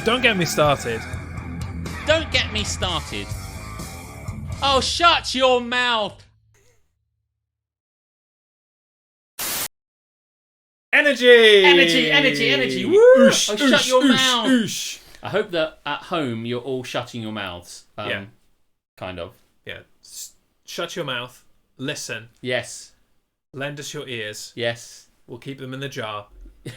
Don't get me started. Don't get me started. Oh, shut your mouth. Energy. Woo! Oosh, Oh, shut your mouth. Oosh. I hope that at home you're all shutting your mouths. Yeah. Kind of. Yeah. Shut your mouth. Listen. Yes. Lend us your ears. Yes. We'll keep them in the jar.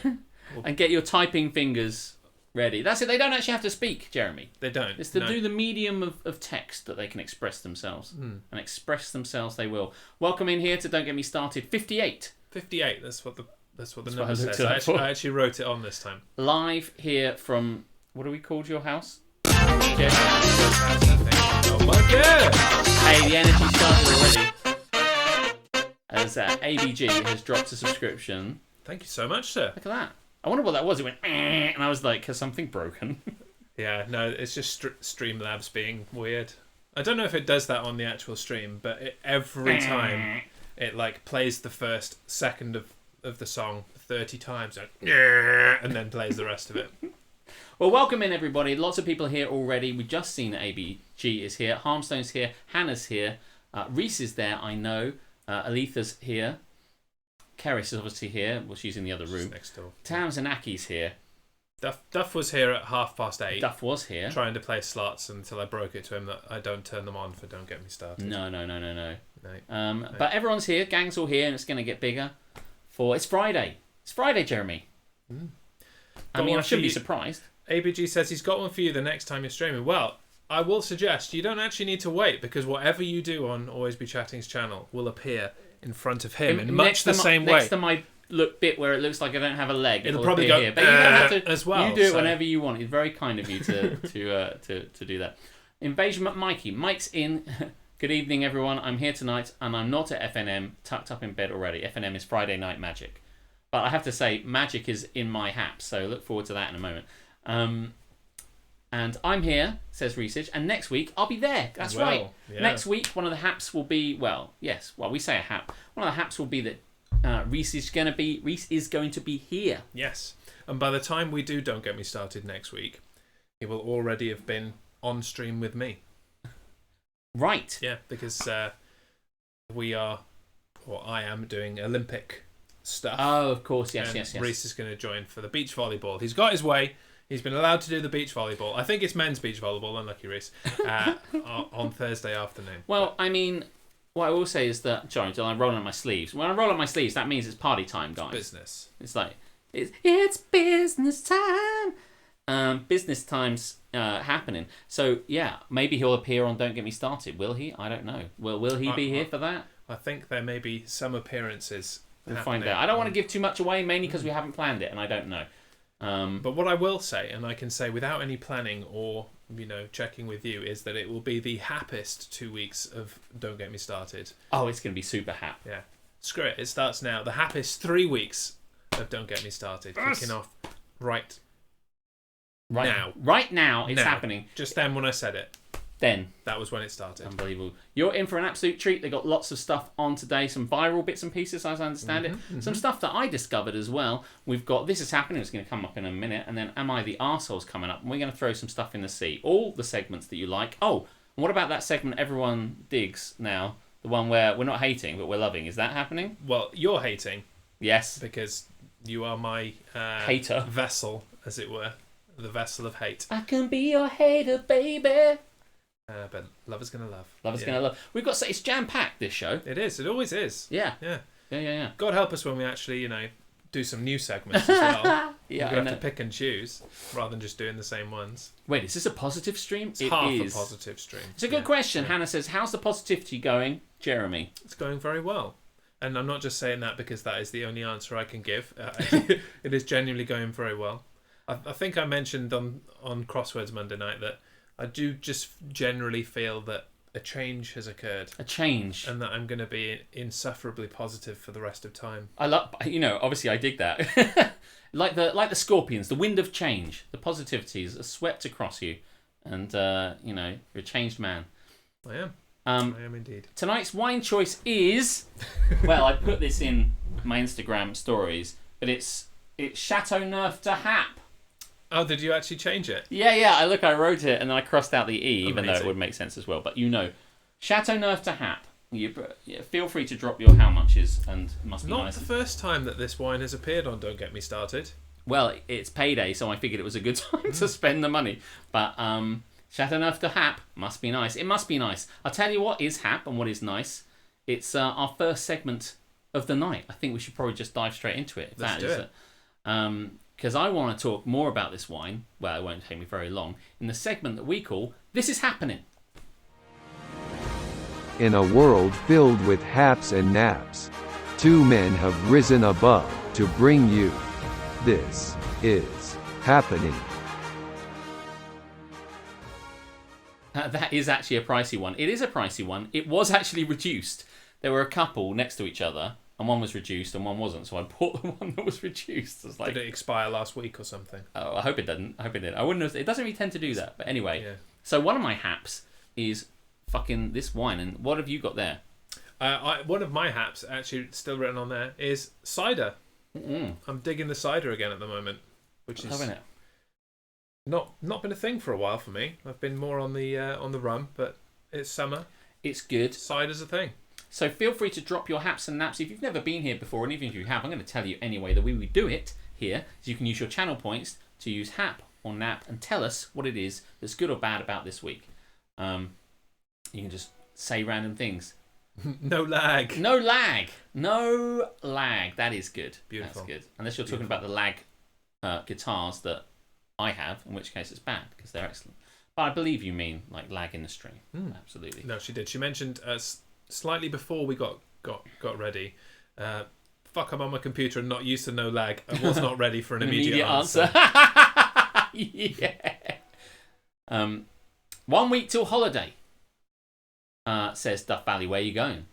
And get your typing fingers ready. That's it. They don't actually have to speak, Jeremy. They don't. It's to do the medium of text that they can express themselves. And express themselves they will. Welcome in here to Don't Get Me Started 58. 58. That's what the number I says. looked I actually wrote it on this time. Live here from, what do we call your house? Oh my god! Hey, the energy started already. As ABG has dropped a subscription. Thank you so much, sir. Look at that. I wonder what that was. It went, and I was like, has something broken? Yeah, no, it's just Streamlabs being weird. I don't know if it does that on the actual stream, but every time it like plays the first second of the song 30 times and then plays the rest of it. Well, welcome in, everybody. Lots of people here already. We've just seen that ABG is here. Harmstone's here. Hannah's here. Reese is there, I know. Aletha's here. Keris is obviously here. Well, she's in the other room. Next door. Tams and Aki's here. Duff was here at 8:30. Duff was here. Trying to play slots until I broke it to him that I don't turn them on for Don't Get Me Started. No. No. But everyone's here. Gang's all here, and it's going to get bigger. It's Friday. It's Friday, Jeremy. I mean, I shouldn't be surprised. ABG says he's got one for you the next time you're streaming. Well, I will suggest you don't actually need to wait, because whatever you do on Always Be Chatting's channel will appear in front of him in much the same way. Next to my bit where it looks like I don't have a leg, it'll probably go here. But you don't have to, as well. You do it whenever you want. It's very kind of you to do that. Invasion Mikey. Mike's in. Good evening, everyone. I'm here tonight, and I'm not at FNM, tucked up in bed already. FNM is Friday Night Magic. But I have to say, Magic is in my haps, so look forward to that in a moment. And I'm here, says Research, and next week I'll be there. That's right. Yeah. Next week, one of the haps will be, we say a hap. One of the haps will be that Reese is going to be here. Yes. And by the time we do Don't Get Me Started next week, he will already have been on stream with me. Right. Yeah, because I am doing Olympic stuff. Oh, of course, yes. Reese is going to join for the beach volleyball. He's got his way. He's been allowed to do the beach volleyball. I think it's men's beach volleyball, unlucky Reese, on Thursday afternoon. Well, I mean, what I will say is that, John, I'm rolling up my sleeves. When I roll up my sleeves, that means it's party time, guys. Business. It's like, it's business time. Business time's happening. So, yeah, maybe he'll appear on Don't Get Me Started. Will he? I don't know. Will he be here for that? I think there may be some appearances. We'll find out. I don't want to give too much away, mainly because we haven't planned it, and I don't know. But what I will say, and I can say without any planning or checking with you, is that it will be the happiest 2 weeks of Don't Get Me Started. Oh, it's going to be super hap. Yeah. Screw it. It starts now. The happiest 3 weeks of Don't Get Me Started. Yes. Kicking off right now. Right now, it's happening. Just then when I said it. Then. That was when it started. Unbelievable. You're in for an absolute treat. They got lots of stuff on today. Some viral bits and pieces, as I understand it. Some stuff that I discovered as well. We've got This Is Happening. It's going to come up in a minute. And then Am I the Arsehole's coming up. And we're going to throw some stuff in the sea. All the segments that you like. Oh, and what about that segment everyone digs now? The one where we're not hating, but we're loving. Is that happening? Well, you're hating. Yes. Because you are my hater vessel, as it were. The vessel of hate. I can be your hater, baby. But love is gonna love. Love is gonna love. We've got it's jam packed, this show. It is. It always is. Yeah. Yeah. God help us when we actually, do some new segments as well. Yeah, we have to pick and choose rather than just doing the same ones. Wait, is this a positive stream? It's half a positive stream. It's a good question. Hannah says, "How's the positivity going, Jeremy?" It's going very well, and I'm not just saying that because that is the only answer I can give. It is genuinely going very well. I think I mentioned on Crosswords Monday night that I do just generally feel that a change has occurred. A change. And that I'm going to be insufferably positive for the rest of time. I love, obviously I dig that. like the scorpions, the wind of change, the positivities are swept across you. And, you're a changed man. I am. I am indeed. Tonight's wine choice is, well, I put this in my Instagram stories, but it's Chateau Neuf de Hap. Oh, did you actually change it? Yeah. I wrote it and then I crossed out the E, even though it Amazing. would make sense as well. But Chateau Neuf de Hap. Feel free to drop your how muches, and it must be Not nice. the first time that this wine has appeared on Don't Get Me Started. Well, it's payday, so I figured it was a good time to spend the money. But Chateau Neuf de Hap must be nice. It must be nice. I'll tell you what is Hap and what is nice. It's our first segment of the night. I think we should probably just dive straight into it. Let's do it. Because I want to talk more about this wine. Well, it won't take me very long. In the segment that we call This Is Happening. In a world filled with haps and naps, two men have risen above to bring you This Is Happening. That is actually a pricey one. It is a pricey one. It was actually reduced. There were a couple next to each other, and one was reduced and one wasn't. So I bought the one that was reduced. It's like, Did it expire last week or something? oh, I hope it didn't. I hope it did. I wouldn't have. It doesn't really tend to do that. But anyway, Yeah. So one of my haps is fucking this wine. And what have you got there? One of my haps, actually still written on there, is cider. Mm-mm. I'm digging the cider again at the moment, which is Loving it. not been a thing for a while for me. I've been more on the rum, but it's summer. It's good. Cider's a thing. So feel free to drop your haps and naps. If you've never been here before, and even if you have, I'm going to tell you anyway. The way we do it here is you can use your channel points to use hap or nap and tell us what it is that's good or bad about this week. You can just say random things. No lag. No lag. No lag. That is good. Beautiful. That's good. Unless you're talking about the lag guitars that I have, in which case it's bad because they're excellent. But I believe you mean like lag in the stream. Absolutely. No, she did. She mentioned slightly before we got ready. Fuck, I'm on my computer and not used to no lag. I was not ready for an immediate answer. Yeah. 1 week till holiday. Says Duff Valley, where you going?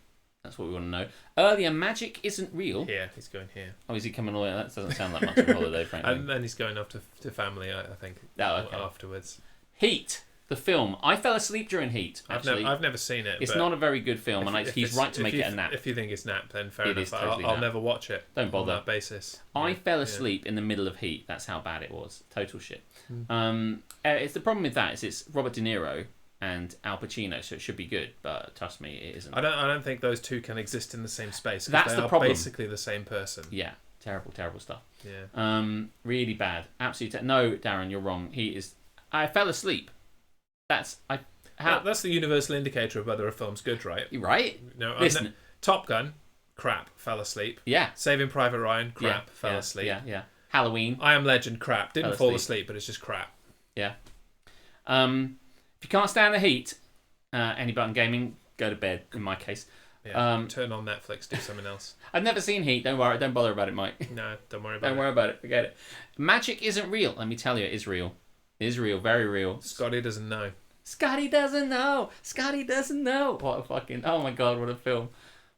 That's what we want to know. Earlier, magic isn't real. Here, he's going here. Oh, is he coming all the way? That doesn't sound like much of a holiday, frankly. And then he's going off to family, I think, okay. afterwards. Heat, the film. I fell asleep during Heat, actually. I've never seen it. It's but not a very good film, and he's right to make it a nap. If you think it's nap, then fair It enough. is totally I'll nap. never watch it. Don't bother. On that basis. I fell asleep in the middle of Heat. That's how bad it was. Total shit. It's the problem with that is it's Robert De Niro and Al Pacino, so it should be good, but trust me, it isn't. I don't think those two can exist in the same space. That's they the problem. Are basically the same person. Yeah, terrible stuff. Yeah. Really bad. Absolutely. No, Darren, you're wrong. I fell asleep. That's the universal indicator of whether a film's good, right? Right? No. Listen. Top Gun, crap, fell asleep. Yeah. Saving Private Ryan, crap, fell asleep. Yeah. Halloween. I Am Legend, crap, didn't Fell fall asleep. asleep, but it's just crap. Yeah. If you can't stand the heat, any button gaming, go to bed. In my case. Yeah. Turn on Netflix, do something else. I've never seen Heat. Don't worry. Don't bother about it, Mike. No, don't worry about Don't it. worry about it. Forget it. Magic isn't real. Let me tell you, it is real. It is real. Very real. Scotty doesn't know. Scotty doesn't know. Scotty doesn't know. What a fucking... Oh my God, what a film.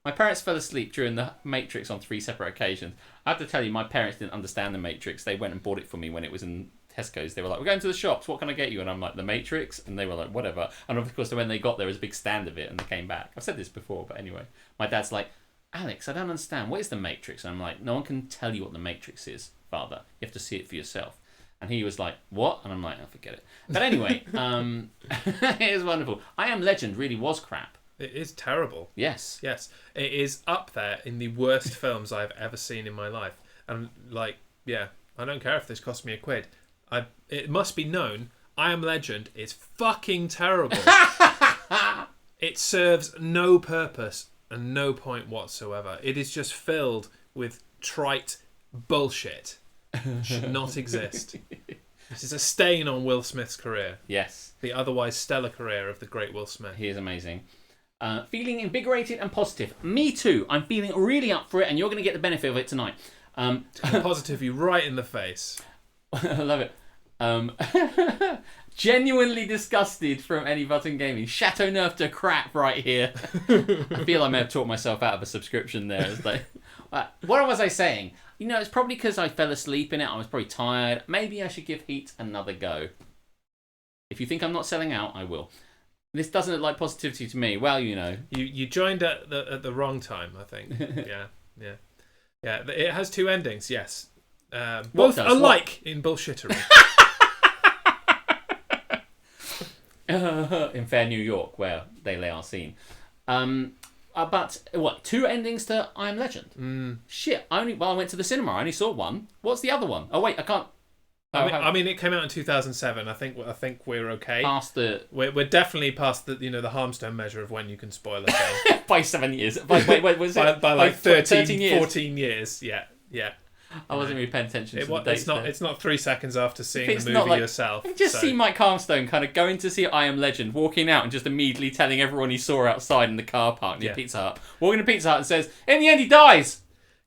My parents fell asleep during The Matrix on 3 separate occasions. I have to tell you, my parents didn't understand The Matrix. They went and bought it for me when it was in Tesco's. They were like, we're going to the shops. What can I get you? And I'm like, The Matrix? And they were like, whatever. And of course, when they got there was a big stand of it and they came back. I've said this before, but anyway. My dad's like, Alex, I don't understand. What is The Matrix? And I'm like, no one can tell you what The Matrix is, father. You have to see it for yourself. And he was like, what? And I'm like, oh, forget it. But anyway, it is wonderful. I Am Legend really was crap. It is terrible. Yes. Yes. It is up there in the worst films I've ever seen in my life. And, like, yeah, I don't care if this cost me £1. It must be known, I Am Legend is fucking terrible. It serves no purpose and no point whatsoever. It is just filled with trite bullshit. Should not exist. This is a stain on Will Smith's career. Yes. The otherwise stellar career of the great Will Smith. He is amazing. Feeling invigorated and positive. Me too. I'm feeling really up for it, and you're going to get the benefit of it tonight. Positive you right in the face. I love it. Genuinely disgusted from Any Button Gaming. Chateau Neuf de crap right here. I feel I may have talked myself out of a subscription there. It's like, what was I saying? You know, it's probably because I fell asleep in it. I was probably tired. Maybe I should give Heat another go. If you think I'm not selling out, I will. This doesn't look like positivity to me. Well, you know. You joined at the wrong time, I think. Yeah. It has 2 endings, yes. Both does? alike in bullshittery. in fair New York, where they lay our scene. But what? 2 endings to I Am Legend. Shit! I went to the cinema. I only saw one. What's the other one? Oh wait, I can't. I mean, it came out in 2007. I think we're okay. Past the. We're definitely past the the harmstone measure of when you can spoil a film. By 7 years. Wait, was it? by like 13 years. 14 years. Yeah. I wasn't really paying attention to the dates. It's not 3 seconds after seeing It's the not movie like- yourself. I just see Mike Armstrong kind of going to see I Am Legend, walking out and just immediately telling everyone he saw outside in the car park near Pizza Hut. Walking to Pizza Hut and says, in the end he dies!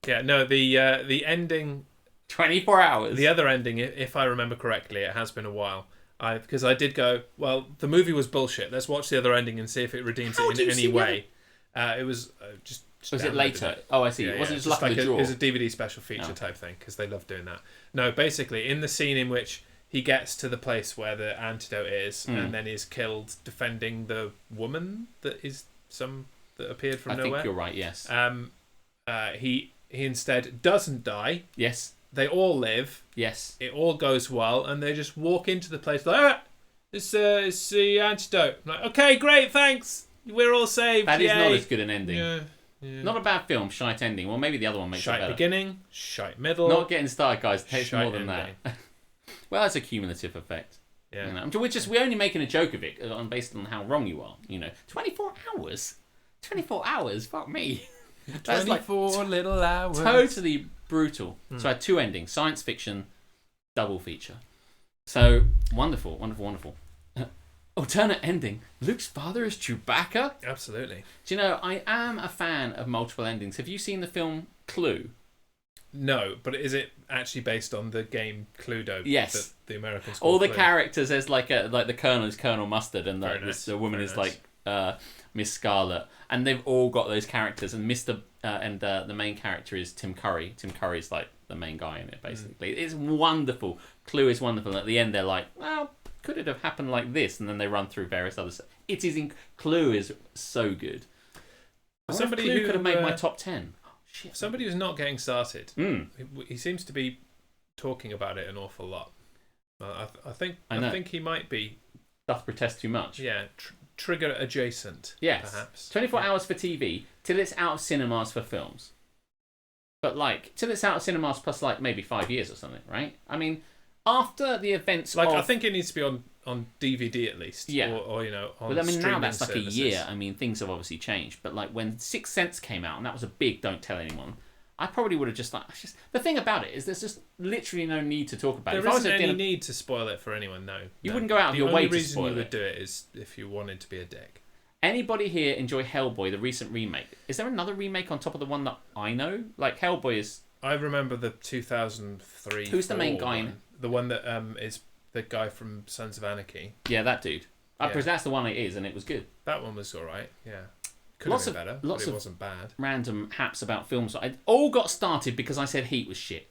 Yeah, no, the ending... 24 hours. The other ending, if I remember correctly, it has been a while. Because I did go, well, the movie was bullshit. Let's watch the other ending and see if it redeems it in any way. It was just was it later? It. Oh, I see. Yeah, it wasn't just just luck of the draw. It was a DVD special feature type thing because they love doing that. No, basically, in the scene in which he gets to the place where the antidote is and then is killed defending the woman that appeared from nowhere. I think you're right. Yes. He instead doesn't die. Yes. They all live. Yes. It all goes well, and they just walk into the place like, it's the antidote. I'm like, okay, great, thanks. We're all saved. That Yay. is not as good an ending. Yeah. Not a bad film, shite ending. Well, maybe the other one makes it better. Shite beginning, shite middle. Not getting started, guys. It takes shite more than ending. that. Well, that's a cumulative effect. Yeah. You know? We're only making a joke of it based on how wrong you are. 24 hours? 24 hours? Fuck me. That's 24 little hours. Totally brutal. So I had 2 endings. Science fiction, double feature. So, wonderful. Alternate ending. Luke's father is Chewbacca? Absolutely. Do you know, I am a fan of multiple endings. Have you seen the film Clue? No, but is it actually based on the game Cluedo? Yes. The Americans call All the Clue? characters, there's like the Colonel is Colonel Mustard, and the woman is nice. like Miss Scarlet, and they've all got those characters. And the main character is Tim Curry. Tim Curry's like the main guy in it, basically. It's wonderful. Clue is wonderful. And at the end, they're like, well, could it have happened like this? And then they run through various other stuff. Clue is so good. Somebody Clue who could have made my top 10. Shit. Somebody who's not getting started. He seems to be talking about it an awful lot. I think he might be. Stuff protests too much. Yeah, trigger adjacent. Yes. Perhaps 24 hours for TV till it's out of cinemas for films. But till it's out of cinemas plus maybe 5 years or something, right? I mean, after the events I think it needs to be on DVD at least. Yeah. Or on But I mean, now streaming that's services. a year. I mean, things have obviously changed. But when Sixth Sense came out, and that was a big don't tell anyone, I probably would have just the thing about it is there's just literally no need to talk about it. There isn't any need to spoil it for anyone, no. You wouldn't go out of your way to spoil it. The only reason you would do it is if you wanted to be a dick. Anybody here enjoy Hellboy, the recent remake? Is there another remake on top of the one that I know? Hellboy is... I remember the 2003. Who's the main guy in? The one that is the guy from Sons of Anarchy. Yeah, that dude. Because that's the one it is, and it was good. That one was alright, yeah. Could have been better, but it wasn't bad. Random haps about films. I all got started because I said Heat was shit.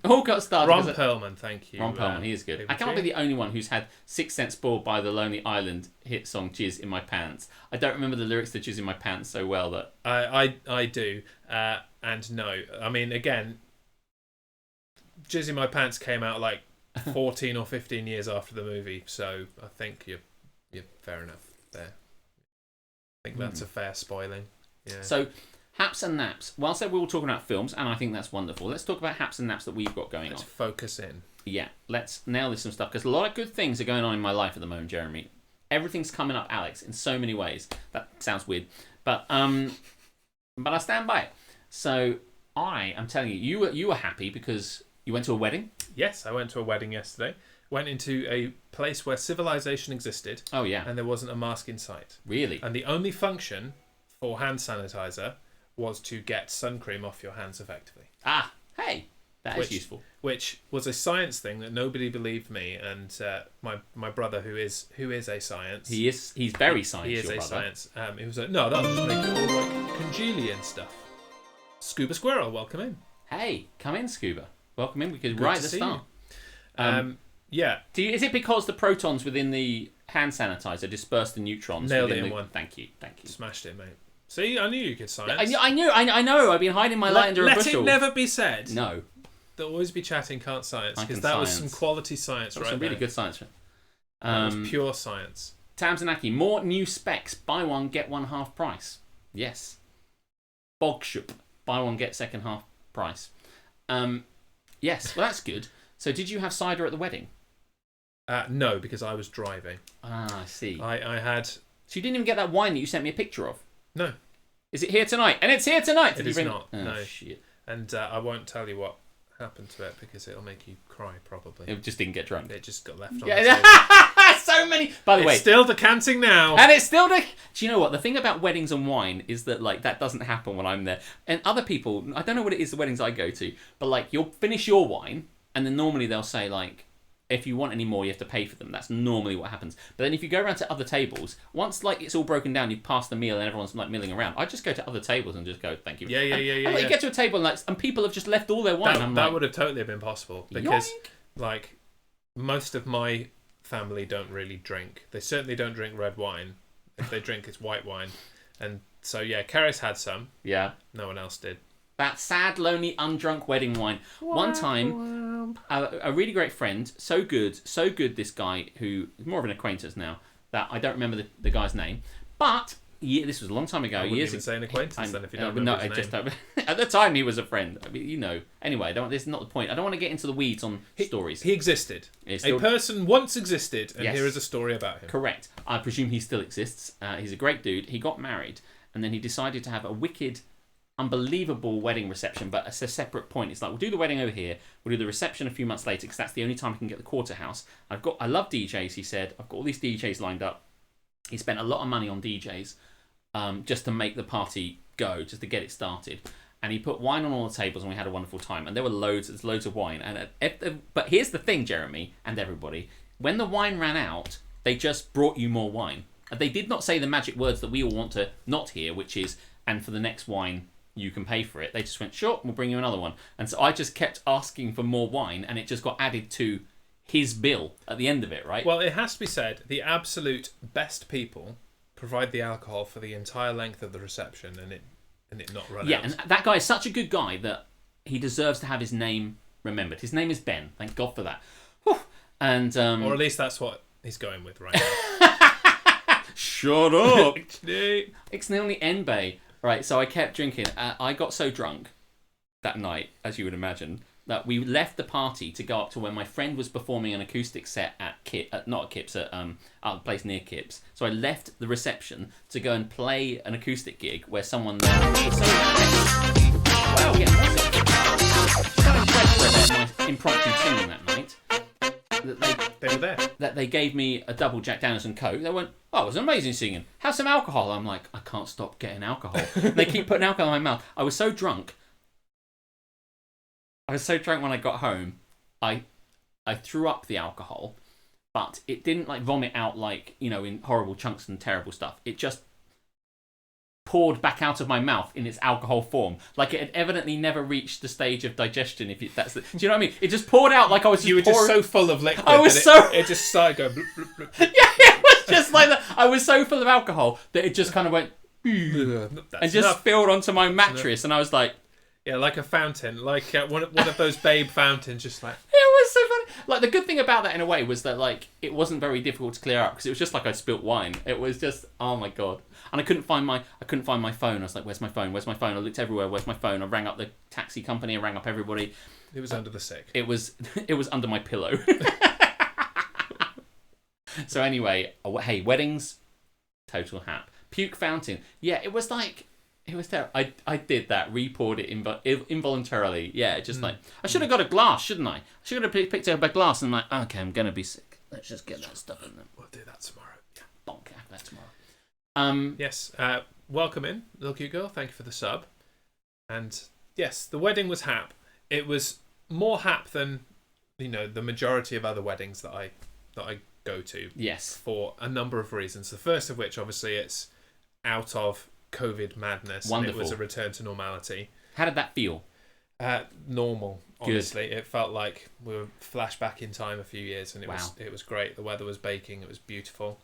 All got started. Ron Perlman, thank you. Ron Perlman, he is good. I cannot be the only one who's had Sixth Sense spoiled by the Lonely Island hit song "Jizz in My Pants." I don't remember the lyrics to "Jizz in My Pants" so well that I do. And no, I mean again, "Jizz in My Pants" came out 14 or 15 years after the movie, so I think you're fair enough there. I think that's a fair spoiling. Yeah. So, haps and naps. Whilst we're all talking about films, and I think that's wonderful, let's talk about haps and naps that we've got going on. Let's focus in. Yeah, let's nail this some stuff, because a lot of good things are going on in my life at the moment, Jeremy. Everything's coming up, Alex, in so many ways. That sounds weird, but I stand by it. So, I am telling you, you were happy because you went to a wedding? Yes, I went to a wedding yesterday. Went into a place where civilization existed. Oh, yeah. And there wasn't a mask in sight. Really? And the only function for hand sanitizer was to get sun cream off your hands effectively. Ah, hey, that is useful. Which was a science thing that nobody believed me. And my brother, who is a science... He's very science, He is your a brother. science. He was like, no, that'll just make it all congelian stuff. Scuba Squirrel, welcome in. Hey, come in, Scuba. Welcome in, because Good right to at the see start. you. Yeah. Is it because the protons within the hand sanitizer disperse the neutrons? Nailed it in one. Thank you. Smashed it, mate. See, I knew you could science. I know. I've been hiding my light under a bushel. Let it never be said. No. There'll always be chatting, can't science. I Because can that was science. some quality science, That was right some really there. good science. That was pure science. Tamzanaki, more new specs. Buy one, get one half price. Yes. Bogship, buy one, get second half price. Yes, well, that's good. So did you have cider at the wedding? No, because I was driving. Ah, I see. I had... So you didn't even get that wine that you sent me a picture of? No. Is it here tonight? And it's here tonight! It is not, oh, no. Shit. And I won't tell you what happened to it because it'll make you cry, probably. It just didn't get drunk. It just got left on the Yeah. table. So many... By the way... It's still decanting now. And it's still... Do you know what? The thing about weddings and wine is that, like, that doesn't happen when I'm there. And other people... I don't know what it is, the weddings I go to, but, like, you'll finish your wine, and then normally they'll say, like, if you want any more, you have to pay for them. That's normally what happens. But then if you go around to other tables, once, like, it's all broken down, you've passed the meal and everyone's, like, milling around, I just go to other tables and just go, thank you. Yeah. And you get to a table and, like, and people have just left all their wine. That would have totally been possible because, like, most of my family don't really drink. They certainly don't drink red wine. If they drink, it's white wine. And so, yeah, Karis had some. Yeah. No one else did. That sad, lonely, undrunk wedding wine. One time, a really great friend, so good, this guy, who is more of an acquaintance now, that I don't remember the guy's name, but this was a long time ago. I wouldn't even say an acquaintance then if you don't remember his name. At the time, he was a friend. I mean, you know. Anyway, this is not the point. I don't want to get into the weeds on stories. He existed. Still... A person once existed, and Yes. here is a story about him. Correct. I presume he still exists. He's a great dude. He got married, and then he decided to have a wicked... unbelievable wedding reception, but it's a separate point. It's like, we'll do the wedding over here, we'll do the reception a few months later because that's the only time we can get the quarter house. I love DJs, he said. I've got all these DJs lined up. He spent a lot of money on DJs just to make the party go, just to get it started. And he put wine on all the tables and we had a wonderful time. And there were loads of wine. But here's the thing, Jeremy and everybody. When the wine ran out, they just brought you more wine. They did not say the magic words that we all want to not hear, which is, and for the next wine, you can pay for it. They just went, sure, we'll bring you another one. And so I just kept asking for more wine, and it just got added to his bill at the end of it, right? Well, it has to be said, the absolute best people provide the alcohol for the entire length of the reception, and it not run out. Yeah, and that guy is such a good guy that he deserves to have his name remembered. His name is Ben. Thank God for that. Whew. And or at least that's what he's going with right now. Shut up. It's nearly Enbay. Right, so I kept drinking. I got so drunk that night, as you would imagine, that we left the party to go up to where my friend was performing an acoustic set at a place near Kip's. So I left the reception to go and play an acoustic gig where someone there was so well, yeah, my impromptu singing that night. They were there. That they gave me a double Jack Daniels and Coke. They went, oh, it was amazing singing. Have some alcohol. I'm like, I can't stop getting alcohol. They keep putting alcohol in my mouth. I was so drunk when I got home, I threw up the alcohol, but it didn't like vomit out like, you know, in horrible chunks and terrible stuff. It just poured back out of my mouth in its alcohol form, like it had evidently never reached the stage of digestion. Do you know what I mean? It just poured out like I was. You were just so full of liquid. It just started going. Bloop, bloop, bloop. Yeah, it was just like that. I was so full of alcohol that it just kind of went and just spilled onto my mattress, and I was like, yeah, like a fountain, like one of those babe fountains, just like. It was so funny. Like the good thing about that in a way was that like it wasn't very difficult to clear up because it was just like I spilt wine. It was just, oh my God. And I couldn't find my phone. I was like, where's my phone? Where's my phone? I looked everywhere. Where's my phone? I rang up the taxi company. I rang up everybody. It was under the sick. It was under my pillow. So anyway, hey, weddings, total hap. Puke fountain. Yeah, it was terrible. I did that. Re-poured it involuntarily. Yeah, just like I should have got a glass, shouldn't I? I should have picked up a glass and like, okay, I'm gonna be sick. Let's just get that stuff in there. We'll do that tomorrow. Yeah. Bonk, have that tomorrow. Yes. Welcome in, little cute girl. Thank you for the sub. And yes, the wedding was hap. It was more hap than, you know, the majority of other weddings that I go to. Yes. For a number of reasons. The first of which, obviously, it's out of COVID madness. Wonderful. And it was a return to normality. How did that feel? Normal. Honestly, it felt like we were flashed back in time a few years, and it was great. The weather was baking. It was beautiful.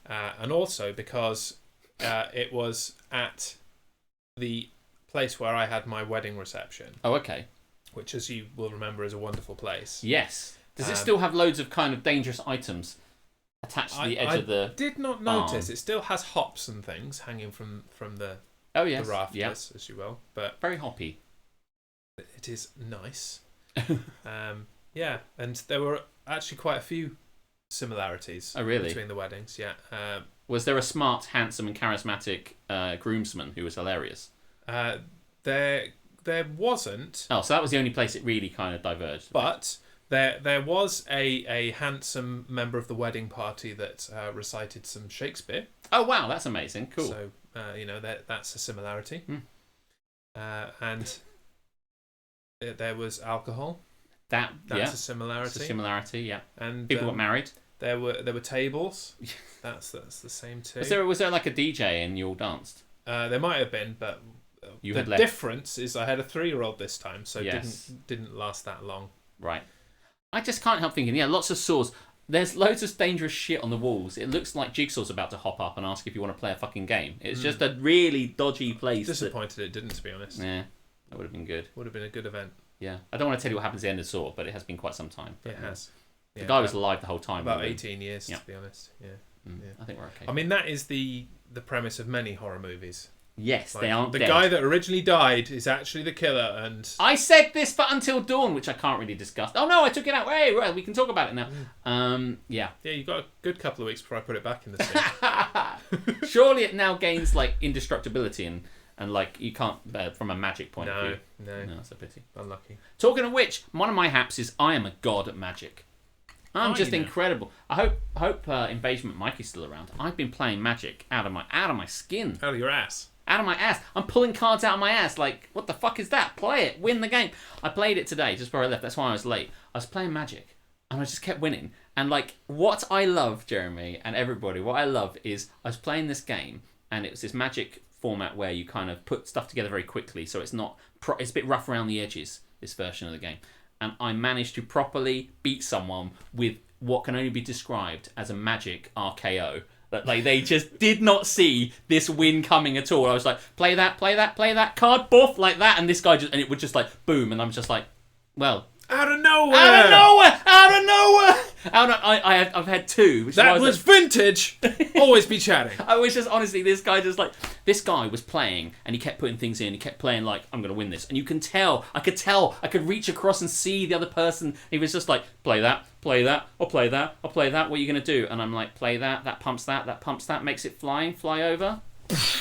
And also because it was at the place where I had my wedding reception. Oh, okay. Which, as you will remember, is a wonderful place. Yes. Does it still have loads of kind of dangerous items? attached to the edge of the. I did not notice. It still has hops and things hanging from the the rafters, as you will. But very hoppy. It is nice. Yeah, and there were actually quite a few similarities. Oh, really? Between the weddings, yeah. Was there a smart, handsome, and charismatic groomsman who was hilarious? There wasn't. Oh, so that was the only place it really kind of diverged. But there was a handsome member of the wedding party that recited some Shakespeare. Oh, wow, that's amazing. Cool. So, that's a similarity. And there was alcohol. That's a similarity. That's a similarity, yeah. And people got married. There were tables. That's the same too. Was there like a DJ and you all danced? There might have been, but the difference is I had a 3-year-old this time, so didn't last that long. Right. I just can't help thinking, lots of saws. There's loads of dangerous shit on the walls. It looks like Jigsaw's about to hop up and ask if you want to play a fucking game. It's just a really dodgy place. Disappointed it didn't, to be honest. Yeah, that would have been good. Would have been a good event. Yeah. I don't want to tell you what happens at the end of Saw, but it has been quite some time. It has. The guy was alive the whole time. About 18 years, to be honest. Yeah. I think we're okay. I mean, that is the premise of many horror movies. Yes, they aren't the dead. guy that originally died is actually the killer, and I said this for Until Dawn, which I can't really discuss. Oh no, I took it out. Hey, well, we can talk about it now. Yeah, you got a good couple of weeks before I put it back in the scene. Surely it now gains like indestructibility and like you can't from a magic point of view. No, that's a pity. Unlucky. Talking of which, one of my haps is I am a god at magic. I'm just incredible. I hope Engagement Mike is still around. I've been playing magic out of my skin. Out of your ass. Out of my ass. I'm pulling cards out of my ass. Like, what the fuck is that? Play it. Win the game. I played it today just before I left. That's why I was late. I was playing magic and I just kept winning. And like, what I love, Jeremy and everybody, what I love is I was playing this game and it was this magic format where you kind of put stuff together very quickly. So it's not, it's a bit rough around the edges, this version of the game. And I managed to properly beat someone with what can only be described as a magic RKO. That like they just did not see this win coming at all. I was like, play that card, buff, like that, and this guy just, and it would just like boom, and I'm just like, well, out of nowhere. I've had two. Which that was vintage. Always be chatting. I was just honestly, this guy was playing and he kept putting things in. He kept playing like, I'm gonna win this, and you can tell. I could reach across and see the other person. He was just like, play that, or play that. What are you gonna do? And I'm like, play that. That pumps that, makes it fly over.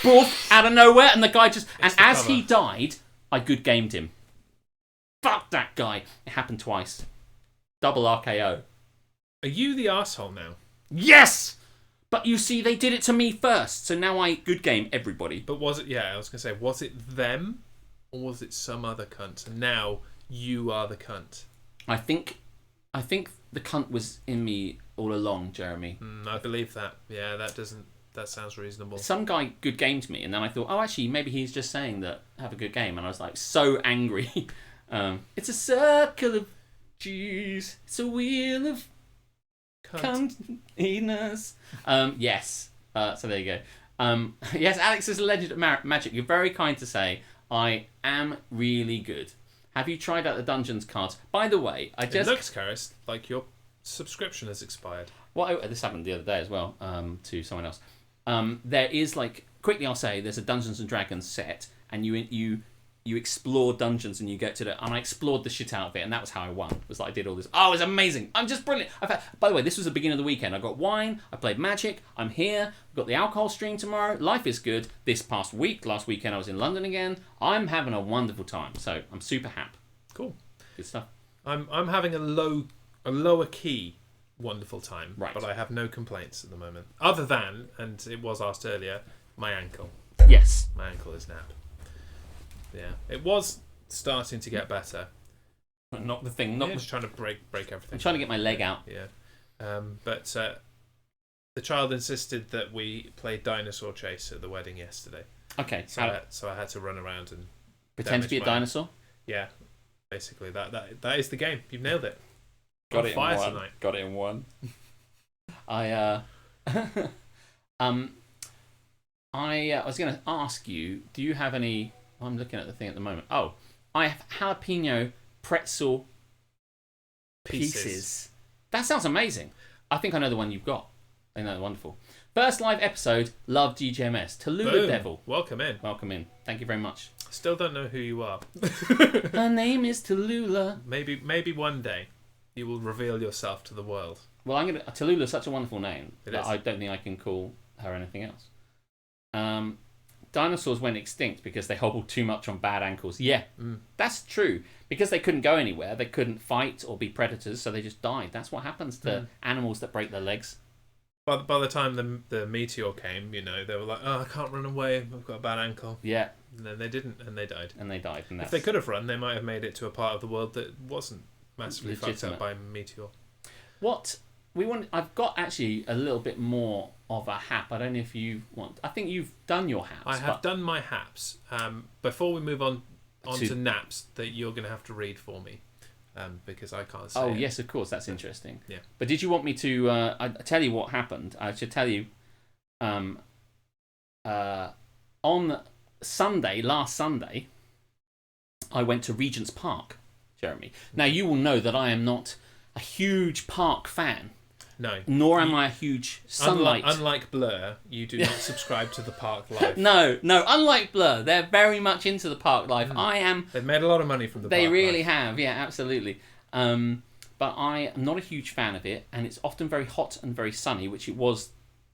Boof, out of nowhere, and the guy just, and as he died, I good gamed him. Fuck that guy. It happened twice. Double RKO. Are you the arsehole now? Yes! But you see, they did it to me first, so now I good game everybody. But was it, I was going to say, was it them? Or was it some other cunt? And now you are the cunt. I think the cunt was in me all along, Jeremy. I believe that. Yeah, that sounds reasonable. Some guy good gamed me, and then I thought, oh, actually, maybe he's just saying that, have a good game. And I was like, so angry. It's a circle of Jeez. It's a wheel of cuntiness. Yes. So there you go. Yes, Alex is a legend at magic. You're very kind to say, I am really good. Have you tried out the Dungeons cards? By the way, It looks, Karis, like your subscription has expired. Well, this happened the other day as well, to someone else. There is, like, quickly I'll say, there's a Dungeons and Dragons set, and you explore dungeons and you get to and I explored the shit out of it, and that was how I won. It was like I did all this. Oh, it was amazing. I'm just brilliant. By the way, this was the beginning of the weekend. I got wine, I played magic, I'm here, I've got the alcohol stream tomorrow. Life is good. Last weekend I was in London again. I'm having a wonderful time. So I'm super happy. Cool. Good stuff. I'm having a lower key wonderful time. Right. But I have no complaints at the moment. Other than, and it was asked earlier, my ankle. Yes. My ankle is napped. Yeah, it was starting to get better. Not the thing. Just trying to break everything. I'm trying to get my leg out. Yeah, but the child insisted that we play Dinosaur Chase at the wedding yesterday. Okay, so I had to run around and pretend to be a dinosaur. Yeah, basically that is the game. You've nailed it. Got it in one. I was going to ask you, do you have any? I'm looking at the thing at the moment. Oh, I have jalapeno pretzel pieces. That sounds amazing. I think I know the one you've got. I know, wonderful. First live episode, love GGMS. Tallulah Boom. Devil. Welcome in. Welcome in. Thank you very much. Still don't know who you are. Her name is Tallulah. Maybe one day you will reveal yourself to the world. Well, Tallulah is such a wonderful name It that is. I don't think I can call her anything else. Dinosaurs went extinct because they hobbled too much on bad ankles. Yeah, that's true. Because they couldn't go anywhere, they couldn't fight or be predators, so they just died. That's what happens to animals that break their legs. By the time the meteor came, they were like, oh, I can't run away. I've got a bad ankle. Yeah. And then they didn't, and they died. And If they could have run, they might have made it to a part of the world that wasn't massively fucked up by a meteor. I've got actually a little bit more of a hap. I don't know if you want. I think you've done your haps. I have done my haps. Before we move on to naps, that you're going to have to read for me, because I can't say. Oh it. yes, of course. That's interesting. Yeah. But did you want me to? I tell you what happened. I should tell you. On last Sunday, I went to Regent's Park, Jeremy. Now you will know that I am not a huge park fan. No. Nor am I a huge sunlight. Unlike Blur, you do not subscribe to the park life. No. Unlike Blur, they're very much into the park life. I am. They've made a lot of money from the park life. They really life. have, yeah, absolutely. But I am not a huge fan of it, and it's often very hot and very sunny, which it was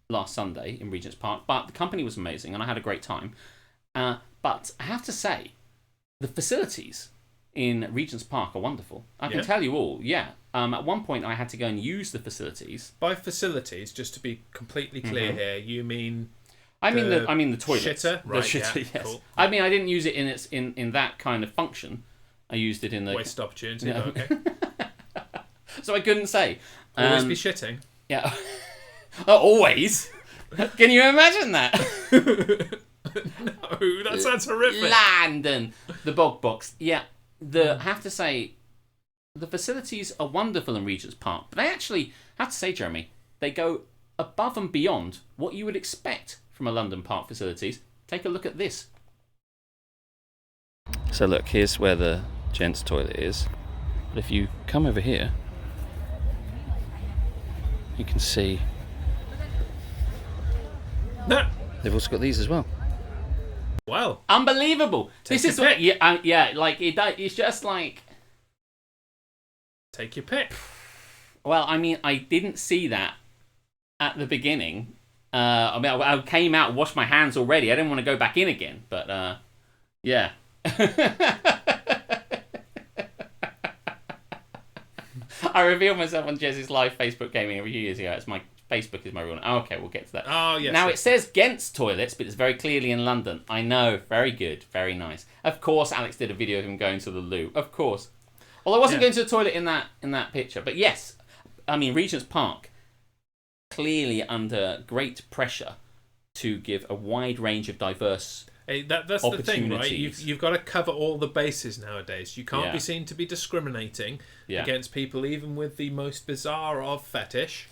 last Sunday in Regent's Park. But the company was amazing, and I had a great time. But I have to say, the facilities in Regent's Park are wonderful. I can tell you all, yeah. At one point, I had to go and use the facilities. By facilities, just to be completely clear here, you mean? I mean the toilet. Shitter, right? The shitter, yeah, yes. Cool. I mean, I didn't use it in that kind of function. I used it in the waste opportunity. Yeah. Okay. So I couldn't say. Always be shitting. Yeah. Always. Can you imagine that? No, that sounds horrific. Landon, the bog box. Yeah. I have to say, the facilities are wonderful in Regent's Park, but I actually have to say, Jeremy, they go above and beyond what you would expect from a London park facilities. Take a look at this. So look, here's where the gents' toilet is. But if you come over here, you can see they've also got these as well. Well, unbelievable. This is what, yeah, like it's just like. Take your pick. Well, I mean, I didn't see that at the beginning. I mean, I came out and washed my hands already. I didn't want to go back in again, but yeah. I revealed myself on Jez's live Facebook gaming a few years ago. It's my Facebook is my real name. Oh, okay, we'll get to that. Oh, yes. Now, it says Ghent's toilets, but it's very clearly in London. I know. Very good. Very nice. Of course, Alex did a video of him going to the loo. Of course. Well, I wasn't going to the toilet in that picture. But yes, I mean, Regent's Park, clearly under great pressure to give a wide range of diverse that's the thing, right? You've got to cover all the bases nowadays. You can't be seen to be discriminating against people, even with the most bizarre of fetish.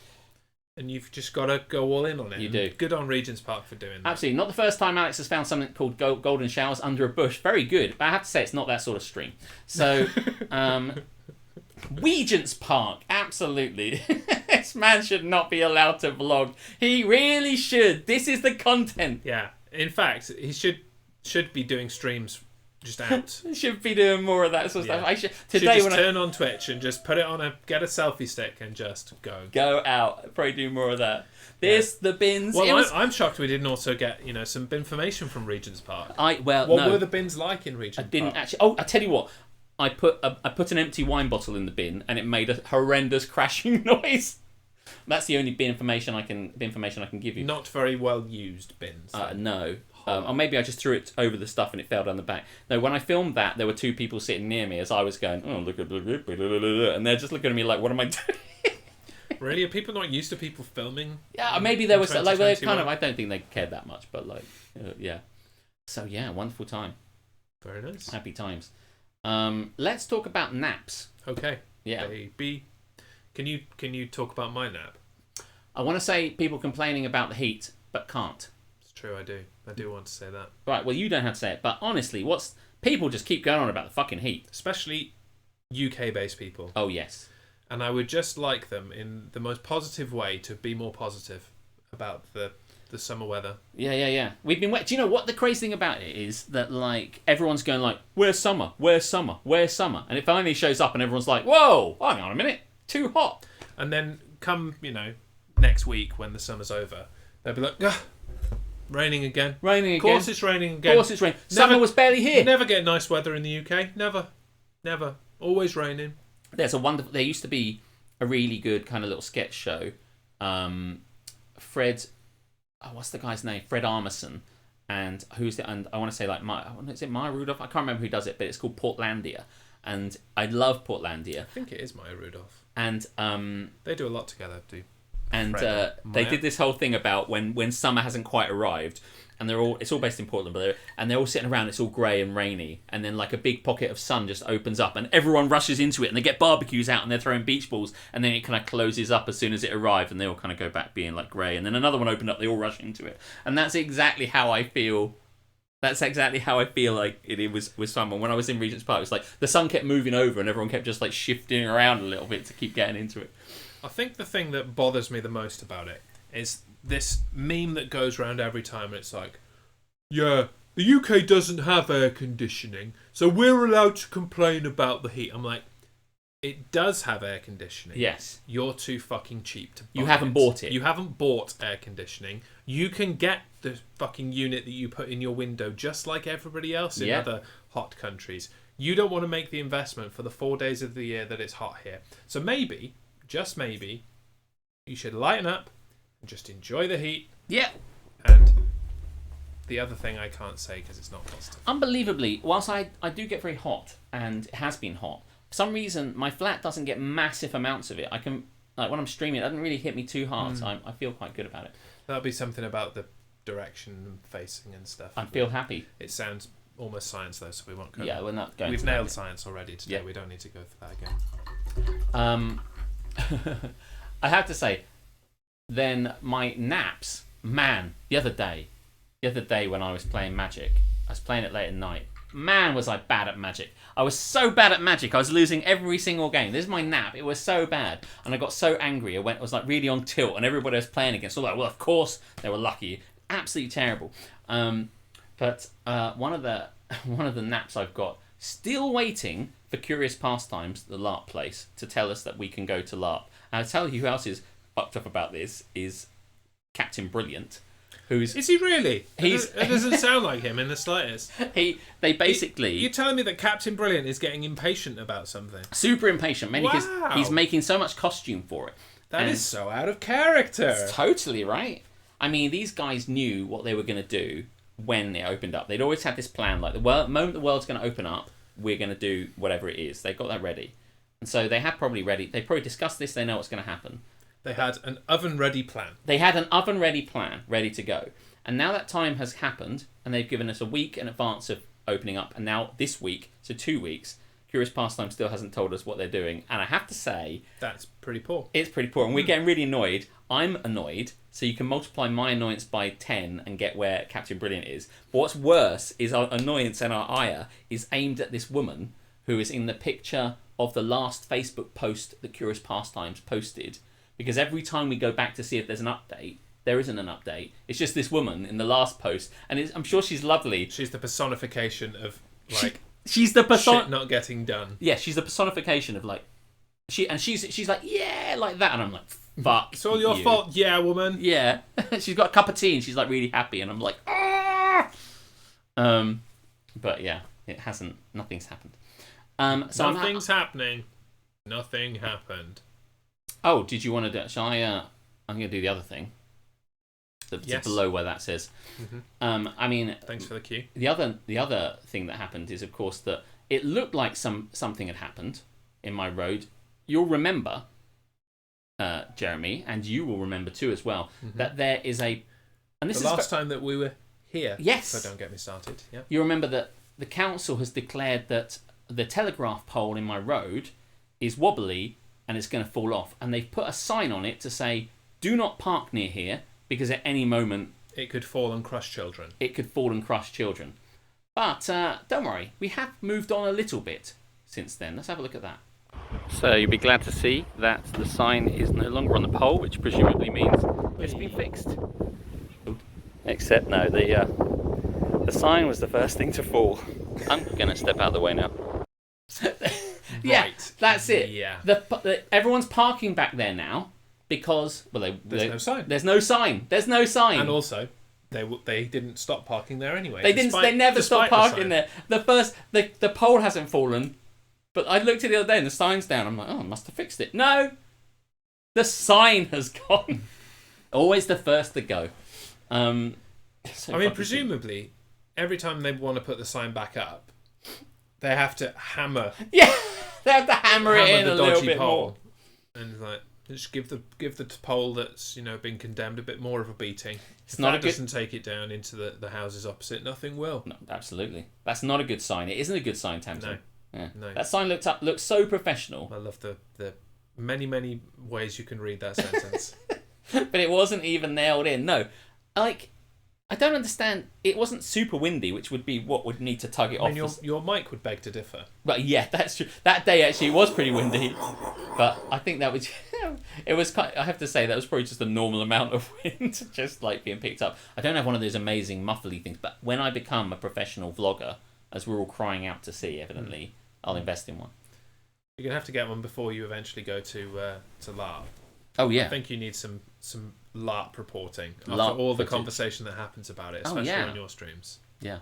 And you've just got to go all in on it. You do. Good on Regent's Park for doing that. Absolutely. Not the first time Alex has found something called golden showers under a bush. Very good. But I have to say, it's not that sort of stream. So, Regent's Park. Absolutely. This man should not be allowed to vlog. He really should. This is the content. Yeah. In fact, he should be doing streams just out. Should be doing more of that sort of stuff. Should just turn on Twitch and just put it on get a selfie stick and just go out. Probably do more of that. The bins. Well, I'm shocked we didn't also get some information from Regent's Park. What were the bins like in Regent's Park? I didn't actually. Oh, I tell you what. I put an empty wine bottle in the bin and it made a horrendous crashing noise. That's the only information I can give you. Not very well used bins. No. Or maybe I just threw it over the stuff and it fell down the back. No, when I filmed that, there were two people sitting near me as I was going, oh, look at and they're just looking at me like, what am I doing? Really? Are people not used to people filming? Yeah, maybe there was like they're kind of. I don't think they cared that much, but like, yeah. So yeah, wonderful time. Very nice. Happy times. Let's talk about naps. Okay. Yeah. Baby, can you talk about my nap? I want to say people complaining about the heat, but can't. It's true. I do want to say that. Right. Well, you don't have to say it, but honestly, people just keep going on about the fucking heat, especially UK-based people. Oh yes. And I would just like them, in the most positive way, to be more positive. about the summer weather. Yeah. We've been wet. Do you know what the crazy thing about it is? That like everyone's going like, "Where's summer? Where's summer? Where's summer?" And it finally shows up, and everyone's like, "Whoa, hang on a minute, too hot." And then come next week when the summer's over, they'll be like, raining again. Raining again. Of course it's raining again. Summer was barely here. You never get nice weather in the UK. Never. Always raining. There used to be a really good kind of little sketch show. What's the guy's name? Fred Armisen. And and I want to say like is it Maya Rudolph? I can't remember who does it, but it's called Portlandia. And I love Portlandia. I think it is Maya Rudolph. And they do a lot together, do. And they did this whole thing about when summer hasn't quite arrived, and it's all based in Portland, but they're all sitting around. It's all grey and rainy, and then like a big pocket of sun just opens up, and everyone rushes into it, and they get barbecues out, and they're throwing beach balls, and then it kind of closes up as soon as it arrived, and they all kind of go back being like grey, and then another one opened up. They all rush into it, and that's exactly how I feel. That's exactly how I feel like it was with summer. When I was in Regent's Park, it was like the sun kept moving over, and everyone kept just like shifting around a little bit to keep getting into it. I think the thing that bothers me the most about it is this meme that goes around every time. And it's like, yeah, the UK doesn't have air conditioning, so we're allowed to complain about the heat. I'm like, it does have air conditioning. Yes. You're too fucking cheap to buy You haven't bought it. You haven't bought air conditioning. You can get the fucking unit that you put in your window just like everybody else in other hot countries. You don't want to make the investment for the 4 days of the year that it's hot here. So maybe, just maybe, you should lighten up and just enjoy the heat. Yeah. And the other thing I can't say because it's not positive. Unbelievably, whilst I do get very hot, and it has been hot, for some reason my flat doesn't get massive amounts of it. I can, like when I'm streaming, it doesn't really hit me too hard, so I feel quite good about it. That'll be something about the direction and facing and stuff. I feel happy. It sounds almost science though, so we won't go. Yeah, we're not going. We've nailed science already today. Yeah. We don't need to go for that again. I have to say, then my naps, man, the other day when I was playing Magic, I was playing it late at night. Man, was I bad at Magic. I was so bad at Magic. I was losing every single game. This is my nap. It was so bad. And I got so angry. I was like really on tilt, and everybody I was playing against. So like, well, of course they were lucky. Absolutely terrible. But one of the naps I've got, still waiting for Curious Pastimes, the LARP place, to tell us that we can go to LARP. And I'll tell you who else is fucked up about this is Captain Brilliant. Is he really? It doesn't sound like him in the slightest. You're telling me that Captain Brilliant is getting impatient about something? Super impatient, mainly because he's making so much costume for it. That is so out of character. It's totally right. I mean, these guys knew what they were going to do when it opened up. They'd always had this plan, like the moment the world's going to open up, we're going to do whatever it is. They got that ready. And so they probably discussed this, they know what's going to happen. They had an oven-ready plan. They had an oven-ready plan, ready to go. And now that time has happened, and they've given us a week in advance of opening up, and now this week, so 2 weeks, Curious Pastime still hasn't told us what they're doing. And I have to say... That's pretty poor. It's pretty poor, and we're getting really annoyed. I'm annoyed, so you can multiply my annoyance by 10 and get where Captain Brilliant is. But what's worse is our annoyance and our ire is aimed at this woman who is in the picture of the last Facebook post that Curious Pastimes posted. Because every time we go back to see if there's an update, there isn't an update. It's just this woman in the last post, and I'm sure she's lovely. She's the personification of like she's the shit not getting done. Yeah, she's the personification of like she's like yeah like that, and I'm like fuck. It's all your fault, yeah, woman. Yeah, she's got a cup of tea and she's like really happy, and I'm like ah. But yeah, nothing's happened. So nothing's happening. Nothing happened. Oh, did you want to do? Shall I? I'm going to do the other thing. Yes. Below where that says. Mm-hmm. I mean, thanks for the cue. The other thing that happened is, of course, that it looked like something had happened in my road. You'll remember, Jeremy, and you will remember too as well, that there is a. And this the last time that we were here. Yes. So don't get me started. Yeah. You remember that the council has declared that the telegraph pole in my road is wobbly and it's going to fall off, and they've put a sign on it to say, "Do not park near here because at any moment it could fall and crush children." But don't worry, we have moved on a little bit since then. Let's have a look at that. So you'll be glad to see that the sign is no longer on the pole, which presumably means it's been fixed. Except no, the sign was the first thing to fall. I'm going to step out of the way now. Yeah, Right. that's it. Yeah. Everyone's parking back there now because There's no sign. There's no sign. There's no sign. And also, they didn't stop parking there anyway. They didn't. They never stopped parking there. The pole hasn't fallen, but I looked at it the other day and the sign's down. I'm like, oh, I must have fixed it. No, the sign has gone. Always the first to go. I mean, presumably, every time they want to put the sign back up, they have to hammer. Yeah, they have to hammer it in the a little dodgy bit pole, more. and like just give the pole that's been condemned a bit more of a beating. It's not doesn't take it down into the houses opposite. Nothing will. No, absolutely. That's not a good sign. It isn't a good sign, Tamsin. No. Yeah. No. That sign looks so professional. I love the many ways you can read that sentence. But it wasn't even nailed in. No, like I don't understand. It wasn't super windy, which would be what would need to tug it I off. mean, your mic would beg to differ. But yeah, that's true. That day actually was pretty windy, but I think that was it was. I have to say that was probably just a normal amount of wind, just like being picked up. I don't have one of those amazing muffly things, but when I become a professional vlogger, as we're all crying out to see, evidently, I'll invest in one. You're gonna have to get one before you eventually go to LARP. Oh yeah, I think you need some LARP reporting after LARP all the footage. conversation that happens about it, especially on your streams. Yeah.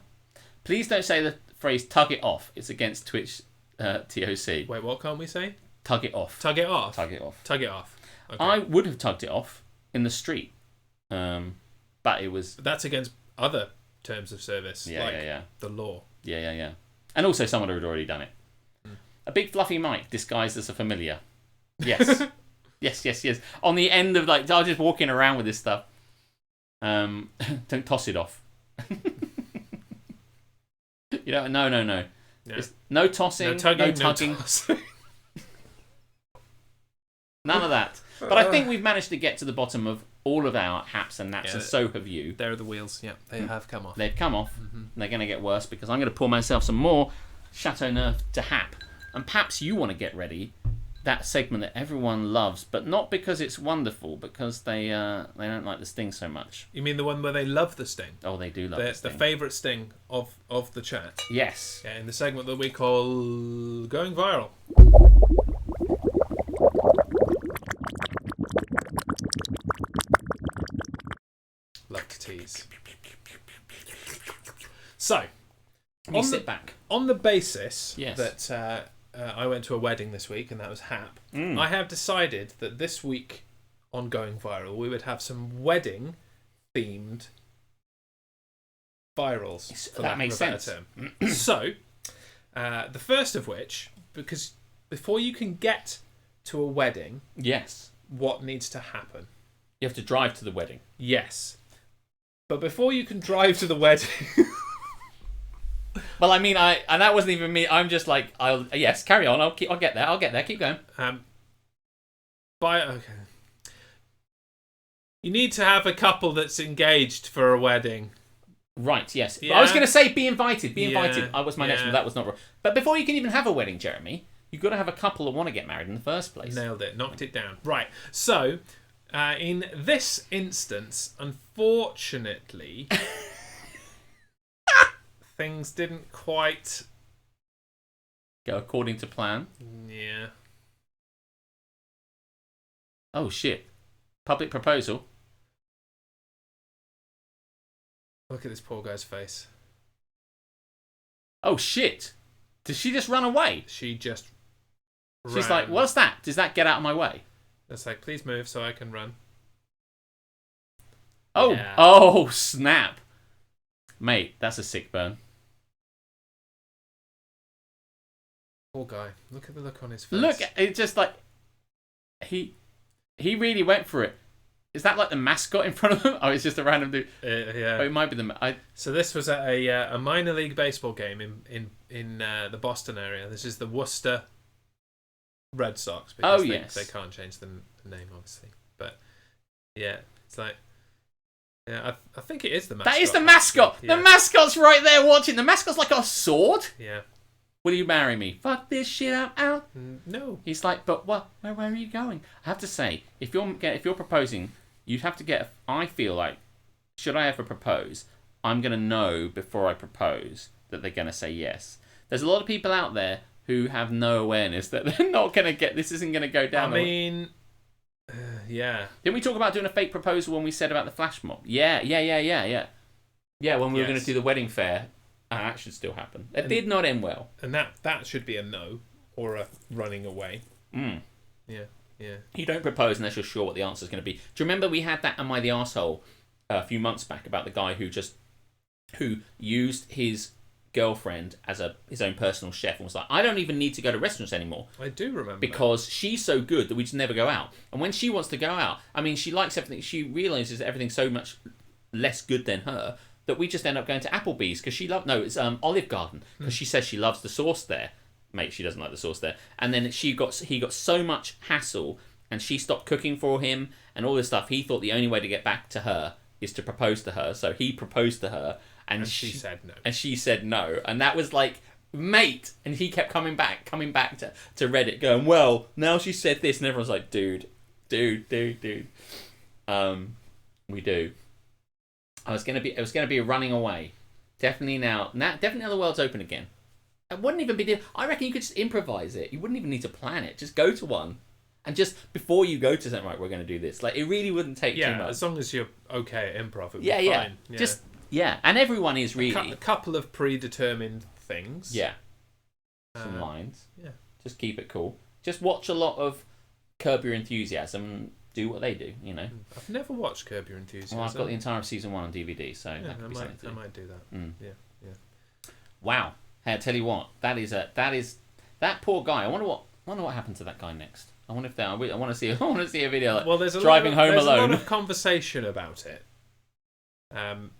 Please don't say the phrase "tug it off." It's against Twitch TOC. Wait, what can't we say? Tug it off. Tug it off. Tug it off. Tug it off. Okay. I would have tugged it off in the street, but it was. That's against other terms of service, the law. Yeah. And also, someone had already done it. A big fluffy mic disguised as a familiar. Yes. yes. On the end of I was just walking around with this stuff. Don't toss it off. No. Yeah. No tossing. No tugging. No tugging. None of that. But I think we've managed to get to the bottom of all of our haps and naps, and so have you. There are the wheels. Yeah, they have come off. They've come off. And they're going to get worse because I'm going to pour myself some more Chateau Neuf de hap. And perhaps you want to get ready that segment that everyone loves, but not because it's wonderful, because they don't like the sting so much. You mean the one where they love the sting? Oh, they do love the sting. The favourite sting of the chat. Yes. Yeah, in the segment that we call Going Viral. Love to tease. So, Sit back. On the basis Yes. that I went to a wedding this week, and that was hap, I have decided that this week on Going Viral, we would have some wedding-themed virals. For that makes of a better sense. Term. So, the first of which, because before you can get to a wedding, Yes. what needs to happen? You have to drive to the wedding. Yes. But before you can drive to the wedding... Well, I mean, and that wasn't even me. I'm just like, yes, carry on. I'll get there. Keep going. Okay. You need to have a couple that's engaged for a wedding. Right, yes. Yeah. I was going to say be invited. Be Yeah, invited. I was my next one. That was not wrong. But before you can even have a wedding, Jeremy, you've got to have a couple that want to get married in the first place. Nailed it. Knocked it down. Right. So, in this instance, unfortunately, things didn't quite go according to plan. Yeah. Oh, shit. Public proposal. Look at this poor guy's face. Oh, shit. Did she just run away? She just She's ran. like, what's that? Does that get out of my way? It's like, please move so I can run. Oh, Yeah. Oh, snap. Mate, that's a sick burn. Poor guy. Look at the look on his face. Look, it's just like he really went for it. Is that like the mascot in front of him? Oh, it's just a random dude. Yeah. Oh, it might be the. So this was at a minor league baseball game in the Boston area. This is the Worcester Red Sox. Because they can't change the name, obviously. But yeah, it's like. Yeah, I think it is the mascot. That is the mascot. Yeah. The mascot's right there watching. The mascot's like a sword. Yeah. Will you marry me? Fuck this shit, I'm out. No. He's like, but what? Where are you going? I have to say, if you're proposing, you'd have to get. I feel like, should I ever propose, I'm gonna know before I propose that they're gonna say yes. There's a lot of people out there who have no awareness that they're not gonna get. This isn't gonna go down. I mean, yeah. Didn't we talk about doing a fake proposal when we said about the flash mob? Yeah. Yeah, when we were going to do the wedding fair, that should still happen. It did not end well. And that should be a no or a running away. Yeah. You don't propose unless you're sure what the answer is going to be. Do you remember we had that Am I the Arsehole a few months back about the guy who used his girlfriend as his own personal chef and was like, I don't even need to go to restaurants anymore. I do remember because she's so good that we just never go out. And when she wants to go out, I mean, she likes everything. She realizes everything's so much less good than her that we just end up going to Applebee's because it's Olive Garden because she says she loves the sauce there. Mate, she doesn't like the sauce there. And then he got so much hassle and she stopped cooking for him and all this stuff. He thought the only way to get back to her is to propose to her. So he proposed to her. And she said no. And she said no. And that was like, mate. And he kept coming back to Reddit going, well, now she said this. And everyone's like, dude. We do. It was gonna be a running away. Definitely now the world's open again. It wouldn't even be. I reckon you could just improvise it. You wouldn't even need to plan it. Just go to one, and just before you go to something, right, we're going to do this. Like it really wouldn't take too much. As long as you're okay at improv, it would be fine. Yeah. Just and everyone is really a couple of predetermined things. Yeah, some lines. Yeah, just keep it cool. Just watch a lot of Curb Your Enthusiasm. Do what they do, you know. I've never watched Curb Your Enthusiasm. Well, I've got the entire season 1 on DVD, so that could be something to do. I might do that. Yeah. Wow. Hey, I tell you what, that that poor guy. I wonder what happened to that guy next. I wonder if I want to see a video like there's driving home alone. There's a lot of conversation about it, and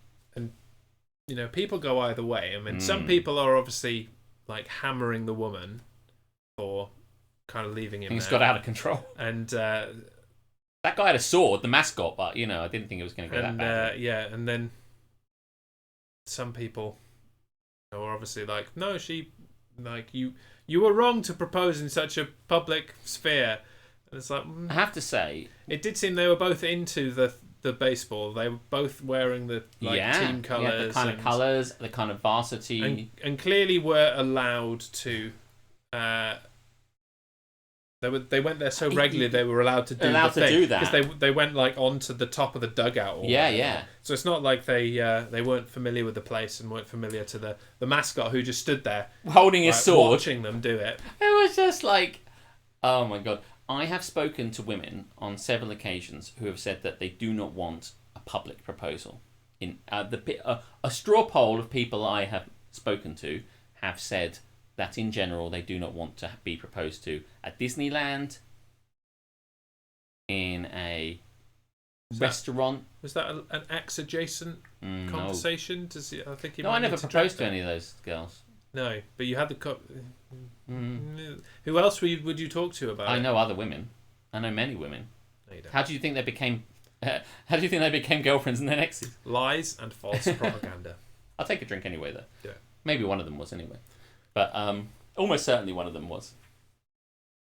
you know people go either way. I mean, some people are obviously like hammering the woman for kind of leaving him. Things got out of control, and that guy had a sword, the mascot, but you know I didn't think it was going to go that bad. And then some people are obviously like, no, you were wrong to propose in such a public sphere. And it's like I have to say, it did seem they were both into the baseball. They were both wearing the team colours, the kind of colours, the kind of varsity, and clearly were allowed to. They went there so regularly they were allowed to do that because they went like onto the top of the dugout. Yeah. So it's not like they weren't familiar with the place and weren't familiar to the mascot who just stood there holding his sword, watching them do it. It was just like, oh my god! I have spoken to women on several occasions who have said that they do not want a public proposal. In a straw poll of people I have spoken to have said that in general they do not want to be proposed to at Disneyland, in a restaurant. Was that an ex-adjacent conversation? No. I think I never proposed to any of those girls. No, but you had the. Who else would you talk to about it? I know other women. I know many women. No, you don't. How do you think they became? How do you think they became girlfriends and then exes? Lies and false propaganda. I'll take a drink anyway, though. Yeah. Maybe one of them was anyway. But almost certainly one of them was.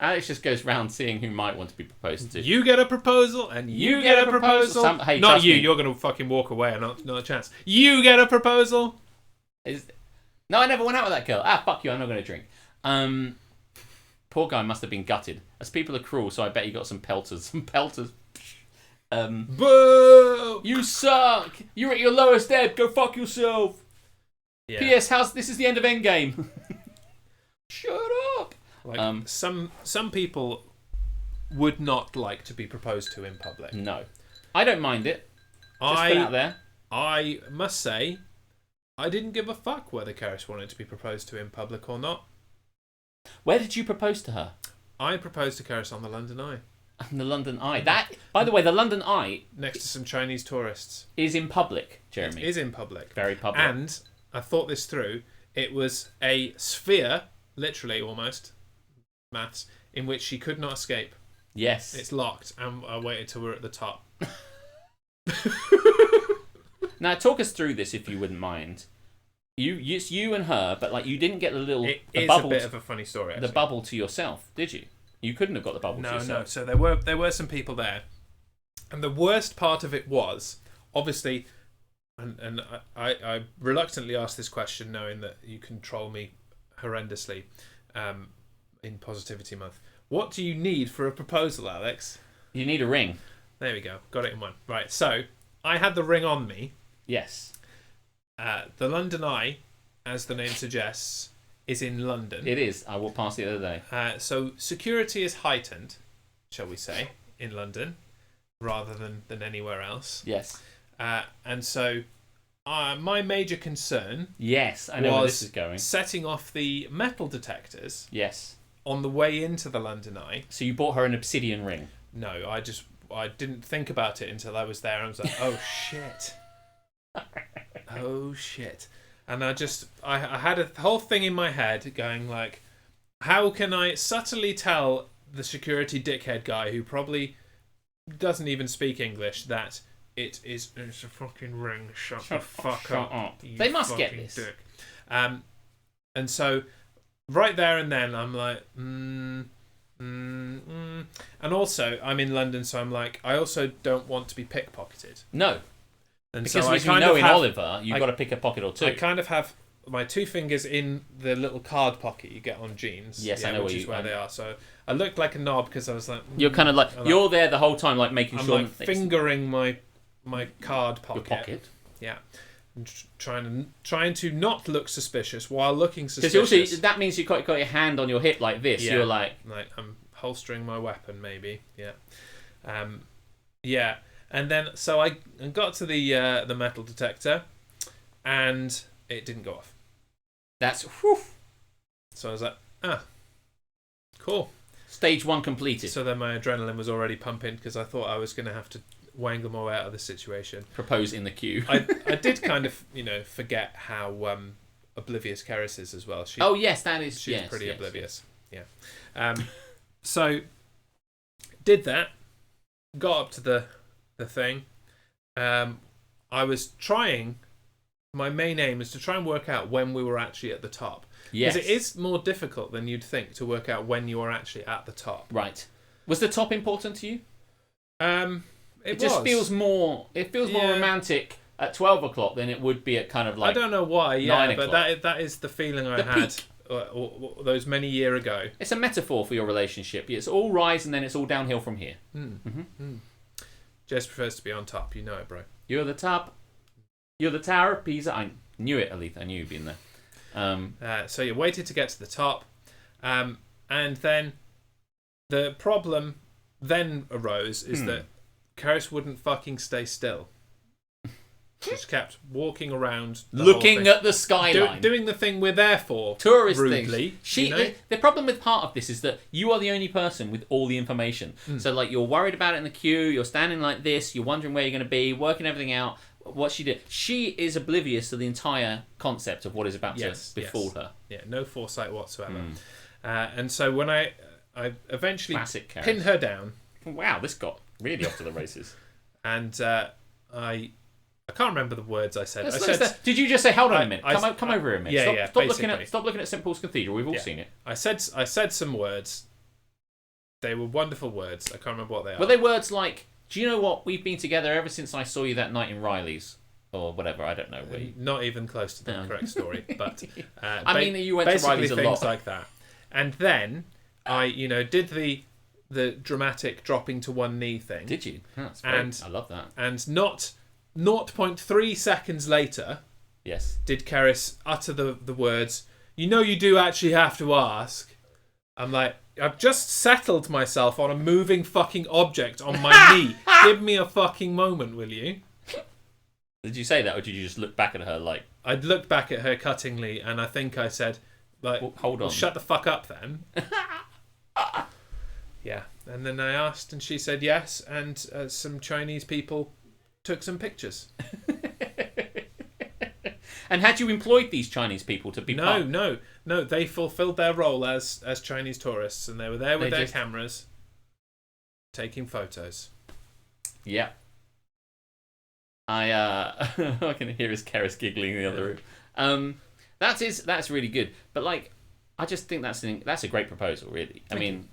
Alex just goes round seeing who might want to be proposed to. You get a proposal, and you get a proposal. Hey, not you. Me. You're going to fucking walk away, and not a chance. You get a proposal. No, I never went out with that girl. Fuck you. I'm not going to drink. Poor guy must have been gutted. As people are cruel, so I bet he got some pelters. Boo! You suck. You're at your lowest ebb. Go fuck yourself. Yeah. P.S. This is the end of Endgame. Shut up. Like some people would not like to be proposed to in public. No, I don't mind it. Just put it out there. I must say, I didn't give a fuck whether Karis wanted to be proposed to in public or not. Where did you propose to her? I proposed to Karis on the London Eye. The London Eye. That, by the way, the London Eye next to some Chinese tourists is in public. Jeremy, it is in public, very public, and I thought this through. It was a sphere, literally almost, maths, in which she could not escape. Yes. It's locked, and I waited till we're at the top. Now, talk us through this, if you wouldn't mind. It's you and her, but like you didn't get the It's bubble. a bit of a funny story, actually. The bubble to yourself, did you? You couldn't have got the bubble to yourself. No. So there were some people there, and the worst part of it was obviously, and I reluctantly asked this question, knowing that you control me horrendously, in Positivity Month. What do you need for a proposal, Alex? You need a ring. There we go. Got it in one. Right. So I had the ring on me. Yes. The London Eye, as the name suggests, is in London. It is. I walked past the other day. So security is heightened, shall we say, in London, rather than anywhere else. Yes. And so my major concern Yes, I know where this is going. setting off the metal detectors Yes. on the way into the London Eye. So you bought her an obsidian ring. No, I didn't think about it until I was there. I was like, oh shit. Oh shit. And I had a whole thing in my head going like, how can I subtly tell the security dickhead guy who probably doesn't even speak English that it's a fucking ring. Shut the fuck up. They must get this. Dick. And so right there and then I'm like, and also I'm in London, so I'm like, I also don't want to be pickpocketed. No. And Because so as we know in Oliver, you've got to pick a pocket or two. I kind of have my two fingers in the little card pocket you get on jeans. Yes, I know which is where they are. So I looked like a knob because I was like... You're kind of like... You're there the whole time, like making sure... I'm like fingering my card pocket. Your pocket. Yeah. And trying to not look suspicious while looking suspicious. Because also, that means you've got your hand on your hip like this. Yeah. You're like... Like, I'm holstering my weapon, maybe. Yeah. Yeah. And then, so I got to the metal detector, and it didn't go off. That's... Whew. So I was like, cool. Stage 1 completed. So then my adrenaline was already pumping because I thought I was going to have to wangle my way out of the situation. Propose in the queue. I did kind of, forget how oblivious Keris is as well. Yes, that is... She's pretty oblivious. Yes. Yeah. So, did that. Got up to the thing. I was trying... My main aim is to try and work out when we were actually at the top. Yes. Because it is more difficult than you'd think to work out when you are actually at the top. Right. Was the top important to you? It just feels more... It feels more romantic at 12 o'clock than it would be at kind of like... I don't know why, 9 but o'clock. that is the feeling I had those many years ago. It's a metaphor for your relationship. It's all rise and then it's all downhill from here. Jez prefers to be on top. You know it, bro. You're the top. You're the Tower of Pisa. I knew it, Alith. I knew you'd been there. So you waited to get to the top. And then the problem then arose is that Keris wouldn't fucking stay still. She just kept walking around, looking at the skyline, doing the thing we're there for. Tourist rudely, things. The problem with part of this is that you are the only person with all the information. So like you're worried about it in the queue. You're standing like this. You're wondering where you're going to be, working everything out. What she did. She is oblivious to the entire concept of what is about to befall her. Yeah, no foresight whatsoever. And so when I eventually pinned her down. Wow, this got really off to the races. And I can't remember the words I said. Did you just say, hold on a minute, come over here a minute. Yeah, stop looking at St. Paul's Cathedral. We've all seen it. I said some words. They were wonderful words. I can't remember what they are. Were they words like, do you know what? We've been together ever since I saw you that night in Riley's. Or whatever, I don't know. Not even close to the correct story. But I mean, you went to Riley's a lot. Things like that. And then I, did the dramatic dropping to one knee thing. Did you? Oh, that's great. I love that. And not 0.3 seconds later, did Keris utter the words, you do actually have to ask. I'm like, I've just settled myself on a moving fucking object on my knee. Give me a fucking moment, will you? Did you say that, or did you just look back at her like... I looked back at her cuttingly, and I think I said, like, hold on. Shut the fuck up then. Yeah. And then I asked, and she said yes, and some Chinese people took some pictures. And had you employed these Chinese people to be No. They fulfilled their role as Chinese tourists, and they were there with their cameras, taking photos. Yeah. I can hear his Keris giggling in the other room. That's really good. But like, I just think that's a great proposal, really. I mean,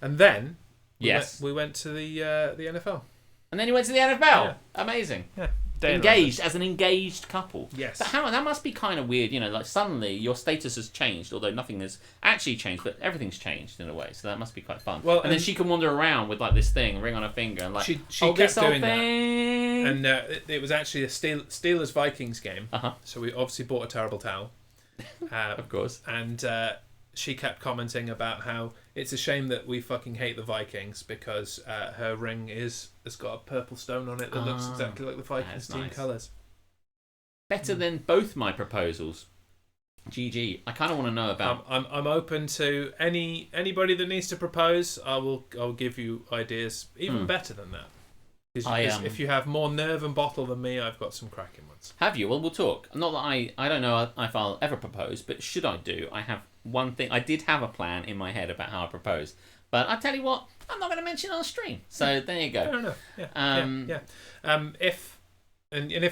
and then yes, we went to the NFL. And then you went to the NFL. Yeah. Amazing. Yeah. Engaged as an engaged couple. Yes. But that must be kind of weird, like suddenly your status has changed, although nothing has actually changed, but everything's changed in a way. So that must be quite fun. Well, and then she can wander around with like this thing, ring on her finger, and like she kept doing that. And it was actually a Steelers Vikings game. Uh-huh. So we obviously bought a terrible towel. Of course. And she kept commenting about how it's a shame that we fucking hate the Vikings because her ring has got a purple stone on it that looks exactly like the Vikings team colours. Better than both my proposals. GG. I kind of want to know about. I'm open to anybody that needs to propose. I'll give you ideas even better than that. If you have more nerve and bottle than me, I've got some cracking ones. Have you? Well, we'll talk. Not that I don't know if I'll ever propose, but should I do? I have one thing. I did have a plan in my head about how I propose, but I tell you what, I'm not going to mention it on stream. So there you go. No. Yeah. If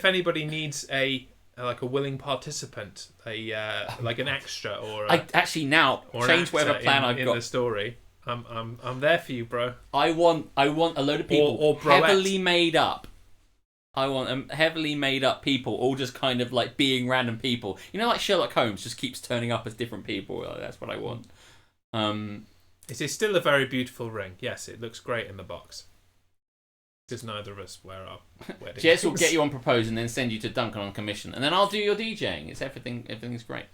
anybody needs a willing participant, like an extra or I actually now change whatever plan I've got in the story. I'm there for you, bro. I want a load of people or heavily made up. I want heavily made up people, all just kind of like being random people. Like Sherlock Holmes just keeps turning up as different people. That's what I want. It is still a very beautiful ring. Yes, it looks great in the box. Because neither of us wear our wedding Jez will get you on propose and then send you to Duncan on commission, and then I'll do your DJing. It's everything's great.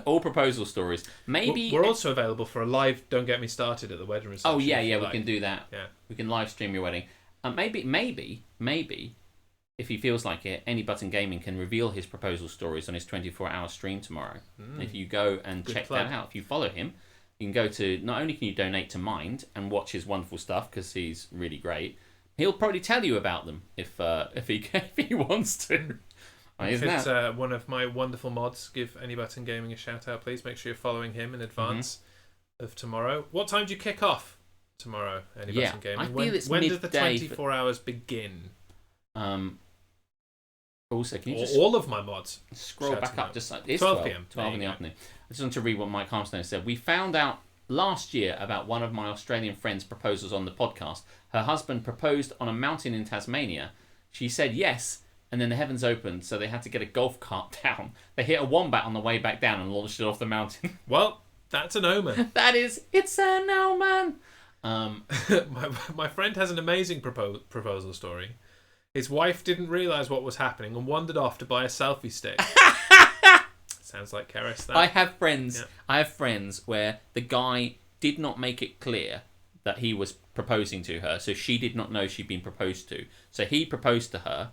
All proposal stories. Maybe we're also available for a live "Don't Get Me Started" at the wedding reception. Oh yeah, we can do that. Yeah, we can live stream your wedding. Maybe, if he feels like it, Any Button Gaming can reveal his proposal stories on his 24-hour stream tomorrow. If you go and check that out, if you follow him, you can go to. Not only can you donate to Mind and watch his wonderful stuff because he's really great, he'll probably tell you about them if he wants to. If it's one of my wonderful mods, give Any Button Gaming a shout out, please. Make sure you're following him in advance of tomorrow. What time do you kick off tomorrow, Any Button Gaming? I feel it's when midday does the 24 hours begin? Also, can you just all of my mods scroll back up? Just it's 12 p.m. 12 in the afternoon. I just want to read what Mike Harmstone said. We found out last year about one of my Australian friends' proposals on the podcast. Her husband proposed on a mountain in Tasmania. She said yes, and then the heavens opened, so they had to get a golf cart down. They hit a wombat on the way back down and launched it off the mountain. Well, that's an omen. It's an omen. My friend has an amazing proposal story. His wife didn't realise what was happening and wandered off to buy a selfie stick. Sounds like Keris. That. I have friends where the guy did not make it clear that he was proposing to her, so she did not know she'd been proposed to. So he proposed to her,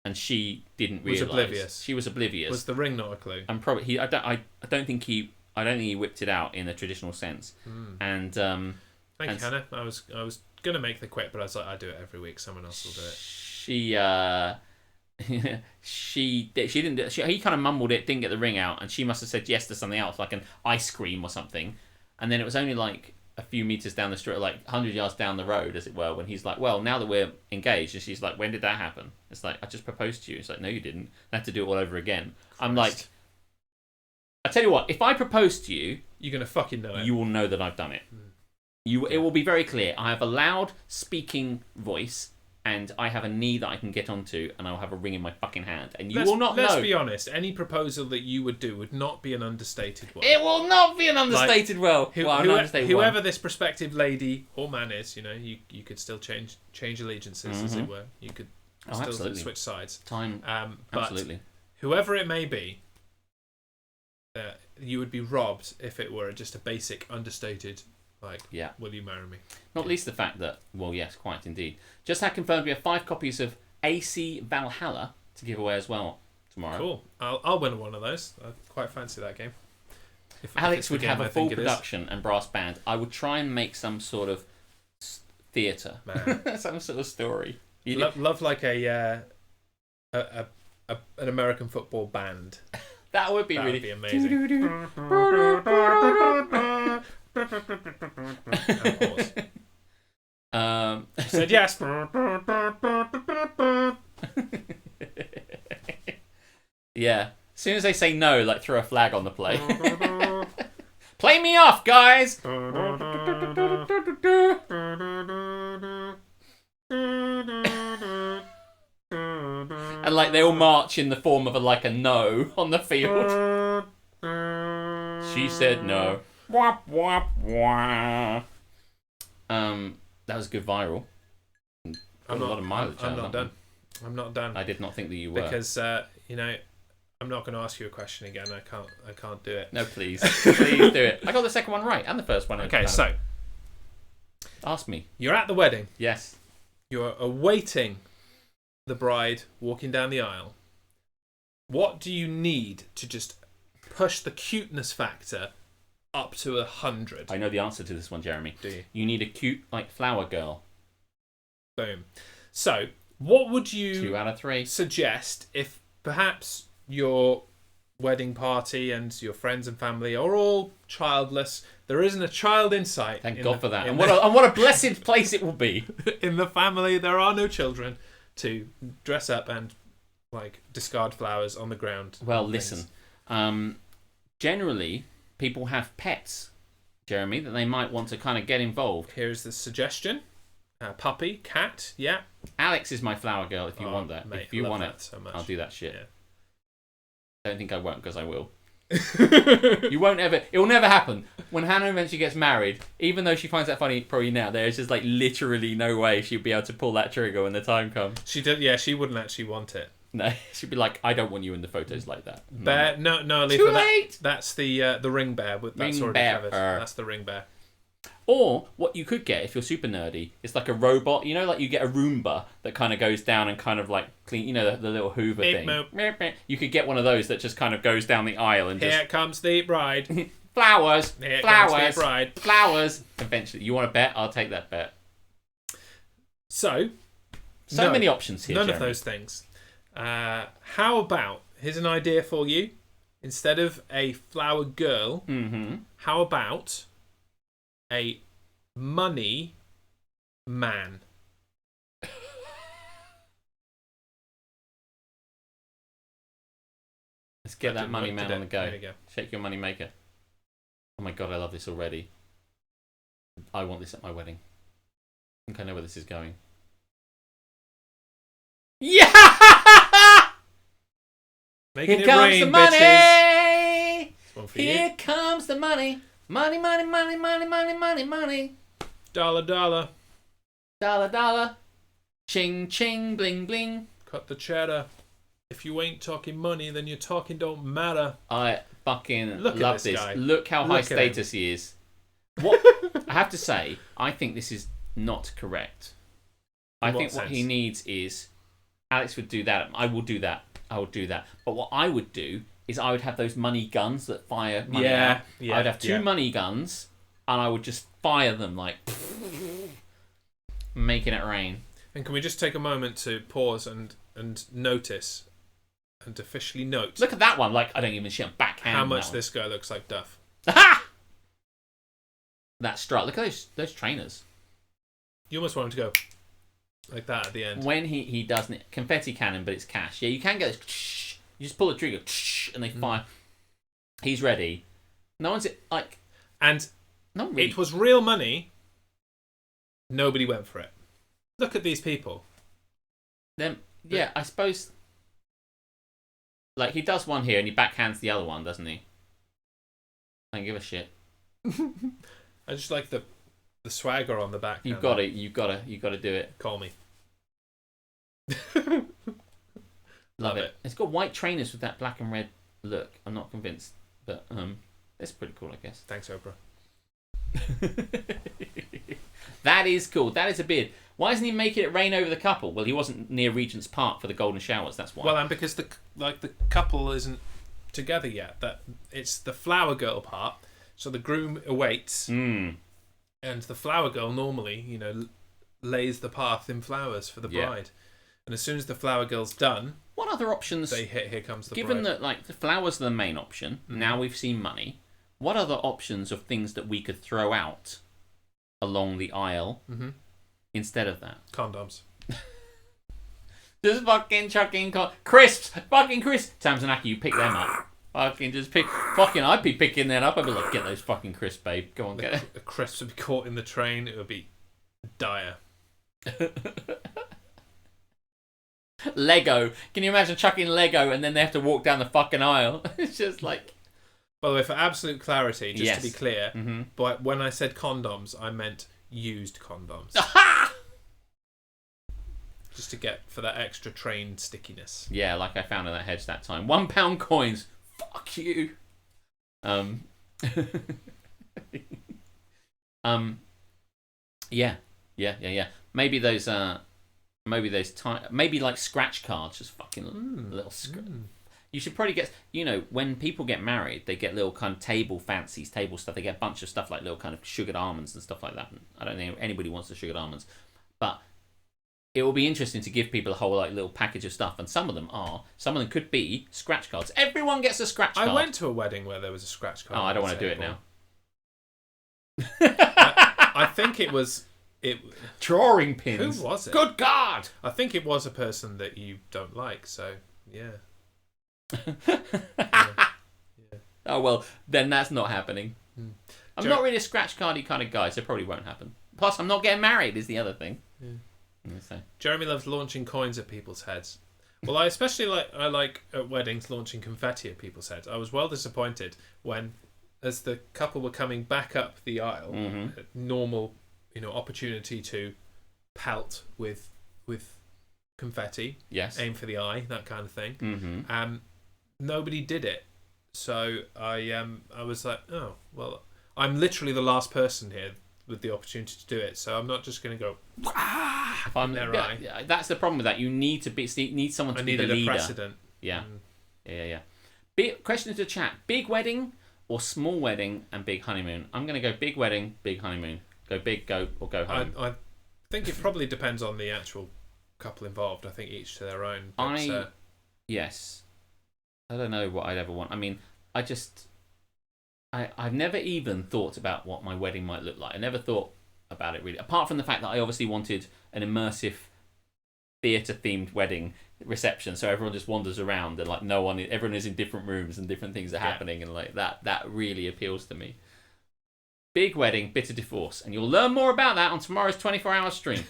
and she didn't realise. Oblivious. She was oblivious. Was the ring not a clue? And probably I don't think he whipped it out in the traditional sense. And thank you, Hannah. I was gonna make the quip, but I was like, I do it every week. Someone else will do it. She didn't. He kind of mumbled it, didn't get the ring out, and she must have said yes to something else, like an ice cream or something. And then it was only like a few meters down the street, like 100 yards down the road, as it were, when he's like, "Well, now that we're engaged," and she's like, "When did that happen?" It's like, "I just proposed to you." It's like, "No, you didn't. I have to do it all over again." Christ. I'm like, I tell you what, if I propose to you, you're gonna fucking know it. You will know that I've done it. It will be very clear. I have a loud speaking voice. And I have a knee that I can get onto, and I'll have a ring in my fucking hand, and you will not know. Let's be honest. Any proposal that you would do would not be an understated one. It will not be an understated whoever this prospective lady or man is, you could still change allegiances, as it were. You could still switch sides. Absolutely. Whoever it may be, you would be robbed if it were just a basic understated. Will you marry me? Not least the fact that, well, yes, quite indeed. Just had confirmed we have 5 copies of AC Valhalla to give away as well tomorrow. Cool. I'll win one of those. I quite fancy that game. Alex would have a full production and brass band. I would try and make some sort of theatre, some sort of story. Love like an American football band. That would be That really would be amazing. Said yes. Yeah. soon as they say no, like throw a flag on the play. Play me off, guys. And like they all march in the form of a no on the field. She said no. Wap wap wah. That was good viral. I'm a lot of mileage. I'm not done. I'm not done. I did not think that you were. Because I'm not going to ask you a question again. I can't do it. No, please, please do it. I got the second one right and the first one. Okay, so ask me. You're at the wedding. Yes. You're awaiting the bride walking down the aisle. What do you need to just push the cuteness factor up to 100? I know the answer to this one, Jeremy. Do you? You need a cute, flower girl. Boom. So, what would you 2 out of 3 suggest if perhaps your wedding party and your friends and family are all childless? There isn't a child in sight. Thank God for that. And what a blessed place it will be. In the family, there are no children to dress up and discard flowers on the ground. Well, listen. Generally, people have pets, Jeremy, that they might want to kind of get involved. Here's the suggestion. Puppy, cat, yeah. Alex is my flower girl if you want that. Mate, if you want it, so much. I'll do that shit. Yeah. Don't think I won't, because I will. You won't ever. It will never happen. When Hannah eventually gets married, even though she finds that funny probably now, there's just literally no way she'll be able to pull that trigger when the time comes. She did. Yeah, she wouldn't actually want it. No, she'd be like, I don't want you in the photos like that. Bear, no, Aletha, too late. That's the ring bear. That's Ring already bear. covered. That's the ring bear. Or what you could get if you're super nerdy, it's like a robot. You get a Roomba that kind of goes down and kind of clean. The little Hoover thing. You could get one of those that just kind of goes down the aisle and Here comes the bride. Flowers, Here flowers, comes the bride. flowers. Eventually, you want a bet? I'll take that bet. So many options here. None Jeremy. of those things. How about, here's an idea for you. Instead of a flower girl, how about a money man? Let's get that money man on the go. There you go. Shake your money maker. Oh my God, I love this already. I want this at my wedding. I think I know where this is going. Yeah! Making Here it comes rain, the money! bitches. One for Here you. comes the money. Money, money, money, money, money, money, money. Dollar, dollar. Dollar, dollar. Ching, ching, bling, bling. Cut the cheddar. If you ain't talking money, then your talking don't matter. I fucking Look at love this this. guy. Look how high Look at status he is. What I have to say, I think this is not correct. I think what he needs is Alex would do that. I will do that. I would do that. But what I would do is I would have those money guns that fire money out. I'd have 2 money guns, and I would just fire them making it rain. And can we just take a moment to pause and notice and officially note Look at that one. I don't even see a backhand. how much this guy looks like Duff? Aha! That strut. Look at those trainers. You almost want him to go like that at the end. When he doesn't confetti cannon, but it's cash. Yeah, you can get this. You just pull the trigger and they fire. He's ready. No one's and no really. it was real money. Nobody went for it. Look at these people. Then yeah, I suppose. He does one here and he backhands the other one, doesn't he? I don't give a shit. I just like the swagger on the back. You've got to do it. Call me. Love it. It's got white trainers with that black and red look. I'm not convinced, but it's pretty cool, I guess. Thanks, Oprah. That is cool. That is a beard. Why isn't he making it rain over the couple? Well, he wasn't near Regent's Park for the golden showers. That's why. Well, and because the couple isn't together yet. That it's the flower girl part. So the groom awaits, and the flower girl normally, lays the path in flowers for the bride. And as soon as the flower girl's done, what other options? They hit. Here comes the given bride. that the flowers are the main option. Now we've seen money. What other options of things that we could throw out along the aisle instead of that? Condoms. Just fucking chucking crisps. Fucking crisps. Tamsanaki, you pick them up. Fucking just pick. Fucking, I'd be picking them up. I'd be like, get those fucking crisps, babe. Go on, get it. The crisps would be caught in the train. It would be dire. Lego. Can you imagine chucking Lego and then they have to walk down the fucking aisle? It's just like... By the way, for absolute clarity, just Yes. to be clear, Mm-hmm. but when I said condoms, I meant used condoms. Just to get for that extra train stickiness. Yeah, like I found in that hedge that time. £1 coins. Fuck you. Yeah. Maybe those maybe like scratch cards, just fucking little You should probably get, when people get married, they get little kind of table fancies, table stuff. They get a bunch of stuff like little kind of sugared almonds and stuff like that. I don't think anybody wants the sugared almonds, but it will be interesting to give people a whole like little package of stuff, and some of them could be scratch cards. Everyone gets a scratch card. I went to a wedding where there was a scratch card. Oh, I don't want to do it now. I think it was drawing pins. Who was it? Good God! I think it was a person that you don't like. So yeah. Oh well, then that's not happening. I'm not really a scratch cardy kind of guy, so it probably won't happen. Plus, I'm not getting married. Is the other thing. Jeremy loves launching coins at people's heads. Well, I especially like at weddings launching confetti at people's heads. I was well disappointed when, as the couple were coming back up the aisle, normal, opportunity to pelt with confetti. Yes. Aim for the eye, that kind of thing. Mm-hmm. Nobody did it, so I was like, oh well, I'm literally the last person here with the opportunity to do it, so I'm not just going to go. If I'm there, right. Yeah, that's the problem with that. You need someone to be the leader. I needed a precedent. Yeah. Question to the chat: big wedding or small wedding and big honeymoon? I'm going to go big wedding, big honeymoon. Go big, go home. I think it probably depends on the actual couple involved. I think each to their own. But, yes. I don't know what I'd ever want. I mean, I've never even thought about what my wedding might look like. I never thought about it really, apart from the fact that I obviously wanted an immersive theatre-themed wedding reception, so everyone just wanders around and like everyone is in different rooms and different things are happening, and like that really appeals to me. Big wedding, bitter divorce, and you'll learn more about that on tomorrow's 24-hour stream.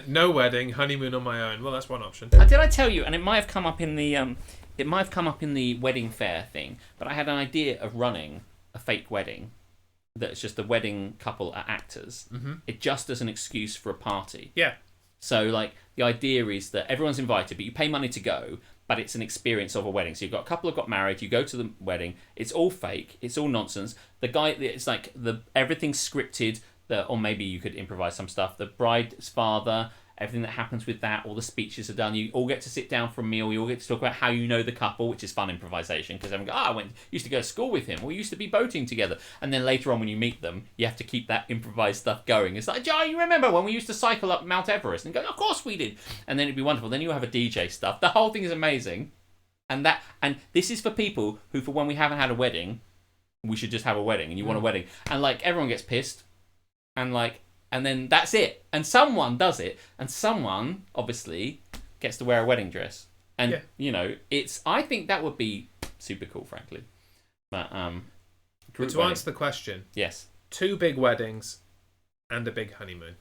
No wedding, honeymoon on my own. Well, that's one option. Did I tell you? And it might have come up in the wedding fair thing. But I had an idea of running a fake wedding. That's just the wedding couple are actors. Mm-hmm. It just as an excuse for a party. Yeah. So like the idea is that everyone's invited, but you pay money to go. But it's an experience of a wedding. So you've got a couple who got married. You go to the wedding. It's all fake. It's all nonsense. The guy, it's like everything's scripted. Or maybe you could improvise some stuff. The bride's father, everything that happens with that, all the speeches are done. You all get to sit down for a meal. You all get to talk about how you know the couple, which is fun improvisation because everyone go, I used to go to school with him, or used to be boating together. And then later on, when you meet them, you have to keep that improvised stuff going. It's like, Joe, you remember when we used to cycle up Mount Everest? And go, of course we did. And then it'd be wonderful. Then you have a DJ stuff. The whole thing is amazing. And this is for people who, for when we haven't had a wedding, we should just have a wedding, and you want a wedding, and like everyone gets pissed. And then that's it. And someone does it. And someone, obviously, gets to wear a wedding dress. And, I think that would be super cool, frankly. But to answer the question, yes. 2 big weddings and a big honeymoon.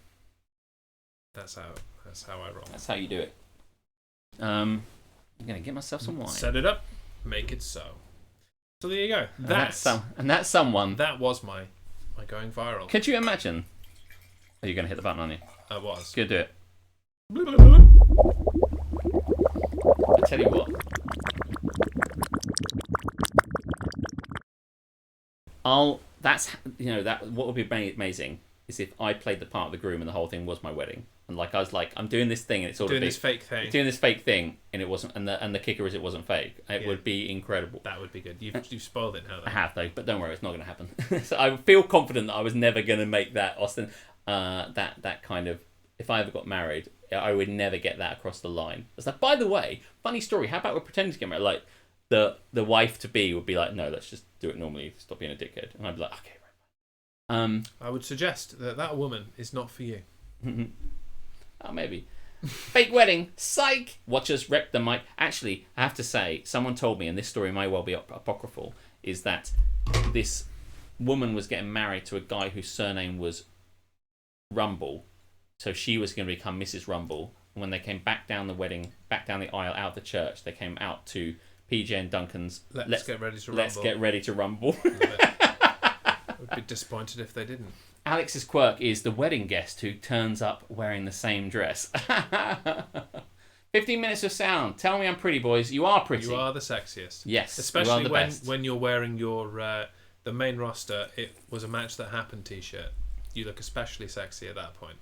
That's how I roll. That's how you do it. I'm going to get myself some wine. Set it up, make it so. So there you go. That's someone. That was my going viral. Could you imagine? Are you going to hit the button, aren't you? I was. Good, do it. I tell you what. What would be amazing is if I played the part of the groom and the whole thing was my wedding. And like I was like, I'm doing this thing and it's all doing this fake thing. Doing this fake thing and it wasn't, and the kicker is it wasn't fake. It would be incredible. That would be good. You've spoiled it now. Though. I have though, but don't worry, it's not going to happen. So I feel confident that I was never going to make that Austin. That kind of, if I ever got married, I would never get that across the line. It's like, by the way, funny story. How about we're pretending to get married? Like the wife to be would be like, no, let's just do it normally. Stop being a dickhead. And I'd be like, okay, right. I would suggest that woman is not for you. Oh, maybe. Fake wedding. Psych. Watchers wrecked the mic. Actually, I have to say, someone told me, and this story may well be apocryphal, is that this woman was getting married to a guy whose surname was Rumble. So she was going to become Mrs. Rumble. And when they came back down the aisle out of the church, they came out to PJ and Duncan's Let's get ready to rumble. Let's get ready to rumble. I would be disappointed if they didn't. Alex's quirk is the wedding guest who turns up wearing the same dress. 15 minutes of sound. Tell me I'm pretty, boys. You are pretty. You are the sexiest. Yes, especially you are the best. when you're wearing your the main roster. It was a match that happened T-shirt. You look especially sexy at that point.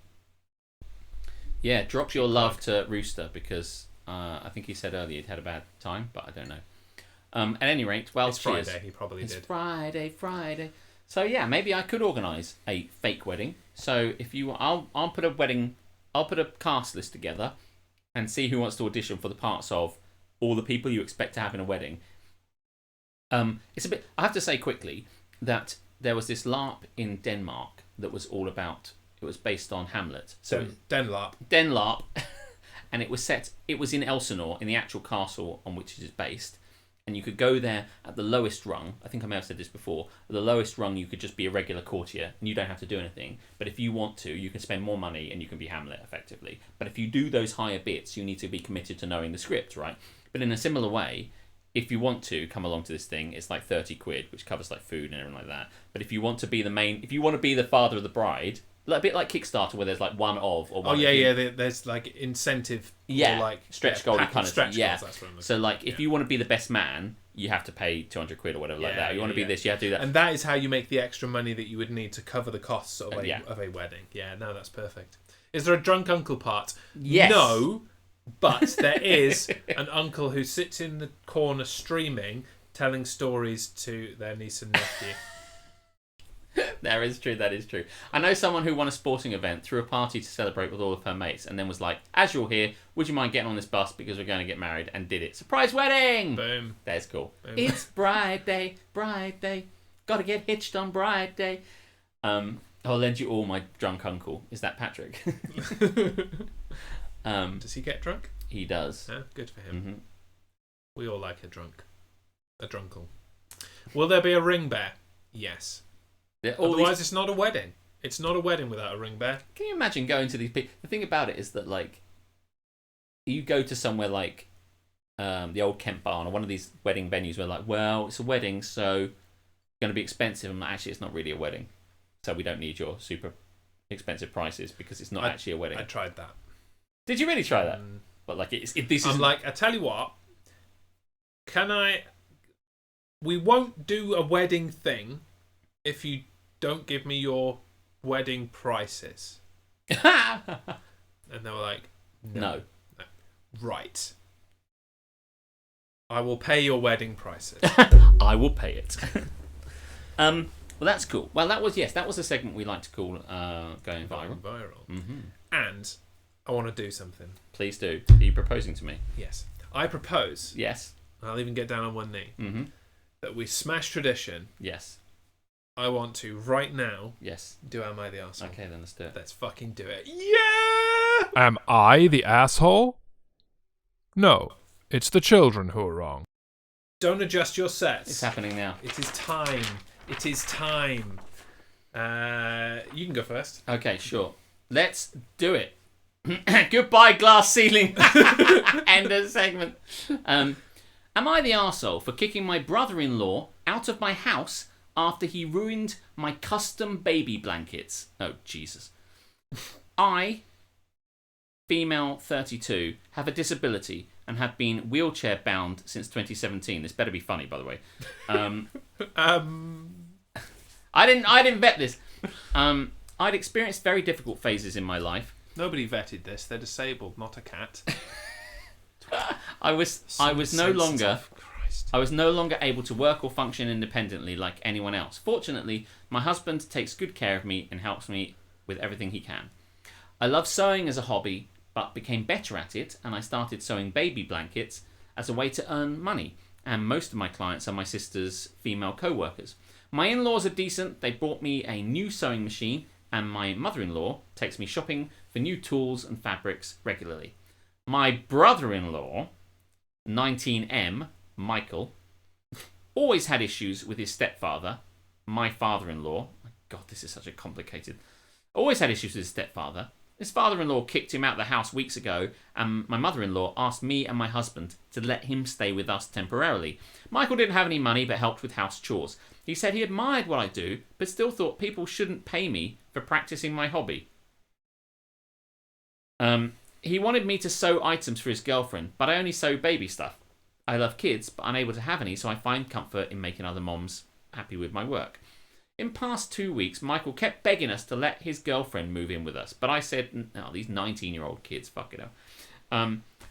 Yeah, drop your love to Rooster because I think he said earlier he'd had a bad time, but I don't know. At any rate, well, it's cheers. Friday. He probably did. It's Friday. So yeah, maybe I could organise a fake wedding. So if you, I'll put a cast list together and see who wants to audition for the parts of all the people you expect to have in a wedding. It's a bit. I have to say quickly that there was this LARP in Denmark that was all about. It was based on Hamlet. So Denlarp, and it was in Elsinore, in the actual castle on which it is based. And you could go there at the lowest rung. I think I may have said this before. At the lowest rung, you could just be a regular courtier, and you don't have to do anything. But if you want to, you can spend more money, and you can be Hamlet, effectively. But if you do those higher bits, you need to be committed to knowing the script, right? But in a similar way, if you want to come along to this thing, it's like 30 quid, which covers like food and everything like that. But if you want to be if you want to be the father of the bride, a bit like Kickstarter, where there's like one of or one. Oh yeah. There's like incentive. Yeah, or like stretch goal kind of stretch yeah. Goals, that's what I'm so like, if you want to be the best man, you have to pay 200 quid or whatever like that. You want to be this, you have to do that. And that is how you make the extra money that you would need to cover the costs of a Yeah. of a wedding. Yeah, no, that's perfect. Is there a drunk uncle part? Yes. No, but there is an uncle who sits in the corner streaming, telling stories to their niece and nephew. That is true. I know someone who won a sporting event, threw a party to celebrate with all of her mates, and then was like, as you're here, would you mind getting on this bus because we're going to get married, and did it. Surprise wedding! Boom. That's cool. Boom. It's bride day, gotta get hitched on bride day. I'll lend you all my drunk uncle. Is that Patrick? Does he get drunk? He does. Yeah, good for him. Mm-hmm. We all like a drunkle. Will there be a ring bear? Yes. Otherwise, it's not a wedding. It's not a wedding without a ring bear. Can you imagine going to these people? The thing about it is that, like, you go to somewhere like the old Kent Barn or one of these wedding venues where, like, well, it's a wedding, so it's going to be expensive. And actually, it's not really a wedding, so we don't need your super expensive prices because it's not actually a wedding. I tried that. Did you really try that? But like, this is. I'm like, I tell you what. We won't do a wedding thing if you don't give me your wedding prices. And they were like, no. Right. I will pay your wedding prices. I will pay it. Well, that's cool. Well, that was a segment we like to call going viral. Mm-hmm. And I want to do something. Please do. Are you proposing to me? Yes. I propose. Yes. And I'll even get down on one knee. Mm-hmm. That we smash tradition. Yes. I want to, right now, yes, do Am I the Arsehole? Okay, then let's do it. Let's fucking do it. Yeah! Am I the asshole? No, it's the children who are wrong. Don't adjust your sets. It's happening now. It is time. It is time. You can go first. Okay, sure. Let's do it. Goodbye, glass ceiling. End of segment. Am I the arsehole for kicking my brother-in-law out of my house after he ruined my custom baby blankets? Oh, Jesus. I, female 32, have a disability and have been wheelchair bound since 2017. This better be funny, by the way. I didn't vet this. I'd experienced very difficult phases in my life. Nobody vetted this. They're disabled, not a cat. I was no longer able to work or function independently like anyone else. Fortunately, my husband takes good care of me and helps me with everything he can. I love sewing as a hobby, but became better at it, and I started sewing baby blankets as a way to earn money. And most of my clients are my sister's female co-workers. My in-laws are decent. They bought me a new sewing machine and my mother-in-law takes me shopping for new tools and fabrics regularly. My brother-in-law, 19M, Michael, always had issues with his stepfather, my father-in-law. My God, this is such a complicated... Always had issues with his stepfather. His father-in-law kicked him out of the house weeks ago, and my mother-in-law asked me and my husband to let him stay with us temporarily. Michael didn't have any money, but helped with house chores. He said he admired what I do, but still thought people shouldn't pay me for practicing my hobby. He wanted me to sew items for his girlfriend, but I only sew baby stuff. I love kids, but unable to have any, so I find comfort in making other moms happy with my work. In past 2 weeks, Michael kept begging us to let his girlfriend move in with us, but I said, no, these 19-year-old kids, fuck it up.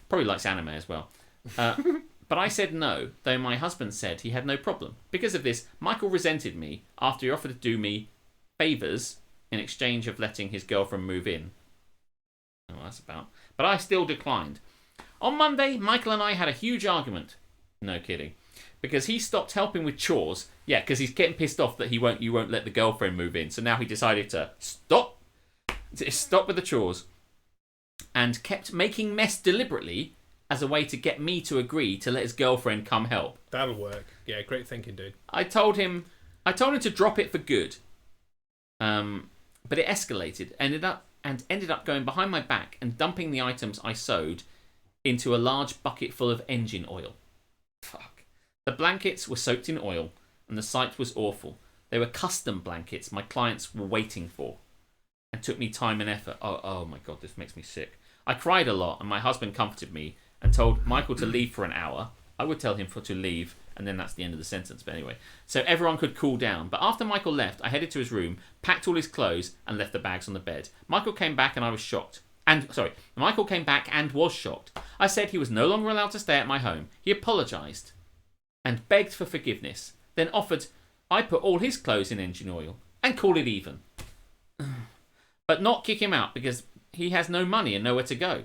Probably likes anime as well. But I said no, though my husband said he had no problem. Because of this, Michael resented me after he offered to do me favours in exchange of letting his girlfriend move in. Oh, that's about. But I still declined. On Monday, Michael and I had a huge argument. No kidding. Because he stopped helping with chores. Yeah, because he's getting pissed off that you won't let the girlfriend move in. So now he decided to stop with the chores. And kept making mess deliberately as a way to get me to agree to let his girlfriend come help. That'll work. Yeah, great thinking, dude. I told him to drop it for good. But it escalated. Ended up going behind my back and dumping the items I sewed into a large bucket full of engine oil. Fuck. The blankets were soaked in oil, and the sight was awful. They were custom blankets my clients were waiting for, and took me time and effort. Oh my God, this makes me sick. I cried a lot, and my husband comforted me and told Michael to leave for an hour. I would tell him to leave, and then that's the end of the sentence, but anyway. So everyone could cool down. But after Michael left, I headed to his room, packed all his clothes, and left the bags on the bed. Michael came back, and I was shocked. Michael came back and was shocked. I said he was no longer allowed to stay at my home. He apologised and begged for forgiveness, then offered I put all his clothes in engine oil and call it even. But not kick him out because he has no money and nowhere to go.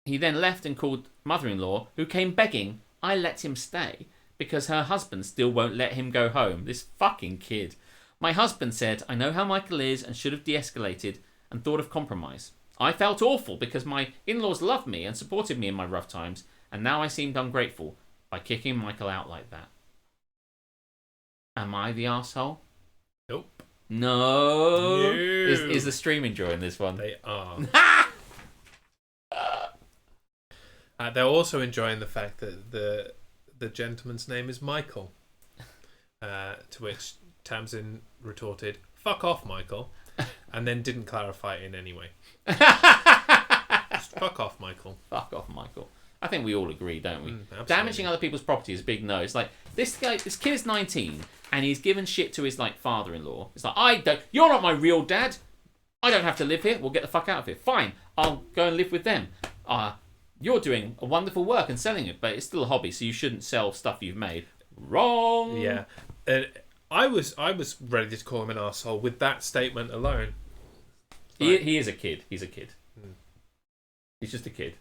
He then left and called mother-in-law, who came begging I let him stay because her husband still won't let him go home. This fucking kid. My husband said I know how Michael is and should have de-escalated and thought of compromise. I felt awful because my in-laws loved me and supported me in my rough times, and now I seemed ungrateful by kicking Michael out like that. Am I the arsehole? Nope. No. Is the stream enjoying this one? They are. They're also enjoying the fact that the gentleman's name is Michael. To which Tamsin retorted, "Fuck off, Michael," and then didn't clarify it in any way. Just fuck off, Michael. Fuck off, Michael. I think we all agree, don't we? Damaging other people's property is a big no. It's like this kid is 19 and he's given shit to his father-in-law. It's like, you're not my real dad. I don't have to live here. We'll get the fuck out of here. Fine, I'll go and live with them. You're doing a wonderful work and selling it, but it's still a hobby, so you shouldn't sell stuff you've made. Wrong. Yeah. I was ready to call him an arsehole with that statement alone. He is a kid. He's a kid. He's just a kid.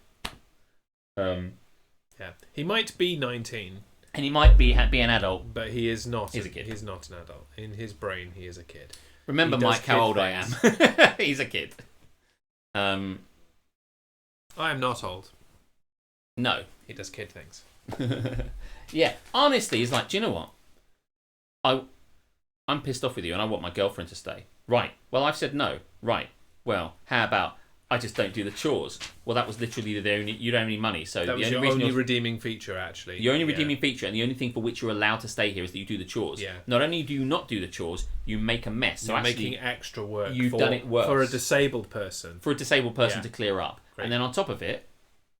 Yeah. He might be 19. And he might be an adult. But he is not. He's a kid. He's not an adult. In his brain, he is a kid. Remember, Mike, how old I am. He's a kid. I am not old. No. He does kid things. Yeah. Honestly, he's like, do you know what? I'm pissed off with you and I want my girlfriend to stay. Right. Well, I've said no. Right. Well, how about I just don't do the chores? Well, that was literally you don't have any money. So that was your only redeeming feature, actually. Your only redeeming feature, and the only thing for which you're allowed to stay here is that you do the chores. Yeah. Not only do you not do the chores, you make a mess. So you're actually, making extra work. You've done it worse. For a disabled person. To clear up. Great. And then on top of it,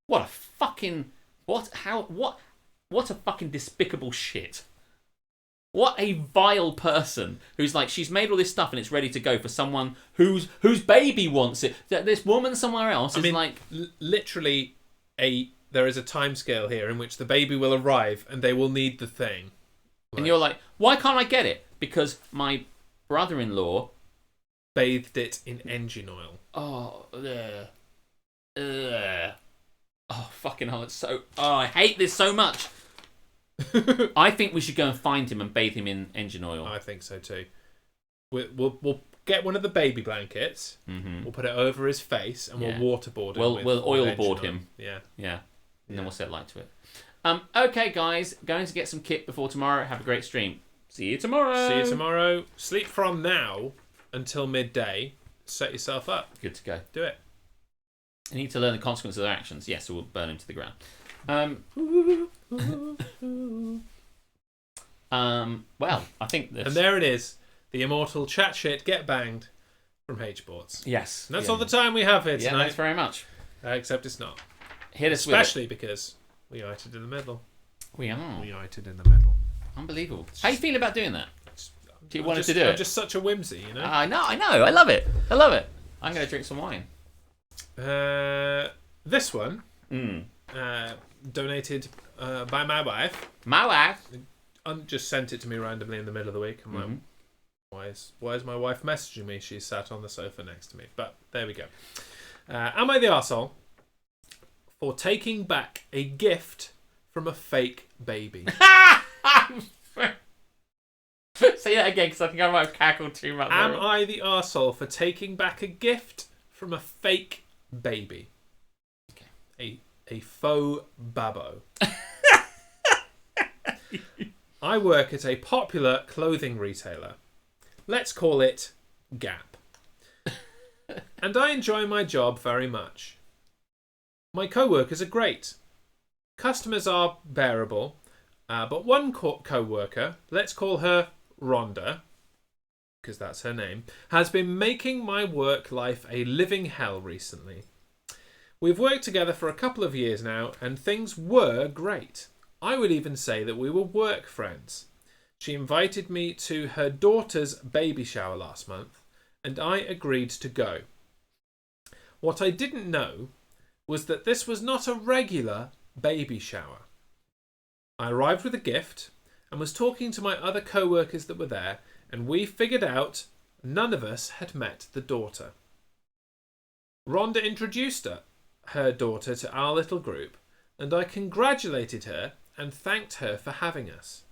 what a fucking despicable shit. What a vile person who's like, she's made all this stuff and it's ready to go for someone whose baby wants it. This woman somewhere else literally there is a timescale here in which the baby will arrive and they will need the thing. And you're like, why can't I get it? Because my brother-in-law bathed it in engine oil. Oh, oh, fucking hell, it's so... Oh, I hate this so much. I think we should go and find him and bathe him in engine oil. I think so too. We'll get one of the baby blankets. Mm-hmm. We'll put it over his face, and we'll waterboard him. We'll oil with board vention him. on. Yeah. And then we'll set light to it. Okay, guys, going to get some kit before tomorrow. Have a great stream. See you tomorrow. See you tomorrow. Sleep from now until midday. Set yourself up. Good to go. Do it. I need to learn the consequences of their actions. Yes, so we'll burn him to the ground. Well, I think this... And there it is. The immortal chat shit get banged from HBorts. Yes. And that's all the time we have here Yeah, tonight. thanks very much. Except it's not. Hit us Especially with it. because we ited in the middle. We are. We ited in the middle. Unbelievable. How you feel about doing that? Do you want to do I'm it? just such a whimsy, you know? I know. I love it. I'm going to drink some wine. This one, donated by my wife. My wife. Just sent it to me randomly in the middle of the week. I'm like, why is my wife messaging me? She's sat on the sofa next to me. But there we go. Am I the arsehole for taking back a gift from a fake baby? Say that again, because I think I might have cackled too much. Am I the arsehole for taking back a gift from a fake baby? Okay. A faux babbo. I work at a popular clothing retailer. Let's call it Gap. And I enjoy my job very much. My co-workers are great. Customers are bearable. But one co-worker, let's call her Rhonda, because that's her name, has been making my work life a living hell recently. We've worked together for a couple of years now, and things were great. I would even say that we were work friends. She invited me to her daughter's baby shower last month, and I agreed to go. What I didn't know was that this was not a regular baby shower. I arrived with a gift and was talking to my other co-workers that were there, and we figured out none of us had met the daughter. Rhonda introduced her daughter to our little group, and I congratulated her and thanked her for having us.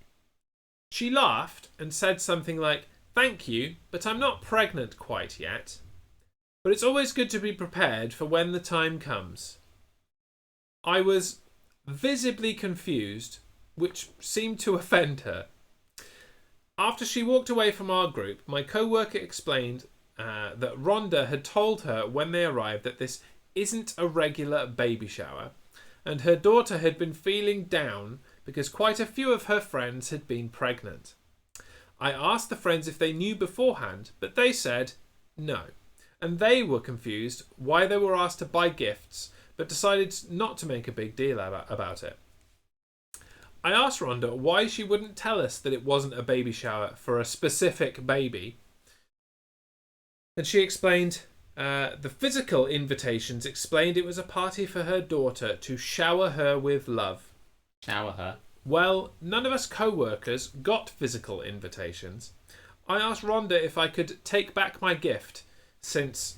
She laughed and said something like, "Thank you, but I'm not pregnant quite yet. But it's always good to be prepared for when the time comes." I was visibly confused, which seemed to offend her. After she walked away from our group, my co-worker explained that Rhonda had told her when they arrived that this isn't a regular baby shower, and her daughter had been feeling down because quite a few of her friends had been pregnant. I asked the friends if they knew beforehand, but they said no, and they were confused why they were asked to buy gifts, but decided not to make a big deal about it. I asked Rhonda why she wouldn't tell us that it wasn't a baby shower for a specific baby. And she explained the physical invitations explained it was a party for her daughter to shower her with love. Shower her. Well, none of us co-workers got physical invitations. I asked Rhonda if I could take back my gift, since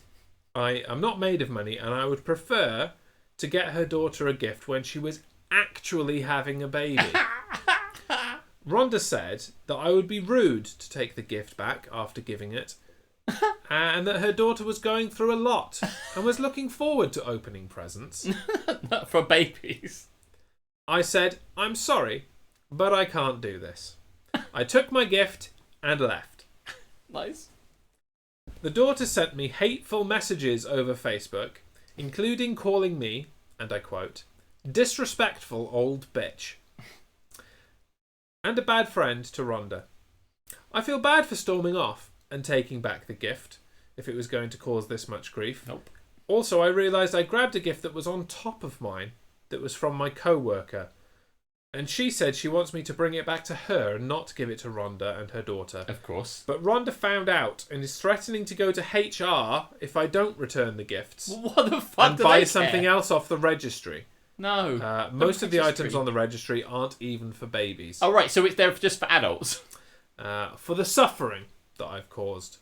I am not made of money and I would prefer to get her daughter a gift when she was actually having a baby. Rhonda said that I would be rude to take the gift back after giving it, and that her daughter was going through a lot and was looking forward to opening presents. Not for babies. I said, "I'm sorry, but I can't do this." I took my gift and left. Nice. The daughter sent me hateful messages over Facebook, including calling me, and I quote, "disrespectful old bitch," and a bad friend to Rhonda. I feel bad for storming off and taking back the gift, if it was going to cause this much grief. Nope. Also, I realised I grabbed a gift that was on top of mine, that was from my co-worker, and she said she wants me to bring it back to her and not give it to Rhonda and her daughter. Of course. But Rhonda found out and is threatening to go to HR if I don't return the gifts What the fuck and do buy they something care? else off the registry. No. Most of the registry. items on the registry aren't even for babies. Oh, right, so it's there just for adults. For the suffering that I've caused.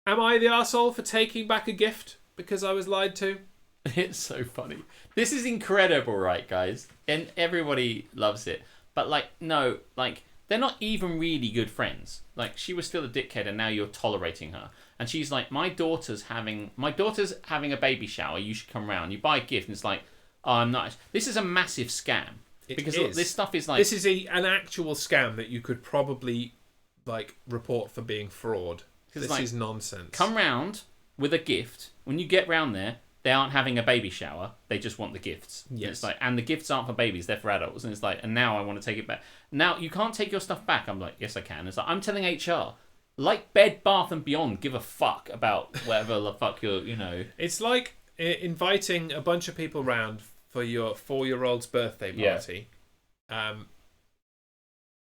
Am I the arsehole for taking back a gift because I was lied to? It's so funny. This is incredible, right, guys? And everybody loves it. But, no, they're not even really good friends. She was still a dickhead and now you're tolerating her. and she's like, my daughter's having a baby shower. You should come round. You buy a gift, and it's like, oh, I'm not. This is a massive scam because this stuff is like this is an actual scam that you could probably like report for being fraud. This is nonsense. Come round with a gift. When you get round there, they aren't having a baby shower. They just want the gifts. Yes. It's like, and the gifts aren't for babies. They're for adults. And it's like, and now I want to take it back. Now you can't take your stuff back. I'm like, yes, I can. It's like, I'm telling HR, like Bed Bath and Beyond, give a fuck about whatever the fuck you're, you know. It's like inviting a bunch of people round for your 4-year-old's birthday party. Yeah.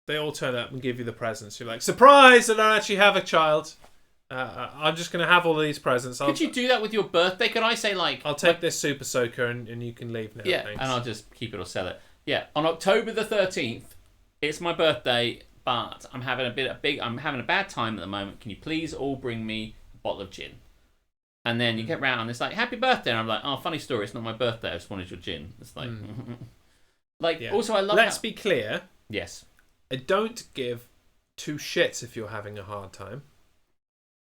They all turn up and give you the presents. You're like, surprise! I don't actually have a child. I'm just going to have all these presents. Could you do that with your birthday? Could I say, like... I'll take this Super Soaker and you can leave now. Yeah, thanks. and I'll just keep it or sell it. Yeah, on October the 13th, it's my birthday, but I'm having a bad time at the moment. Can you please all bring me a bottle of gin? And then you get round and it's like, happy birthday. And I'm like, oh, funny story. It's not my birthday. I just wanted your gin. It's like... Also, I love Let's be clear. Yes. I don't give 2 shits if you're having a hard time.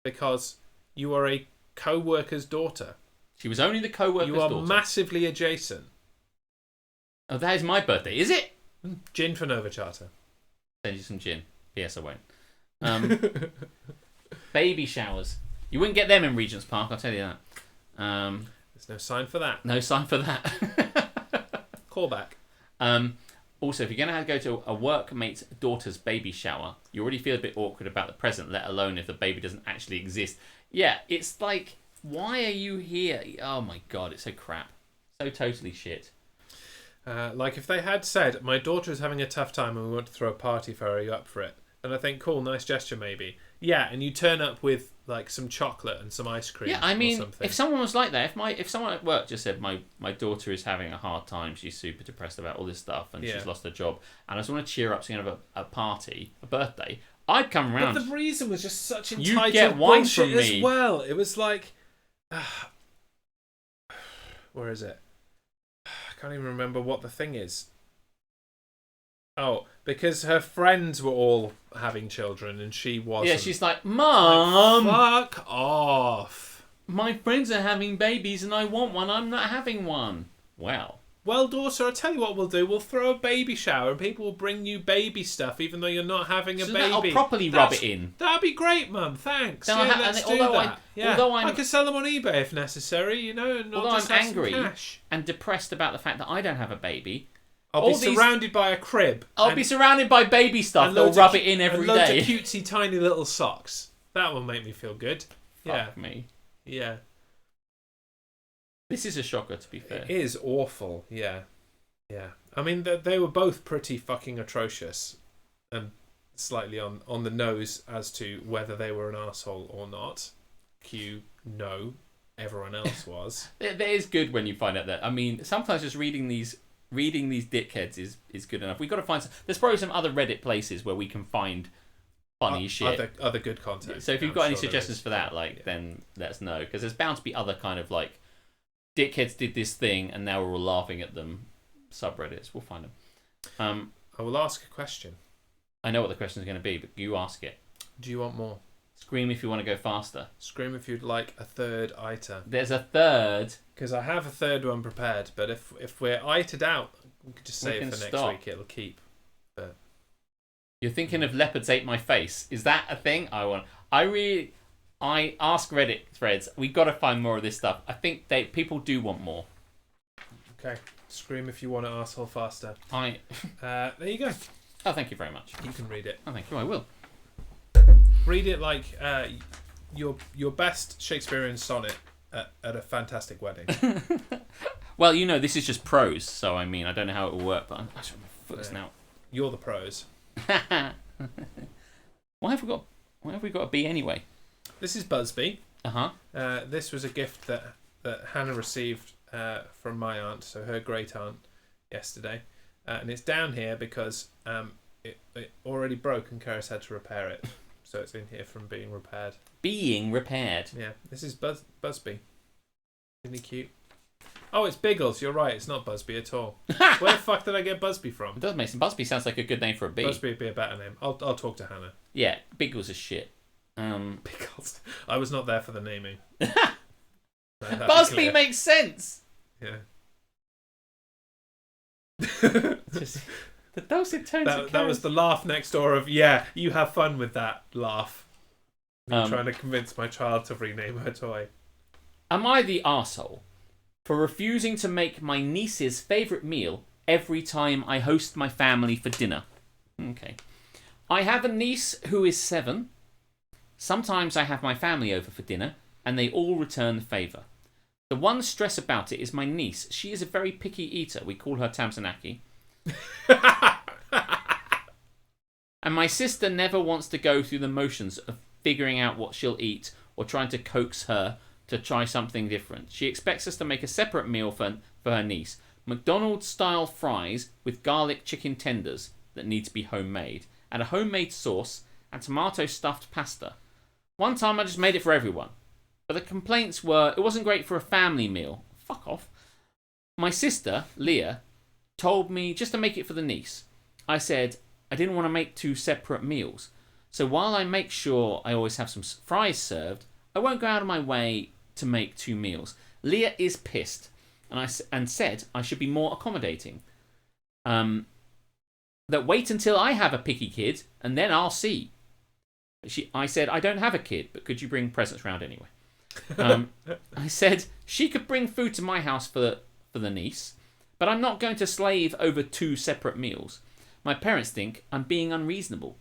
Because you are a co-worker's daughter. She was only the co-worker's daughter. You are massively adjacent. Oh, that is my birthday, is it? Gin for Nova Charter. Send you some gin. Yes, I won't. Baby showers. You wouldn't get them in Regent's Park, I'll tell you that. There's no sign for that. No sign for that. Callback. Also, if you're going to go to a workmate's daughter's baby shower, you already feel a bit awkward about the present, let alone if the baby doesn't actually exist. Yeah, it's like, why are you here? Oh my god, it's so crap. So totally shit. Like if they had said, my daughter is having a tough time and we want to throw a party for her, are you up for it? Then I think, cool, nice gesture maybe. Yeah, and you turn up with like some chocolate and some ice cream. Yeah, I mean, or something. if someone was like that, if someone at work just said, my daughter is having a hard time, she's super depressed about all this stuff and she's lost her job, and I just want to cheer up, so you have a party, a birthday, I'd come around. But the reason was just such entitled you get wine bullshit from me as well. It was like, where is it? I can't even remember what the thing is. Oh, because her friends were all having children and she wasn't. Yeah, she's like, Mum! Like, fuck off. My friends are having babies and I want one. I'm not having one. Well, daughter, I'll tell you what we'll do. We'll throw a baby shower and people will bring you baby stuff even though you're not having a baby. I'll properly rub it in. That'd be great, Mum. Thanks. Then let's do that. I could sell them on eBay if necessary, you know, and although I'll just I'm have angry some cash. and depressed about the fact that I don't have a baby, I'll be surrounded by a crib. I'll be surrounded by baby stuff that'll rub it in every and day. Loads of cutesy tiny little socks. That will make me feel good. Fuck me. Yeah. This is a shocker, to be fair. It is awful, yeah. Yeah. I mean, they were both pretty fucking atrocious and slightly on the nose as to whether they were an arsehole or not. No. Everyone else was. It is good when you find out that. I mean, sometimes just reading these dickheads is good enough. We've got to find there's probably some other Reddit places where we can find funny shit. Other good content. So if you've got any suggestions for that, then let us know. Because there's bound to be other kind of like, dickheads did this thing and now we're all laughing at them subreddits. We'll find them. I will ask a question. I know what the question is going to be, but you ask it. Do you want more? Scream if you want to go faster. Scream if you'd like a third item. There's a third. Because I have a third one prepared, but if we're itered out, we could just save it for next week. It'll keep. But you're thinking of leopards ate my face. Is that a thing? I ask Reddit threads. We got to find more of this stuff. I think people do want more. Okay. Scream if you want to arsehole faster. There you go. Oh, thank you very much. You can read it. Oh, thank you. I will. Read it like your best Shakespearean sonnet at a fantastic wedding. Well, this is just prose, so I mean, I don't know how it will work, but I'm actually my foot's now. You're the prose. Why have we got a B anyway? This is Busby. Uh-huh. This was a gift that Hannah received from my aunt, so her great aunt, yesterday, and it's down here because it already broke and Karis had to repair it, so it's in here from being repaired. Being repaired. Yeah, this is Busby. Isn't he cute? Oh, it's Biggles. You're right. It's not Busby at all. Where the fuck did I get Busby from? It does make sense. Busby sounds like a good name for a bee. Busby would be a better name. I'll talk to Hannah. Yeah, Biggles is shit. Pickles. I was not there for the naming. Busby makes sense. Yeah. Just the dulcet tones. That was the laugh next door of, yeah, you have fun with that laugh. I'm trying to convince my child to rename her toy. Am I the arsehole for refusing to make my niece's favourite meal every time I host my family for dinner? Okay. I have a niece who is 7. Sometimes I have my family over for dinner, and they all return the favour. The one stress about it is my niece. She is a very picky eater. We call her Tamsanaki. And my sister never wants to go through the motions of figuring out what she'll eat or trying to coax her to try something different. She expects us to make a separate meal for her niece. McDonald's-style fries with garlic chicken tenders that need to be homemade, and a homemade sauce, and tomato-stuffed pasta. One time I just made it for everyone. But the complaints were, it wasn't great for a family meal. Fuck off. My sister, Leah, told me just to make it for the niece. I said I didn't want to make 2 separate meals. So while I make sure I always have some fries served, I won't go out of my way to make 2 meals. Leah is pissed and said I should be more accommodating. That wait until I have a picky kid and then I'll see. I said I don't have a kid, but could you bring presents round anyway? I said she could bring food to my house for the niece, but I'm not going to slave over 2 separate meals. My parents think I'm being unreasonable.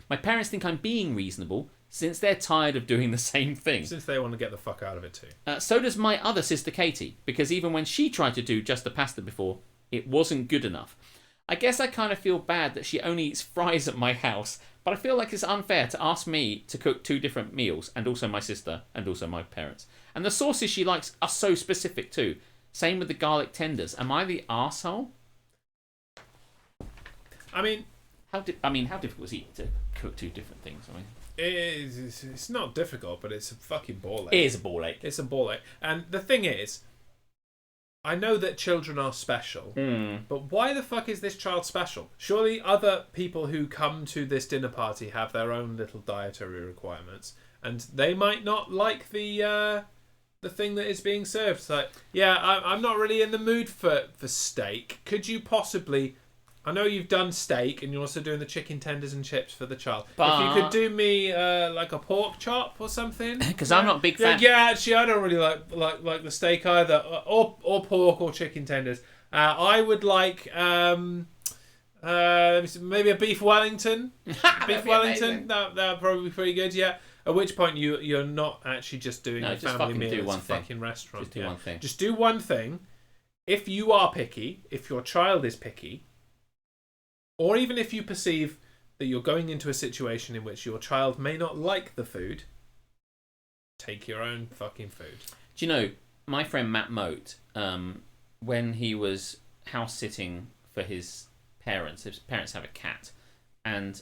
My parents think I'm being reasonable since they're tired of doing the same thing. Since they want to get the fuck out of it too. So does my other sister Katie, because even when she tried to do just the pasta before, it wasn't good enough. I guess I kind of feel bad that she only eats fries at my house, but I feel like it's unfair to ask me to cook 2 different meals, and also my sister, and also my parents. And the sauces she likes are so specific too. Same with the garlic tenders. Am I the arsehole? I mean, how difficult is it to cook 2 different things? I mean, it's not difficult, but it's a fucking ball ache. It is a ball ache. It's a ball ache. And the thing is, I know that children are special, but why the fuck is this child special? Surely other people who come to this dinner party have their own little dietary requirements, and they might not like the thing that is being served. It's like, yeah, I'm not really in the mood for steak. Could you possibly... I know you've done steak, and you're also doing the chicken tenders and chips for the child. But if you could do me like a pork chop or something, because I'm not a big fan. Yeah, actually, I don't really like the steak either, or pork or chicken tenders. I would like maybe a beef Wellington. Beef Wellington, that would probably be pretty good. Yeah. At which point you're not actually just doing a family meal. It's a fucking restaurant. Just do one thing. Just do one thing. If you are picky, if your child is picky, or even if you perceive that you're going into a situation in which your child may not like the food, take your own fucking food. Do you know, my friend Matt Moat, when he was house sitting for his parents have a cat, and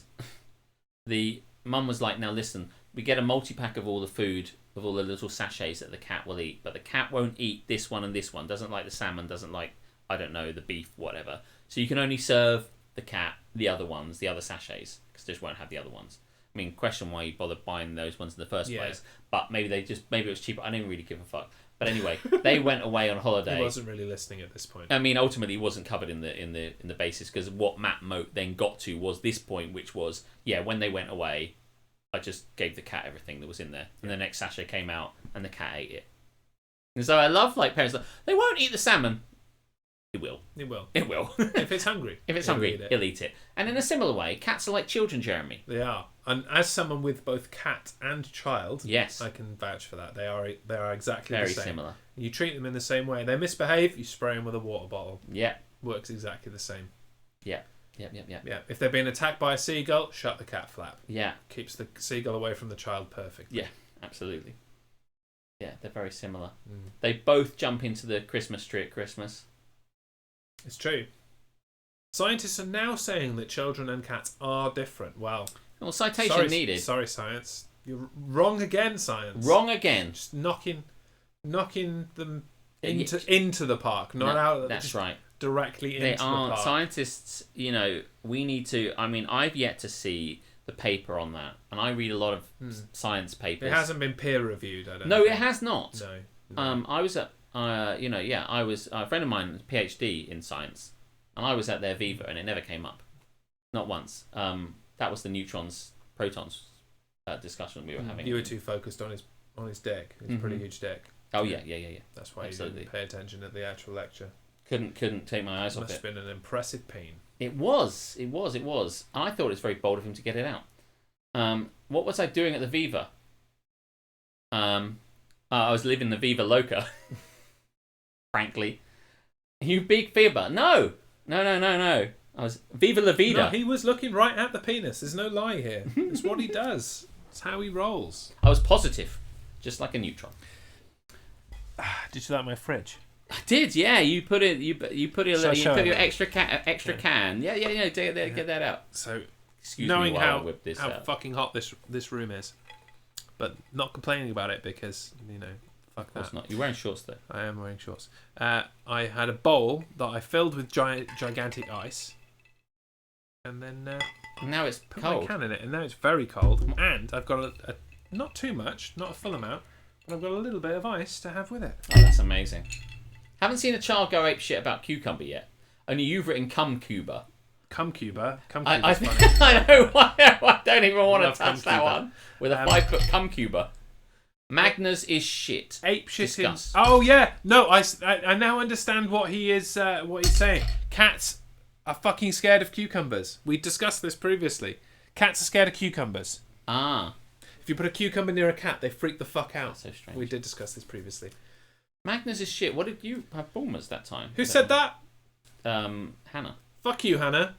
the mum was like, now listen, we get a multi-pack of all the food, of all the little sachets that the cat will eat, but the cat won't eat this one and this one, doesn't like the salmon, doesn't like, I don't know, the beef, whatever. So you can only serve the cat the other ones, the other sachets, because they just won't have the other ones. I mean, question why you bothered buying those ones in the first place. But maybe it was cheaper. I didn't really give a fuck. But anyway, they went away on holiday. He wasn't really listening at this point. I mean, ultimately, it wasn't covered in the basis, because what Matt Moat then got to was this point, which was, when they went away, I just gave the cat everything that was in there, and the next sachet came out, and the cat ate it. And so I love parents that they won't eat the salmon. It will. It will. It will. If it's hungry. It'll eat it. And in a similar way, cats are like children, Jeremy. They are. And as someone with both cat and child, yes, I can vouch for that. They are exactly very the same. similar. You treat them in the same way. They misbehave, you spray them with a water bottle. Yeah. Works exactly the same. Yeah. Yeah. If they're being attacked by a seagull, shut the cat flap. Yeah. Keeps the seagull away from the child perfectly. Yeah, absolutely. Yeah, they're very similar. They both jump into the Christmas tree at Christmas. It's true. Scientists are now saying that children and cats are different. Wow. Well, citation needed. Sorry, science. You're wrong again, science. Wrong again. Just knocking them into the park, not out. That's right. Directly into the park. Scientists, we need to... I mean, I've yet to see the the paper on that, and I read a lot of science papers. It hasn't been peer reviewed, I don't No, think. it has not. No. I was at, I was a friend of mine, PhD in science, and I was at their Viva, and it never came up, not once. That was the neutrons, protons discussion we were having. You were too focused on his dick. His pretty huge dick. Oh yeah. That's why Absolutely. you didn't pay attention at the actual lecture. Couldn't take my eyes off Must it. have been an impressive pain. It was. I thought it was very bold of him to get it out. What was I doing at the Viva? I was living the Viva Loca. Frankly. You big fibber. No. I was Viva la Vida. No, he was looking right at the penis. There's no lie here. It's what he does. It's how he rolls. I was positive. Just like a neutron. Did you like my fridge? I did, yeah. You put it. You put your extra can. Yeah. Get that out. So, Excuse knowing me while I how whip this how out. fucking hot this room is, but not complaining about it because fuck Of course that. not. You're wearing shorts though. I am wearing shorts. I had a bowl that I filled with gigantic ice, and then Now it's put cold. my can in it, and now it's very cold. And I've got a not too much, not a full amount, but I've got a little bit of ice to have with it. Oh, that's amazing. Haven't seen a child go ape shit about cucumber yet. Only you've written cum cuba. Cum Cuba. I funny. I know why I don't even want Love to touch that cum one with a 5-foot cum cuba. Magnus is shit. Ape shitting. Discuss. Oh yeah, no, I now understand what he is. What he's saying. Cats are fucking scared of cucumbers. We discussed this previously. Cats are scared of cucumbers. Ah, If you put a cucumber near a cat, they freak the fuck out. that's so strange. We did discuss this previously. Magnus is shit. What did you have Bulmers that time? Who said that? Hannah. Fuck you, Hannah.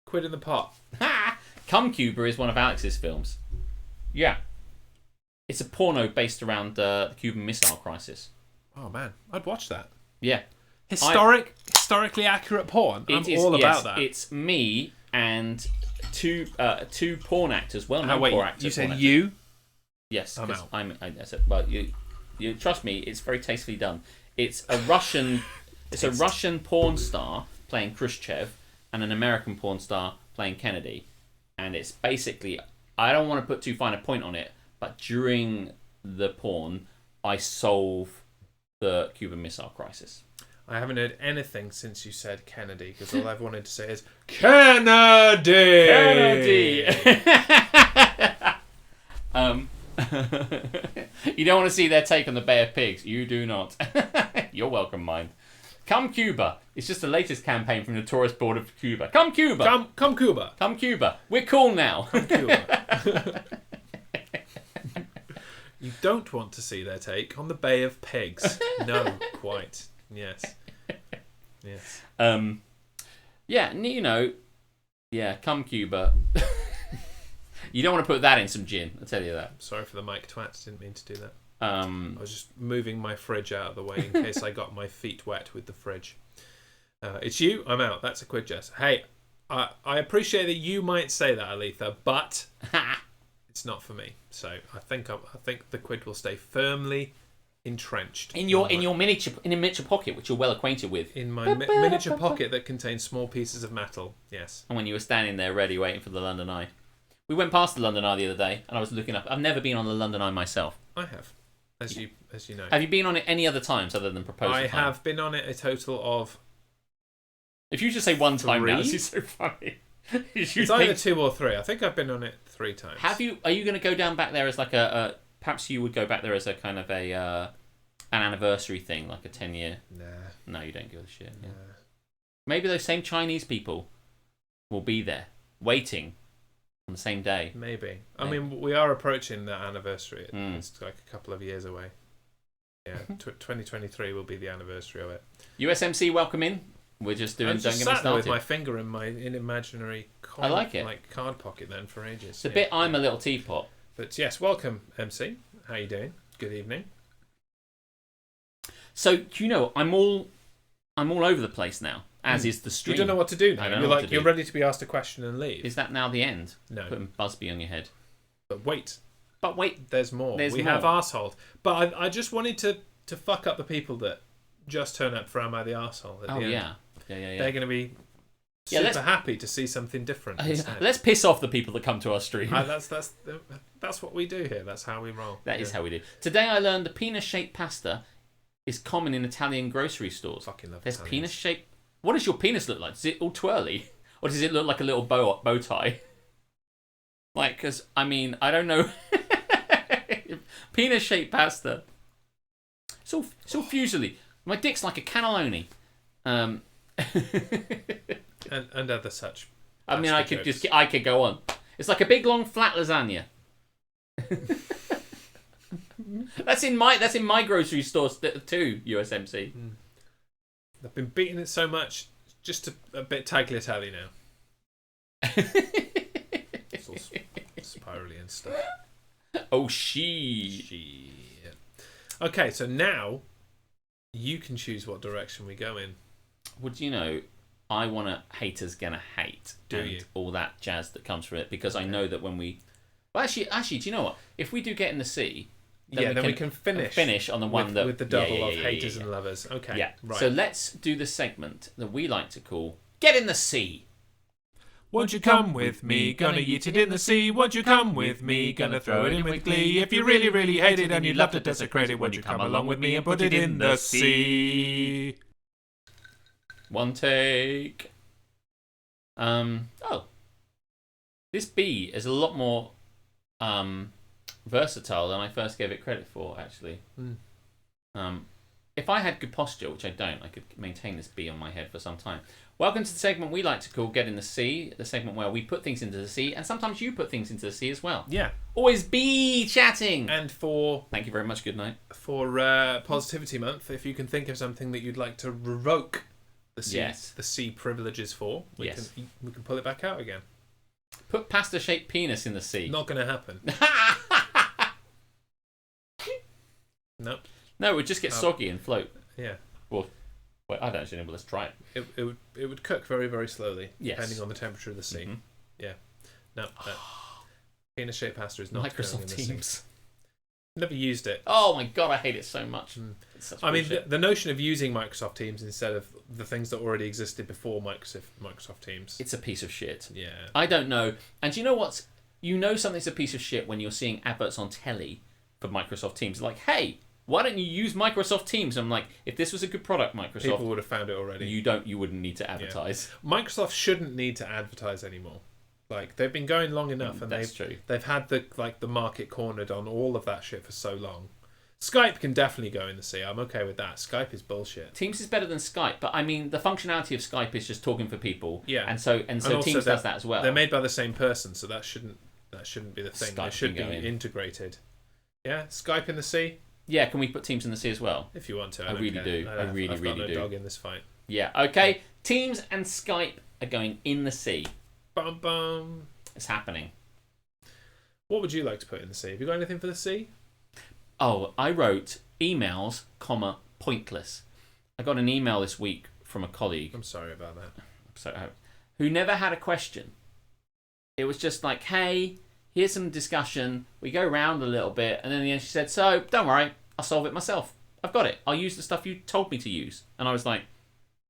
Quid in the pot. Ha! Cum Cuba is one of Alex's films. Yeah. It's a porno based around the Cuban Missile Crisis. Oh man, I'd watch that. Yeah. Historically accurate porn. I'm all about that. It's me and two porn actors, well-known wait, porn actors. you said you? Yes, I'm 'cause out. I said, well, you trust me. It's very tastefully done. It's a Russian. It's a Russian porn star playing Khrushchev and an American porn star playing Kennedy, and it's basically. I don't want to put too fine a point on it, but during the porn, I solve the Cuban Missile Crisis. I haven't heard anything since you said Kennedy because all I've wanted to say is Kennedy. You don't want to see their take on the Bay of Pigs. You do not. You're welcome, mind. Come Cuba. It's just the latest campaign from the Tourist Board of Cuba. Come Cuba. Come Cuba. Come Cuba. We're cool now. Come Cuba. You don't want to see their take on the Bay of Pigs. No, quite. Yes. Yes. Yeah, yeah, come Cuba. You don't want to put that in some gin, I'll tell you that. Sorry for the mic twats, didn't mean to do that. I I was just moving my fridge out of the way in case I got my feet wet with the fridge. It's you, I'm out. That's a quid, Jess. Hey, I appreciate that you might say that, Aletha, but it's not for me. So I think the quid will stay firmly entrenched in your miniature pocket, which you're well acquainted with. in my miniature pocket that contains small pieces of metal. Yes. And when you were standing there ready, waiting for the London Eye. We went past the London Eye the other day, and I was looking up. I've never been on the London Eye myself. I have, as you know. Have you been on it any other times other than proposal I time? have been on it a total of. If you just say one time now, 3? this is so funny. It's either 2 or 3. I think I've been on it 3 times. Are you going to go down back there as like a perhaps you would go back there as a kind of a an anniversary thing, like a 10-year? Nah. No, you don't give a shit. Nah. Yeah. Maybe those same Chinese people will be there waiting on the same day. Maybe. I mean, we are approaching that anniversary. It's like a couple of years away. Yeah, 2023 will be the anniversary of it. USMC, welcome in. We're just doing. I just Don't get me sat there with started. my finger in my imaginary I like it. like card pocket then for ages. It's a bit. I'm a little teapot. But yes, welcome, MC. How you doing? Good evening. So I'm all over the place now. As is the stream. You don't know what to do now. I don't You're know what like to you're do. ready to be asked a question and leave. Is that now the end? No. Putting Busby on your head. But wait, But wait, there's more. There's we more. have arseholes. But I just wanted to fuck up the people that just turn up for Am I the Arsehole at the end. yeah. They're going to be super happy to see something different. Let's piss off the people that come to our stream. That's what we do here. That's how we roll. That is how we do. Today I learned the penis-shaped pasta is common in Italian grocery stores. Fucking love There's Italians. penis-shaped... What does your penis look like? Does it all twirly? Or does it look like a little bow tie? Like, because, I mean, I don't know. Penis-shaped pasta. It's all fusily. My dick's like a cannelloni. And other such. I mean, I could go on. It's like a big long flat lasagna. That's in my grocery store too. USMC. I've been beating it so much, just a bit tagliatelle now. It's all spirally and stuff. Oh, shit. Okay, so now you can choose what direction we go in. Would you know? I want a haters gonna hate. Do you? All that jazz that comes from it, because I know that when we... Well, actually, do you know what? If we do get in the sea... Then we can finish on the one with the double of haters and lovers. Okay, yeah. right. So let's do the segment that we like to call Get in the Sea. Won't you come with me? Gonna eat it in the sea. Won't you come with me? Gonna throw it in with glee. If you really, really hate it and you'd love to desecrate it, won't you come along with me and put it in the sea? One take. This bee is a lot more versatile than I first gave it credit for, actually. If I had good posture, which I don't, I could maintain this bee on my head for some time. Welcome to the segment we like to call Get in the Sea, the segment where we put things into the sea, and sometimes you put things into the sea as well. Yeah. Always bee chatting! And for... Thank you very much, good night. For Positivity Month, if you can think of something that you'd like to revoke the sea privileges for, we can pull it back out again. Put pasta-shaped penis in the sea. Not going to happen. Nope. No, it would just get soggy and float. Yeah. Well, I don't actually know, but let's try it. It would cook very, very slowly, yes, depending on the temperature of the sea. Mm-hmm. Yeah. No. Penis-shaped pasta is not Microsoft going in the Teams. sea. Never used it. Oh my god, I hate it so much. I mean, the notion of using Microsoft Teams instead of the things that already existed before Microsoft Teams. It's a piece of shit. Yeah. I don't know. And you know what? You know something's a piece of shit when you're seeing adverts on telly for Microsoft Teams. Like, hey, why don't you use Microsoft Teams? I'm like, if this was a good product, Microsoft, people would have found it already. You wouldn't need to advertise. Yeah. Microsoft shouldn't need to advertise anymore. Like, they've been going long enough, and they've had the market cornered on all of that shit for so long. Skype can definitely go in the sea. I'm okay with that. Skype is bullshit. Teams is better than Skype, but I mean the functionality of Skype is just talking for people. Yeah. And so Teams does that as well. They're made by the same person, so that shouldn't be the thing. Skype They should be integrated. Yeah, Skype in the sea. Yeah, can we put Teams in the sea as well? If you want to, I really do. I've got no dog in this fight. Yeah. Okay. Teams and Skype are going in the sea. Bum bum. It's happening. What would you like to put in the sea? Have you got anything for the sea? Oh, I wrote emails, pointless. I got an email this week from a colleague. I'm sorry about that. Who never had a question. It was just like, hey, here's some discussion. We go round a little bit. And then in the end she said, so, don't worry. I'll solve it myself. I've got it. I'll use the stuff you told me to use. And I was like,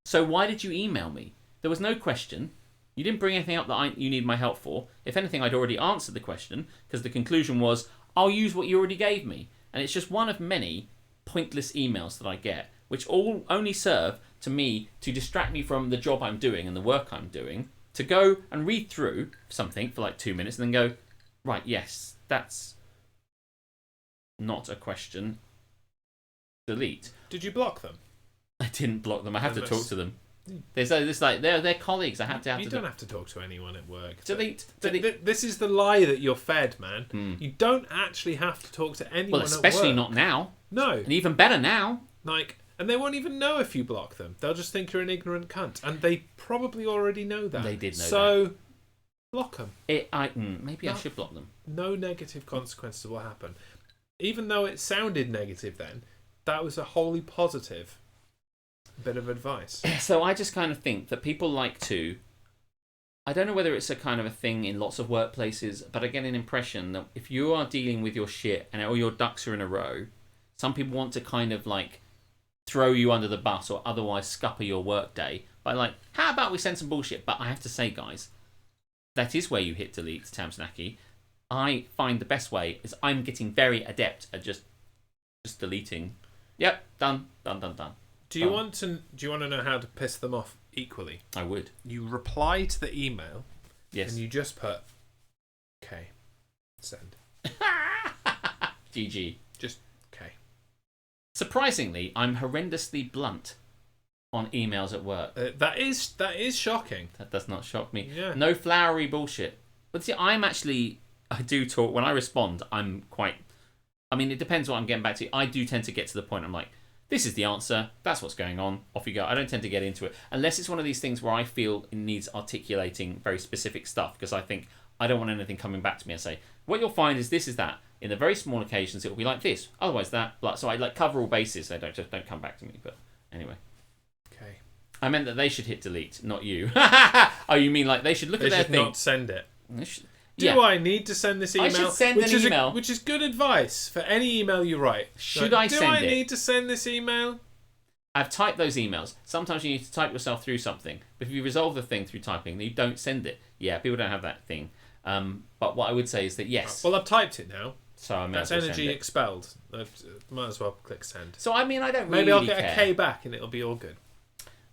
so why did you email me? There was no question. You didn't bring anything up that you need my help for. If anything, I'd already answered the question because the conclusion was, I'll use what you already gave me. And it's just one of many pointless emails that I get, which all only serve to me to distract me from the job I'm doing and the work I'm doing, to go and read through something for like 2 minutes and then go, right, yes, that's not a question. Delete. Did you block them? I didn't block them. I have to talk to them. They're colleagues. I have to. You don't have to talk to anyone at work. Delete. This is the lie that you're fed, man. You don't actually have to talk to anyone. Well, especially at work. not now. No. And even better now. And they won't even know if you block them. They'll just think you're an ignorant cunt, and they probably already know that. They did know that. So, block them. Maybe I should block them. No negative consequences will happen. Even though it sounded negative then, that was a wholly positive bit of advice. So I just kind of think that people like to... I don't know whether it's a kind of a thing in lots of workplaces, but I get an impression that if you are dealing with your shit and all your ducks are in a row, some people want to kind of like throw you under the bus or otherwise scupper your work day But like, how about we send some bullshit? But I have to say, guys, that is where you hit delete, Tamsnaki. I find the best way is I'm getting very adept at just deleting. Yep, done. Do you want to know how to piss them off equally? I would. You reply to the email. Yes. And you just put okay. Send. GG. Just okay. Surprisingly, I'm horrendously blunt on emails at work. That is shocking. That does not shock me. Yeah. No flowery bullshit. But see, I do talk, when I respond, I'm quite, I mean, it depends what I'm getting back to. I do tend to get to the point, I'm like, this is the answer, that's what's going on, off you go. I don't tend to get into it. Unless it's one of these things where I feel it needs articulating very specific stuff, because I think I don't want anything coming back to me and say, what you'll find is this is that. In the very small occasions, it will be like this. Otherwise that, so I like cover all bases. They don't come back to me. But anyway. Okay. I meant that they should hit delete, not you. Oh, you mean like they should look at their thing? They should not send it. Yeah. Do I need to send this email? I should send an email. Which is good advice for any email you write. Should I send it? Do I need to send this email? I've typed those emails. Sometimes you need to type yourself through something. But if you resolve the thing through typing, then you don't send it. Yeah, people don't have that thing. But what I would say is that yes. Well, I've typed it now. So I that's energy expelled. I might as well click send. So I mean, I don't really Maybe I'll get care. a K back and it'll be all good.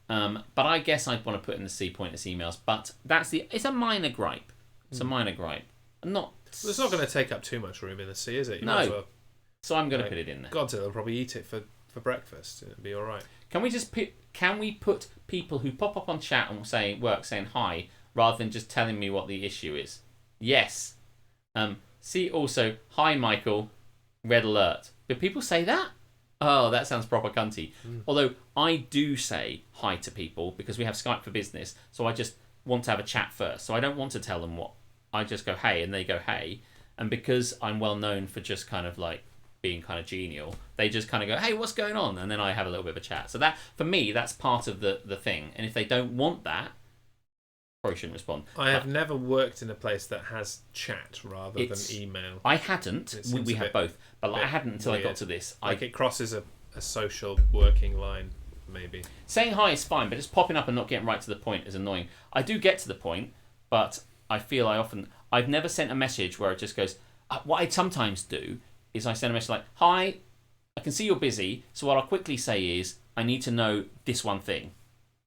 But I guess I'd want to put in the C pointless emails. But it's a minor gripe. It's a minor gripe. Well, it's not going to take up too much room in the C, is it? You no. might as well. So I'm going to put it in there. Godzilla will probably eat it for breakfast. It'll be all right. Can we put people who pop up on chat and saying hi rather than just telling me what the issue is? Yes. See also, hi Michael, red alert. Do people say that? Oh, that sounds proper cunty. Although I do say hi to people because we have Skype for Business, so I just want to have a chat first. So I don't want to tell them what. I just go hey and they go hey. And because I'm well known for just kind of like being kind of genial, they just kind of go, hey, what's going on? And then I have a little bit of a chat. So that, for me, that's part of the thing. And if they don't want that, probably shouldn't respond. I have never worked in a place that has chat rather than email. I hadn't. We have both. But I hadn't until weird. I got to this. It crosses a social working line, maybe. Saying hi is fine, but just popping up and not getting right to the point is annoying. I do get to the point, but I feel I've never sent a message where it just goes, what I sometimes do is I send a message like, hi, I can see you're busy, so what I'll quickly say is, I need to know this one thing.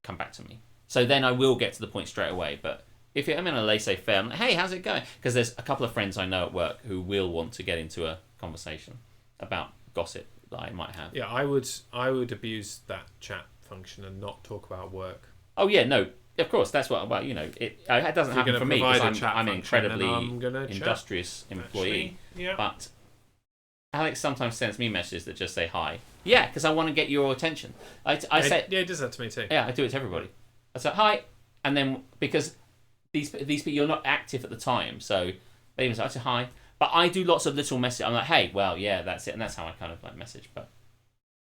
Come back to me. So then I will get to the point straight away. But if I'm in a laissez-faire, I'm like, hey, how's it going? Because there's a couple of friends I know at work who will want to get into a conversation about gossip that I might have. Yeah, I would abuse that chat function and not talk about work. Oh, yeah, no. Of course, that's what. Well, it doesn't happen for me because I'm an incredibly industrious employee. Actually, yeah. But Alex sometimes sends me messages that just say hi. Yeah, because I want to get your attention. I say it does that to me too. Yeah, I do it to everybody. I say hi, and then because these people you're not active at the time, so they even say I say hi. But I do lots of little messages. I'm like, hey, well, yeah, that's it, and that's how I kind of like message. But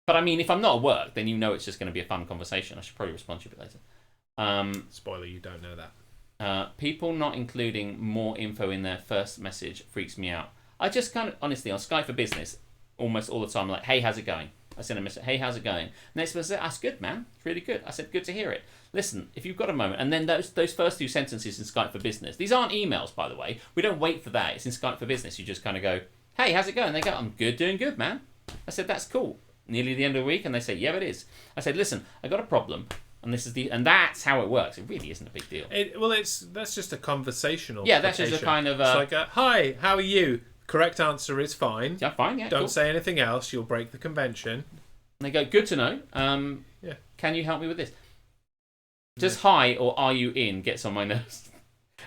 I mean, if I'm not at work, then it's just going to be a fun conversation. I should probably respond to you a bit later. Spoiler, you don't know that. People not including more info in their first message freaks me out. I just kind of, honestly, on Skype for Business, almost all the time, I'm like, hey, how's it going? I send a message, hey, how's it going? Next person said, that's good, man. It's really good. I said, good to hear it. Listen, if you've got a moment, and then those first two sentences in Skype for Business, these aren't emails, by the way. We don't wait for that. It's in Skype for Business. You just kind of go, hey, how's it going? They go, I'm good, doing good, man. I said, that's cool. Nearly the end of the week, and they say, yeah, it is. I said, listen, I got a problem. And that's how it works. It really isn't a big deal. That's just a conversation. Yeah, that's just a kind of. It's like, hi, how are you? Correct answer is fine. Yeah, fine. Yeah, don't say anything else. You'll break the convention. And they go, good to know. Yeah. Can you help me with this? Just hi or are you in gets on my nerves.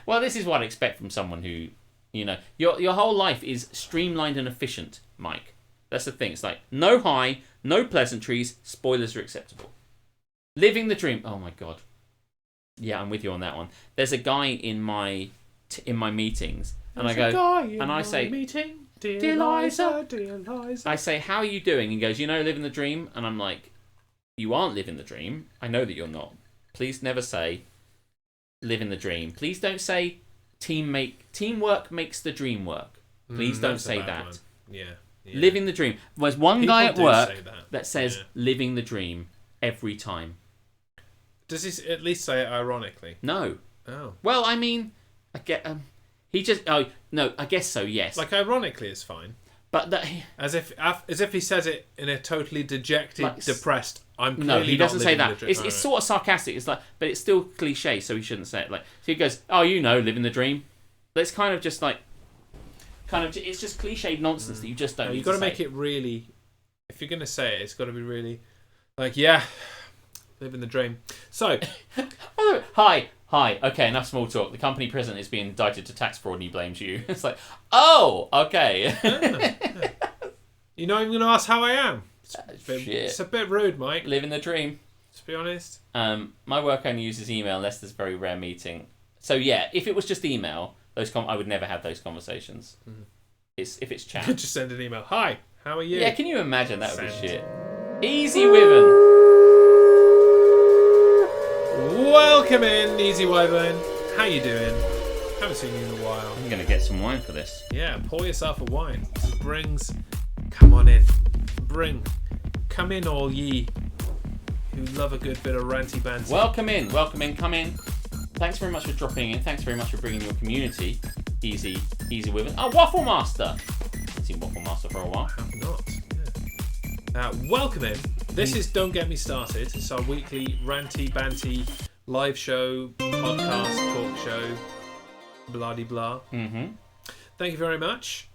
Well, this is what I expect from someone who, your whole life is streamlined and efficient, Mike. That's the thing. It's like no hi, no pleasantries. Spoilers are acceptable. Living the dream. Oh my god. Yeah, I'm with you on that one. There's a guy in my meetings, and I say, meeting, dear Liza, dear Liza. I say, how are you doing? And he goes, living the dream. And I'm like, you aren't living the dream. I know that you're not. Please never say living the dream. Please don't say teamwork makes the dream work. Please don't say that. One. Yeah. Living the dream. There's one guy at work that says living the dream every time. Does he at least say it ironically? No. Oh. Well, I mean, I get he just no, I guess so. Yes. Like ironically is fine. But that as if he says it in a totally dejected, like, depressed. I'm clearly no, he doesn't not say living that. the It's dream. sort of sarcastic. It's like, but it's still cliche, so he shouldn't say it. Like, so he goes, "Oh, living the dream." But it's kind of just like, it's just cliched nonsense that you just don't. No, need you've got to say. make it really. If you're gonna say it, it's got to be really, like, yeah, living the dream. So, Hi. Okay, enough small talk. The company president is being indicted to tax fraud, and he blames you. It's like, oh, okay. you're not even gonna ask how I am. Shit. It's a bit rude, Mike. Living the dream. To be honest. My work only uses email unless there's a very rare meeting. So yeah, if it was just email, I would never have those conversations. If it's chat. Just send an email. Hi, how are you? Yeah, can you imagine? That would Send. be shit. Easy Wyvern. Welcome in, Easy Wyvern. How you doing? Haven't seen you in a while. I'm gonna get some wine for this. Yeah, pour yourself a wine. Brings, come on in. Come in, all ye who love a good bit of ranty banty. Welcome in, come in. Thanks very much for dropping in. Thanks very much for bringing your community. Easy Wyvern. Oh, Waffle Master. I've seen Waffle Master for a while. Have not. Yeah. Welcome in. This is Don't Get Me Started. It's our weekly ranty banty live show, podcast, talk show, blah de blah. Mm-hmm. Thank you very much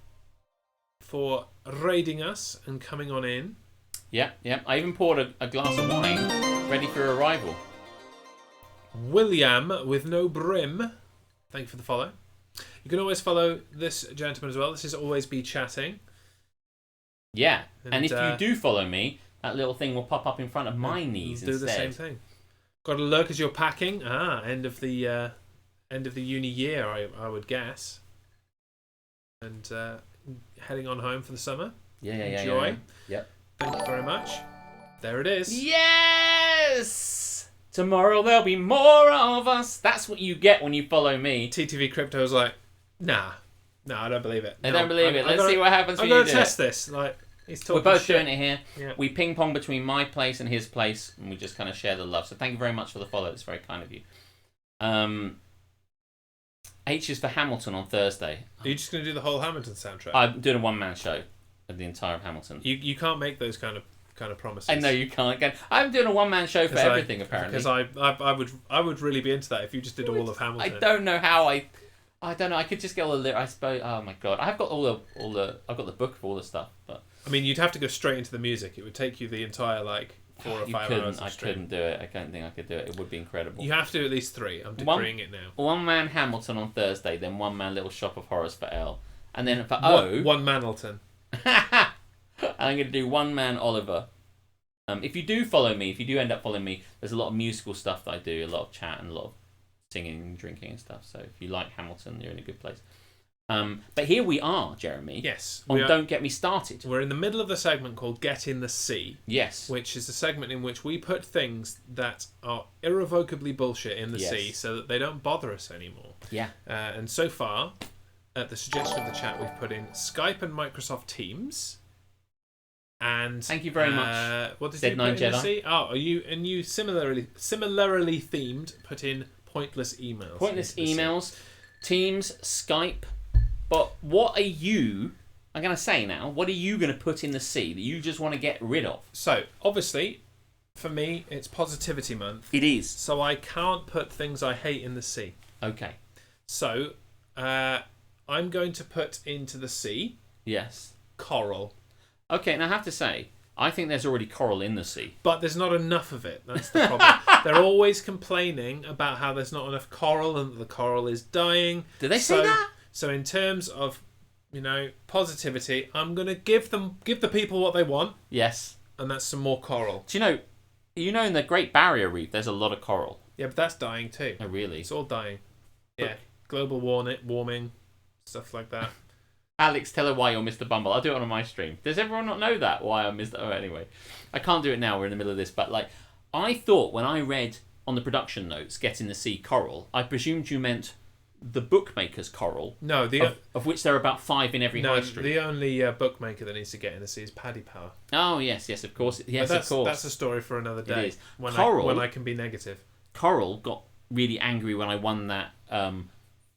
for raiding us and coming on in. Yeah. I even poured a glass of wine, ready for arrival. William with no brim. Thank you for the follow. You can always follow this gentleman as well. This is Always Be Chatting. Yeah, and if uh, you do follow me, that little thing will pop up in front of my knees do instead. the same thing. Got to lurk as you're packing. End of the uni year, I would guess. And heading on home for the summer. Yeah. Enjoy. Yep. Thank you very much. There it is. Yes! Tomorrow there'll be more of us. That's what you get when you follow me. TTV Crypto's like, nah, I don't believe it. I don't believe it. Let's see what happens when I'm you going do to test it. this. Like, he's talking We're both shit. doing it here. Yeah. We ping pong between my place and his place, and we just kind of share the love. So thank you very much for the follow. It's very kind of you. H is for Hamilton on Thursday. Are you just going to do the whole Hamilton soundtrack? I'm doing a one-man show of the entire of Hamilton. You can't make those kind of promises. I know you can't. Again, I'm doing a one-man show for everything apparently. Because I would really be into that if you just did all of Hamilton. I don't know how I don't know. I could just get all the lyrics. I suppose. Oh my god, I've got I've got the book of all the stuff, but I mean, you'd have to go straight into the music. It would take you the entire 4 or 5 hours. I couldn't do it. I don't think I could do it. It would be incredible. You have to do at least 3. I'm decreeing it now. One man Hamilton on Thursday, then one man Little Shop of Horrors for L, and then for O, one Manelton. I'm going to do one man Oliver. If you do follow me, if you do end up following me, there's a lot of musical stuff that I do, a lot of chat and a lot of singing and drinking and stuff. So if you like Hamilton, you're in a good place. But here we are, Jeremy. Yes. On Don't Get Me Started. We're in the middle of the segment called Get in the Sea. Yes. Which is a segment in which we put things that are irrevocably bullshit in the sea so that they don't bother us anymore. Yeah. And so far, at the suggestion of the chat, we've put in Skype and Microsoft Teams. And thank you very much. What did Dead you Nine put in Jedi. the sea? Oh, are you similarly themed? Put in pointless emails. Pointless emails, Teams, Skype. But what are you? I'm going to say now. What are you going to put in the sea that you just want to get rid of? So obviously, for me, it's Positivity Month. It is. So I can't put things I hate in the sea. Okay. So I'm going to put into the sea. Yes. Coral. Okay, and I have to say, I think there's already coral in the sea. But there's not enough of it. That's the problem. They're always complaining about how there's not enough coral and that the coral is dying. Did they say that? So in terms of, positivity, I'm going to give the people what they want. Yes. And that's some more coral. Do you know in the Great Barrier Reef, there's a lot of coral. Yeah, but that's dying too. Oh, really? It's all dying. Yeah. Global warming, stuff like that. Alex, tell her why you're Mr. Bumble. I'll do it on my stream. Does everyone not know that? Why I'm Mr. Oh, anyway. I can't do it now. We're in the middle of this. But, I thought when I read on the production notes, Get in the Sea Coral, I presumed you meant the bookmaker's coral. No, of which there are about 5 in every high street. The only bookmaker that needs to get in the sea is Paddy Power. Oh, yes, of course. Yes, of course. course. That's a story for another day. It is. When Coral, when I can be negative. Coral got really angry when I won that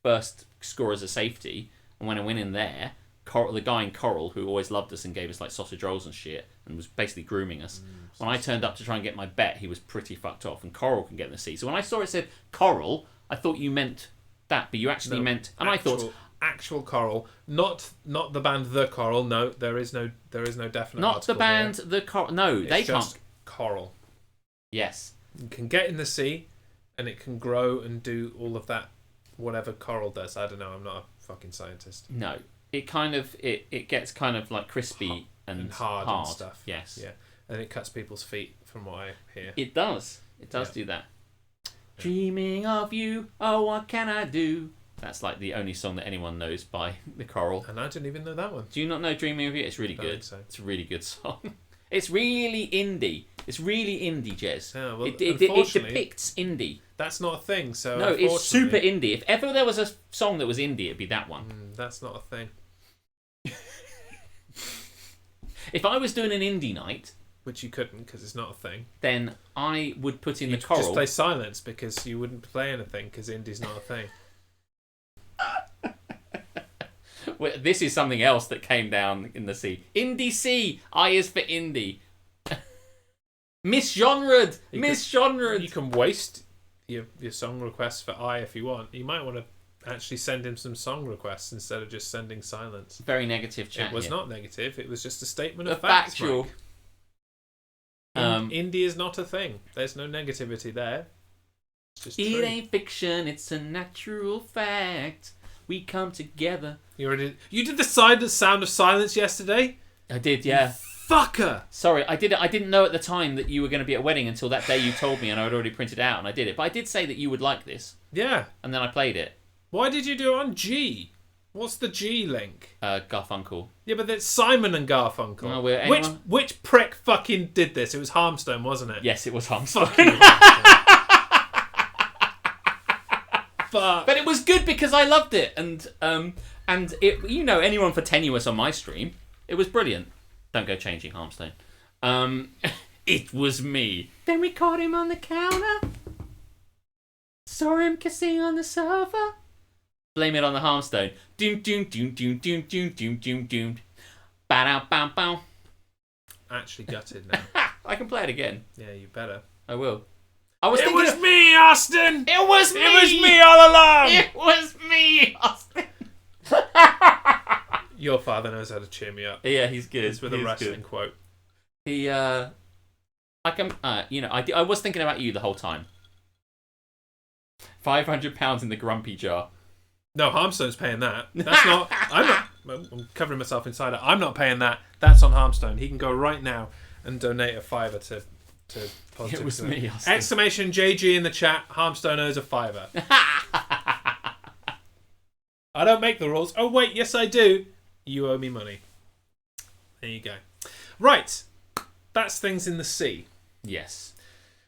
first score as a safety, and when I went in there, the guy in Coral, who always loved us and gave us like sausage rolls and shit, and was basically grooming us. When I turned up to try and get my bet, he was pretty fucked off, and Coral can get in the C. So when I saw it said Coral, I thought you meant that, but you actually meant, and I thought actual Coral, not the band The Coral. No, there is no definite. Not the band here. The Coral. No, it's they just can't. Coral. Yes. You can get in the sea, and it can grow and do all of that, whatever coral does. I don't know. I'm not a fucking scientist. No, it kind of it gets kind of like crispy and hard and stuff. Yes. Yeah, and it cuts people's feet, from what I hear. It does. It does do that. Yeah. Dreaming of you, oh what can I do? That's like the only song that anyone knows by The Coral. And I didn't even know that one. Do you not know Dreaming of You? It's really good. So. It's a really good song. It's really indie. It's really indie, Jez. Yeah, well, it depicts indie. That's not a thing. So no, it's super indie. If ever there was a song that was indie, it'd be that one. That's not a thing. If I was doing an indie night, which you couldn't because it's not a thing, then I would put in You'd The Coral. just play Silence because you wouldn't play anything because indie's not a thing. Well, this is something else that came down in the sea. Indie C. I is for indie. Misgenred. Misgenred. You can waste your song requests for I if you want. You might want to actually send him some song requests instead of just sending Silence. Very negative chat. It was not negative. It was just a statement of facts, factual. Mike. Indie is not a thing. There's no negativity there. It's just it true. ain't fiction. It's a natural fact. We come together. You did the sound of silence yesterday? I did, yeah. Fucker! Sorry, I did it. I didn't know at the time that you were going to be at a wedding until that day you told me, and I had already printed it out, and I did it. But I did say that you would like this. Yeah. And then I played it. Why did you do it on G? What's the G link? Garfunkel. Yeah, but it's Simon and Garfunkel. Oh, which prick fucking did this? It was Harmstone, wasn't it? Yes, it was Harmstone. But it was good because I loved it, and it, you know, anyone for tenuous on my stream, it was brilliant. Don't go changing Harmstone. It was me. Then we caught him on the counter. Saw him kissing on the sofa. Blame it on the Harmstone. Doom doom doom doom doom doom doom doom doom. Bow bow bow. Actually gutted now. I can play it again. Yeah, you better. I will. It was me, Austin! It was me! It was me all along! It was me, Austin! Your father knows how to cheer me up. Yeah, he's good. It's with a wrestling quote. He, I was thinking about you the whole time. £500 in the grumpy jar. No, Harmstone's paying that. That's not... I'm covering myself inside it. I'm not paying that. That's on Harmstone. He can go right now and donate a £5 to Positive. It was me, Austin. Exclamation JG in the chat. Harmstone owes a £5. I don't make the rules. Oh, wait, yes, I do. You owe me money. There you go. Right. That's things in the sea. Yes.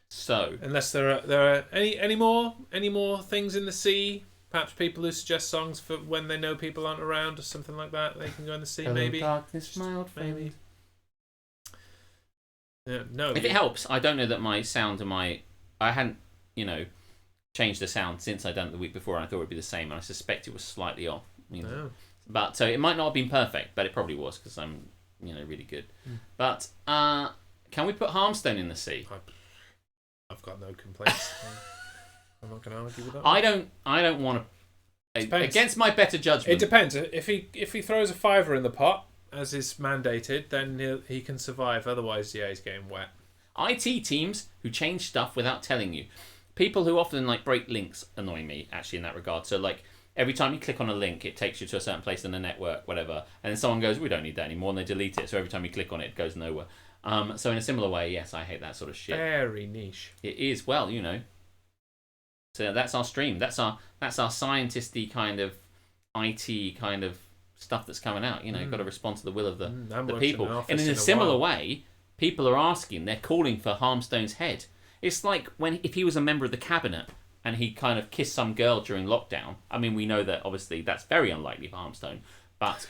So, unless there are any more things in the sea, perhaps people who suggest songs for when they know people aren't around or something like that, they can go in the sea. Hello, maybe. Darkness, my old friend. Maybe. Yeah, no. If it helps, I don't know that my sound and I hadn't, changed the sound since I'd done it the week before, and I thought it would be the same, and I suspect it was slightly off. Oh. But so it might not have been perfect, but it probably was because I'm, really good. But can we put Harmstone in the sea? I've got no complaints. I'm not going to argue with that. I don't want to. Against my better judgment. It depends. If he throws a £5 in the pot, as is mandated, then he can survive. Otherwise, yeah, he's getting wet. IT teams who change stuff without telling you. People who often break links annoy me actually in that regard. So every time you click on a link, it takes you to a certain place in the network, whatever, and then someone goes, "We don't need that anymore," and they delete it. So every time you click on it, it goes nowhere. So in a similar way, yes, I hate that sort of shit. Very niche. It is. Well, So that's our stream. That's our scientisty kind of IT kind of stuff that's coming out. You've got to respond to the will of the people. And in a similar way, people are asking. They're calling for Harmstone's head. It's like if he was a member of the cabinet and he kind of kissed some girl during lockdown. I mean, we know that obviously that's very unlikely for Harmstone, but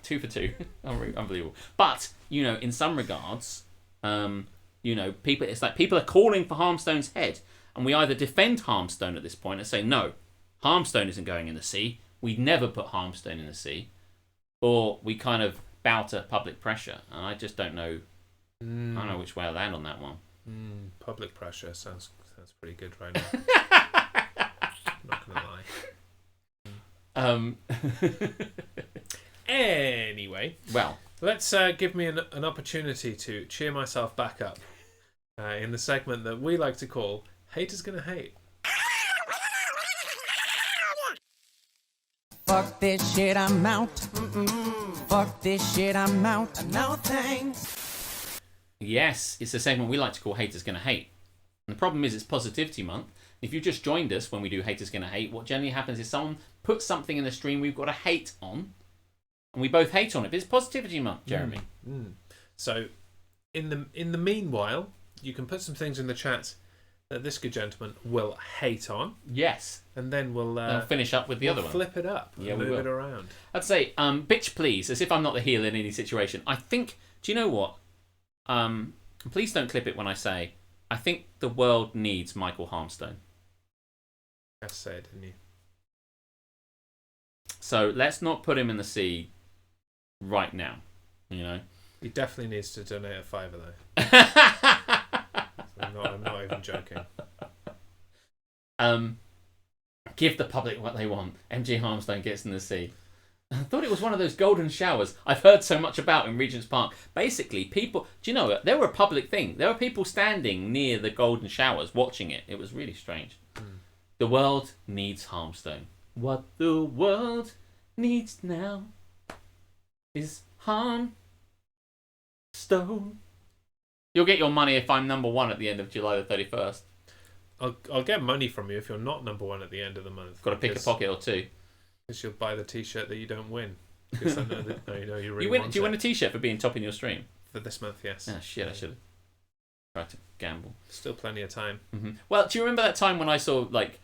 2 for 2, unbelievable. But in some regards, people. It's like people are calling for Harmstone's head. And we either defend Harmstone at this point and say, no, Harmstone isn't going in the sea. We'd never put Harmstone in the sea. Or we kind of bow to public pressure. And I just don't know. I don't know which way I land on that one. Public pressure sounds pretty good right now. I'm not going to lie. Anyway. Well. Let's give me an opportunity to cheer myself back up in the segment that we like to call Haters Gonna Hate. Fuck this shit, I'm out. Fuck this shit, I'm out. No thanks. Yes, it's a segment we like to call Haters Gonna Hate. And the problem is it's Positivity Month. If you just joined us when we do Haters Gonna Hate, what generally happens is someone puts something in the stream we've got to hate on, and we both hate on it. But it's Positivity Month, Jeremy. So, in the meanwhile, you can put some things in the chat that this good gentleman will hate on. Yes. And then we'll finish up with the other one. Flip it up and move it around. I'd say, bitch please, as if I'm not the heel in any situation. I think, do you know what? Please don't clip it when I say, I think the world needs Michael Harmstone. I said, didn't you? So let's not put him in the sea right now, you know? He definitely needs to donate a $5 though. I'm not even joking. Give the public what they want. MG Harmstone gets in the sea. I thought it was one of those golden showers I've heard so much about in Regent's Park. Basically, people... Do you know what? They were a public thing. There were people standing near the golden showers watching it. It was really strange. The world needs Harmstone. What the world needs now is Harmstone. You'll get your money if I'm number one at the end of July the 31st. I'll get money from you if you're not number one at the end of the month. Got to pick a pocket or two. Because you'll buy the T-shirt that you don't win. Because I know that you know you really want want Do you win a T-shirt for being top in your stream? For this month, yes. Ah, shit, I should have tried to gamble. Still plenty of time. Well, do you remember that time when I saw, like,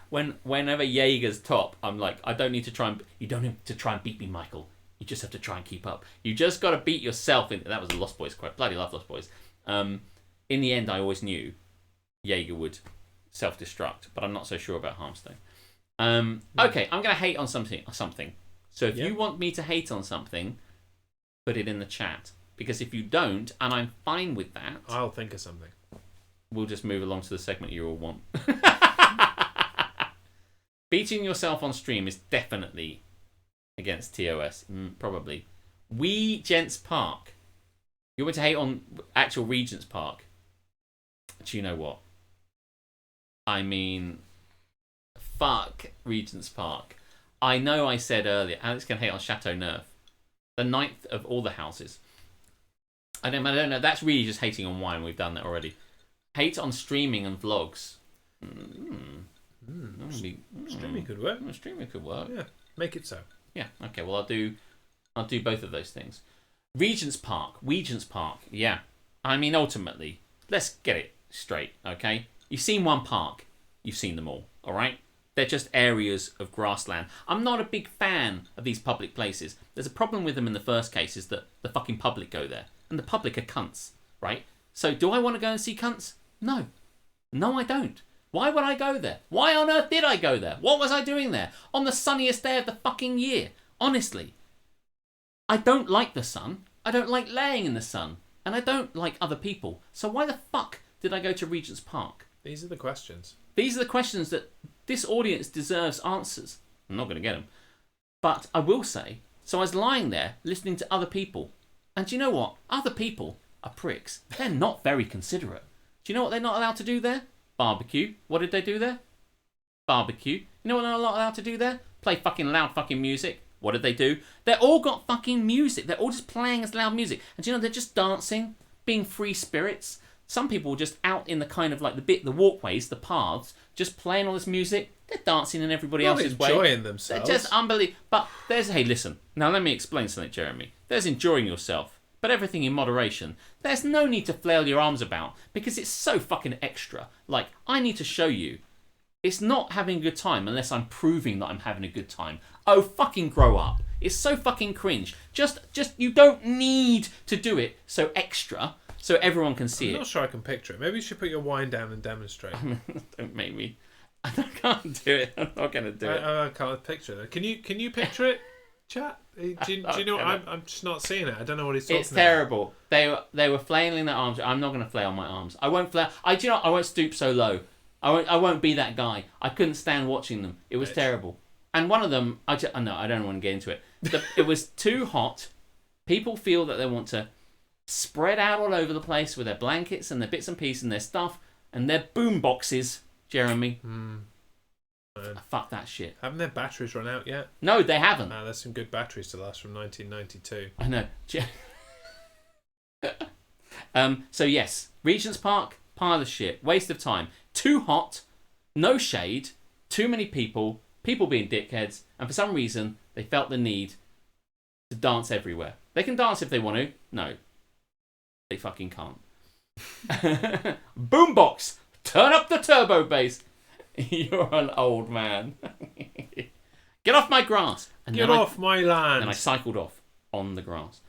whenever Jaeger's top, I'm like, I don't need to try and... You don't need to try and beat me, Michael. You just have to try and keep up. You just got to beat yourself. That was a Lost Boys quote. Bloody love Lost Boys. In the end, I always knew Jaeger would self-destruct, but I'm not so sure about Harmstone. Okay, I'm going to hate on something. So if you want me to hate on something, put it in the chat. Because if you don't, and I'm fine with that... I'll think of something. We'll just move along to the segment you all want. Beating yourself on stream is definitely against TOS. Probably. Gents Park. You want to hate on actual Regent's Park? Do you know what? I mean... Fuck Regent's Park. I know I said earlier, Alex can hate on Chateau Neuf. The ninth of all the houses. I don't know. That's really just hating on wine. We've done that already. Hate on streaming and vlogs. Streaming could work. Streaming could work. Yeah, make it so. Yeah. Okay. Well, I'll do both of those things. Regent's Park. Yeah. I mean, ultimately, let's get it straight. Okay. You've seen one park. You've seen them all. All right. They're just areas of grassland. I'm not a big fan of these public places. There's a problem with them in the first case is that the fucking public go there. And the public are cunts, right? So do I want to go and see cunts? No. No, I don't. Why would I go there? Why on earth did I go there? What was I doing there? On the sunniest day of the fucking year. Honestly. I don't like the sun. I don't like laying in the sun. And I don't like other people. So why the fuck did I go to Regent's Park? These are the questions. These are the questions that this audience deserves answers. I'm not going to get them. But I will say, so I was lying there listening to other people. And do you know what? Other people are pricks. They're not very considerate. Do you know what they're not allowed to do there? Barbecue. What did they do there? Barbecue. You know what they're not allowed to do there? Play fucking loud fucking music. What did they do? They all got fucking music. They're all just playing as loud music. And do you know, they're just dancing, being free spirits. Some people just out in the kind of like the walkways, the paths, just playing all this music. They're dancing in everybody else's way. Enjoying themselves. They're just unbelievable. But hey, listen. Now let me explain something, Jeremy. There's enjoying yourself, but everything in moderation. There's no need to flail your arms about because it's so fucking extra. Like, I need to show you. It's not having a good time unless I'm proving that I'm having a good time. Oh, fucking grow up. It's so fucking cringe. Just you don't need to do it so extra. so everyone can see I'm it. not sure I can picture it. Maybe you should put your wine down and demonstrate. Don't make me. I can't do it. I'm not going to do it. I can't picture it. Can you picture it, chat? Do you know what? I'm just not seeing it. I don't know what he's talking about. It's terrible. They were flailing their arms. I'm not going to flail my arms. I won't flail. I won't stoop so low. I won't be that guy. I couldn't stand watching them. It was terrible. And one of them, I don't want to get into it. It was too hot. People feel that they want to spread out all over the place with their blankets and their bits and pieces and their stuff and their boom boxes, Jeremy. Fuck that shit. Haven't their batteries run out yet? No, they haven't. There's some good batteries to last from 1992. I know. So yes, Regent's Park, pile of shit, waste of time. Too hot, no shade, too many people being dickheads, and for some reason they felt the need to dance everywhere. They can dance if they want to. No, they fucking can't. Boombox, turn up the turbo bass. You're an old man. Get off my grass. And Get off my land. And I cycled off on the grass.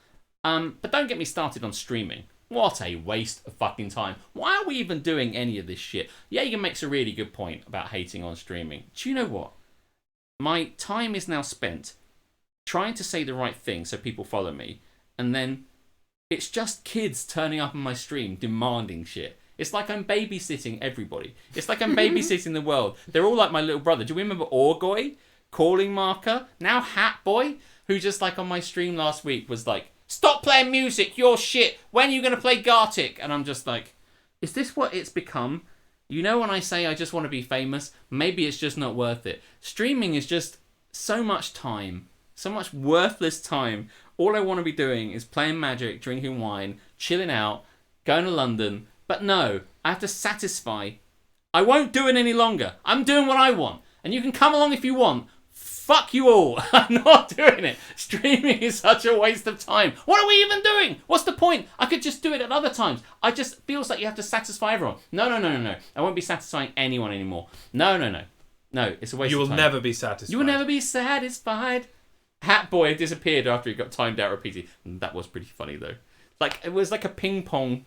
But don't get me started on streaming. What a waste of fucking time. Why are we even doing any of this shit? Jaeger makes a really good point about hating on streaming. Do you know what? My time is now spent trying to say the right thing so people follow me, and then it's just kids turning up on my stream demanding shit. It's like I'm babysitting everybody. It's like I'm babysitting the world. They're all like my little brother. Do you remember Orgoy? Calling Marker? Now Hat Boy? Who just like on my stream last week was like, stop playing music, you're shit. When are you going to play Gartic? And I'm just like, is this what it's become? You know when I say I just want to be famous? Maybe it's just not worth it. Streaming is just so much time. So much worthless time. All I want to be doing is playing Magic, drinking wine, chilling out, going to London. But no, I have to satisfy. I won't do it any longer. I'm doing what I want. And you can come along if you want. Fuck you all. I'm not doing it. Streaming is such a waste of time. What are we even doing? What's the point? I could just do it at other times. I just feels like you have to satisfy everyone. No. I won't be satisfying anyone anymore. No. No, it's a waste of time. You will never be satisfied. You will never be satisfied. Hat Boy disappeared after he got timed out repeatedly. That was pretty funny though. Like it was like a ping pong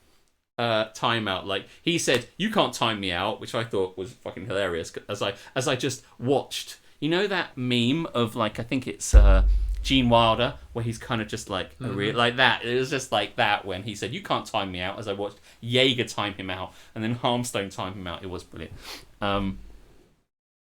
timeout. Like he said, "You can't time me out," which I thought was fucking hilarious. As I just watched, you know that meme of like I think it's Gene Wilder where he's kind of just like like that. It was just like that when he said, "You can't time me out." As I watched Jaeger time him out and then Harmstone time him out. It was brilliant.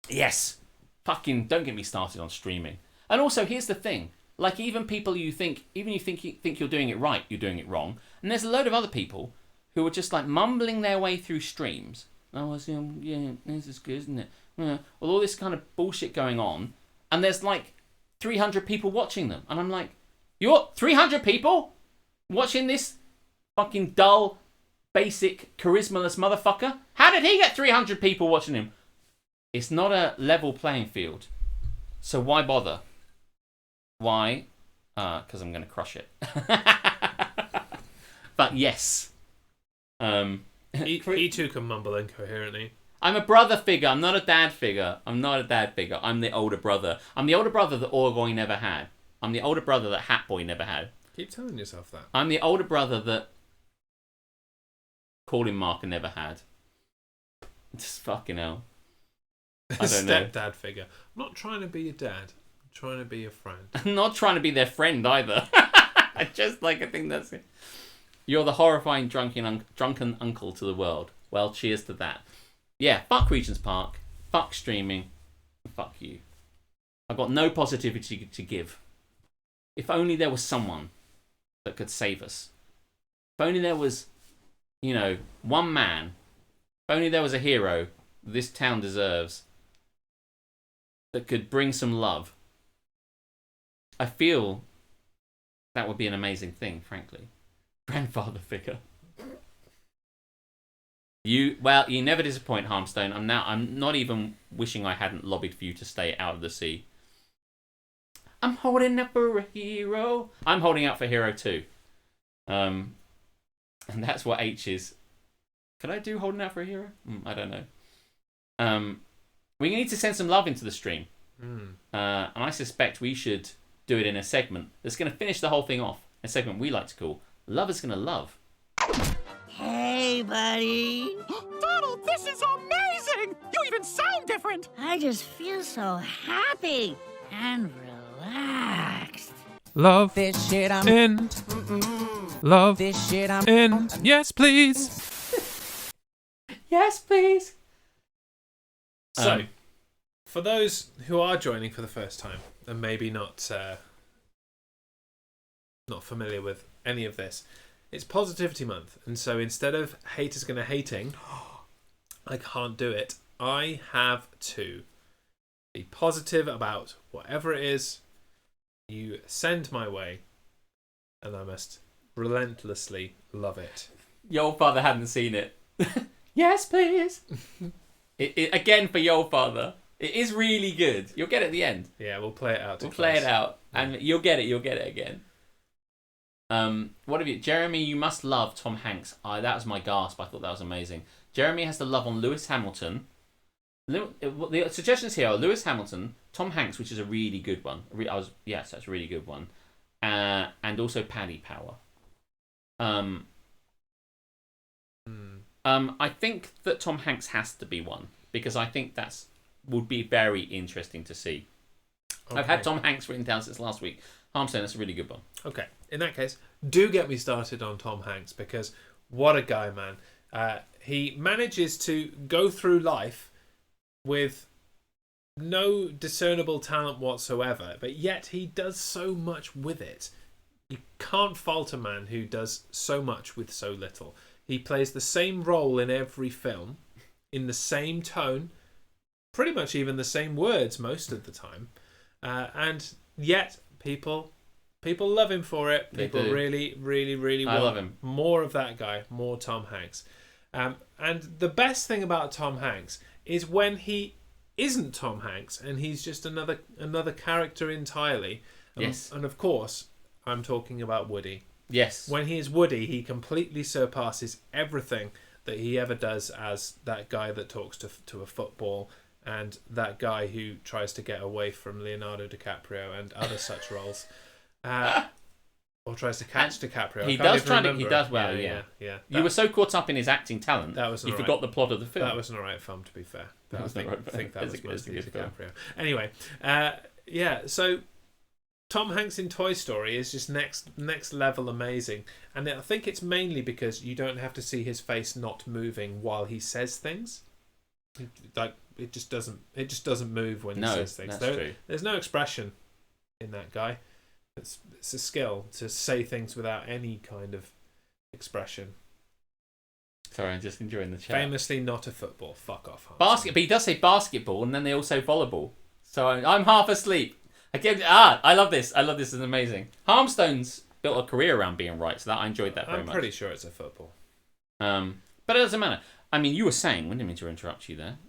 Yes, fucking don't get me started on streaming. And also, here's the thing: like even people you think you're doing it right, you're doing it wrong. And there's a load of other people who are just like mumbling their way through streams. Oh, yeah, this is good, isn't it? Yeah. Well, all this kind of bullshit going on, and there's like 300 people watching them, and I'm like, you're 300 people watching this fucking dull, basic, charismaless motherfucker? How did he get 300 people watching him? It's not a level playing field, so why bother? Why? Because I'm going to crush it. But yes. He too can mumble incoherently. I'm a brother figure. I'm not a dad figure. I'm the older brother. I'm the older brother that Orgoy never had. I'm the older brother that Hat Boy never had. Keep telling yourself that. I'm the older brother that Calling Marker never had. Just fucking hell. I don't know. Stepdad figure. I'm not trying to be your dad. I'm trying to be your friend. I'm not trying to be their friend either. I think that's it. You're the horrifying drunken uncle to the world. Well, cheers to that. Yeah, fuck Regent's Park. Fuck streaming. Fuck you. I've got no positivity to give. If only there was someone that could save us. If only there was, one man. If only there was a hero this town deserves that could bring some love. I feel that would be an amazing thing, frankly. Grandfather figure. You never disappoint, Harmstone. I'm not even wishing I hadn't lobbied for you to stay out of the sea. I'm holding up for a hero. I'm holding out for Hero 2. And that's what H is. Could I do holding out for a hero? I don't know. We need to send some love into the stream. And I suspect we should do it in a segment that's going to finish the whole thing off. A segment we like to call Love is Gonna Love. Hey, buddy. Donald, this is amazing! You even sound different! I just feel so happy and relaxed. Love This shit I'm in. Love This shit I'm in. Yes, please. Yes, please. So, for those who are joining for the first time and maybe not familiar with any of this, it's Positivity Month, and so instead of haters gonna hating, I can't do it. I have to be positive about whatever it is you send my way, and I must relentlessly love it. Your father hadn't seen it. Yes, please. Again for your father. It is really good. You'll get it at the end. Yeah, we'll play it out. We'll play it out, and you'll get it. You'll get it again. What have you, Jeremy? You must love Tom Hanks. That was my gasp. I thought that was amazing. Jeremy has the love on Lewis Hamilton. The suggestions here are Lewis Hamilton, Tom Hanks, which is a really good one. Yes, that's a really good one, and also Paddy Power. I think that Tom Hanks has to be one because I think would be very interesting to see. Okay. I've had Tom Hanks written down since last week. I'm saying that's a really good one. Okay, in that case, do get me started on Tom Hanks because what a guy, man. He manages to go through life with no discernible talent whatsoever, but yet he does so much with it. You can't fault a man who does so much with so little. He plays the same role in every film, in the same tone, pretty much even the same words most of the time, and yet people love him for it. People really, really, really want love him. More of that guy, more Tom Hanks. And the best thing about Tom Hanks is when he isn't Tom Hanks and he's just another character entirely. Yes. And of course, I'm talking about Woody. Yes. When he is Woody, he completely surpasses everything that he ever does as that guy that talks to a football and that guy who tries to get away from Leonardo DiCaprio and other such roles. Or tries to catch DiCaprio. He does well, yeah. You were so caught up in his acting talent, you forgot the plot of the film. That was an alright film, to be fair. I think that was mostly DiCaprio. Film. Anyway, so Tom Hanks in Toy Story is just next level amazing, and I think it's mainly because you don't have to see his face not moving while he says things. Like it just doesn't move when he says things. That's true. There's no expression in that guy. It's a skill to say things without any kind of expression. Sorry, I'm just enjoying the chat. Famously not a football. Fuck off. But he does say basketball, and then they also volleyball. So I'm half asleep. Again, I love this. This is amazing. Harmstone's built a career around being right, so I enjoyed that very much. I'm pretty sure it's a football. But it doesn't matter. I mean, you were saying, I didn't mean to interrupt you there.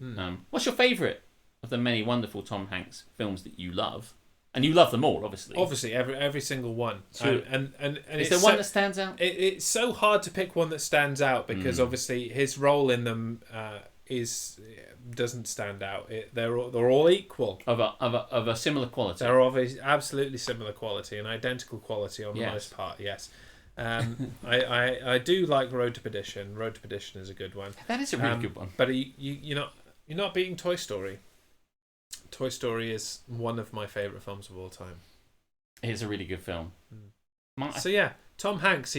What's your favourite of the many wonderful Tom Hanks films that you love? And you love them all, obviously. Obviously, every single one. So, and is there one that stands out? It's so hard to pick one that stands out because obviously his role in them doesn't stand out. They're all equal. Of a similar quality. They're of absolutely similar quality and identical quality on the most part. Yes. I do like Road to Perdition. Road to Perdition is a good one. That is a really good one. But you're not beating Toy Story. Toy Story is one of my favourite films of all time. It's a really good film. So yeah, Tom Hanks,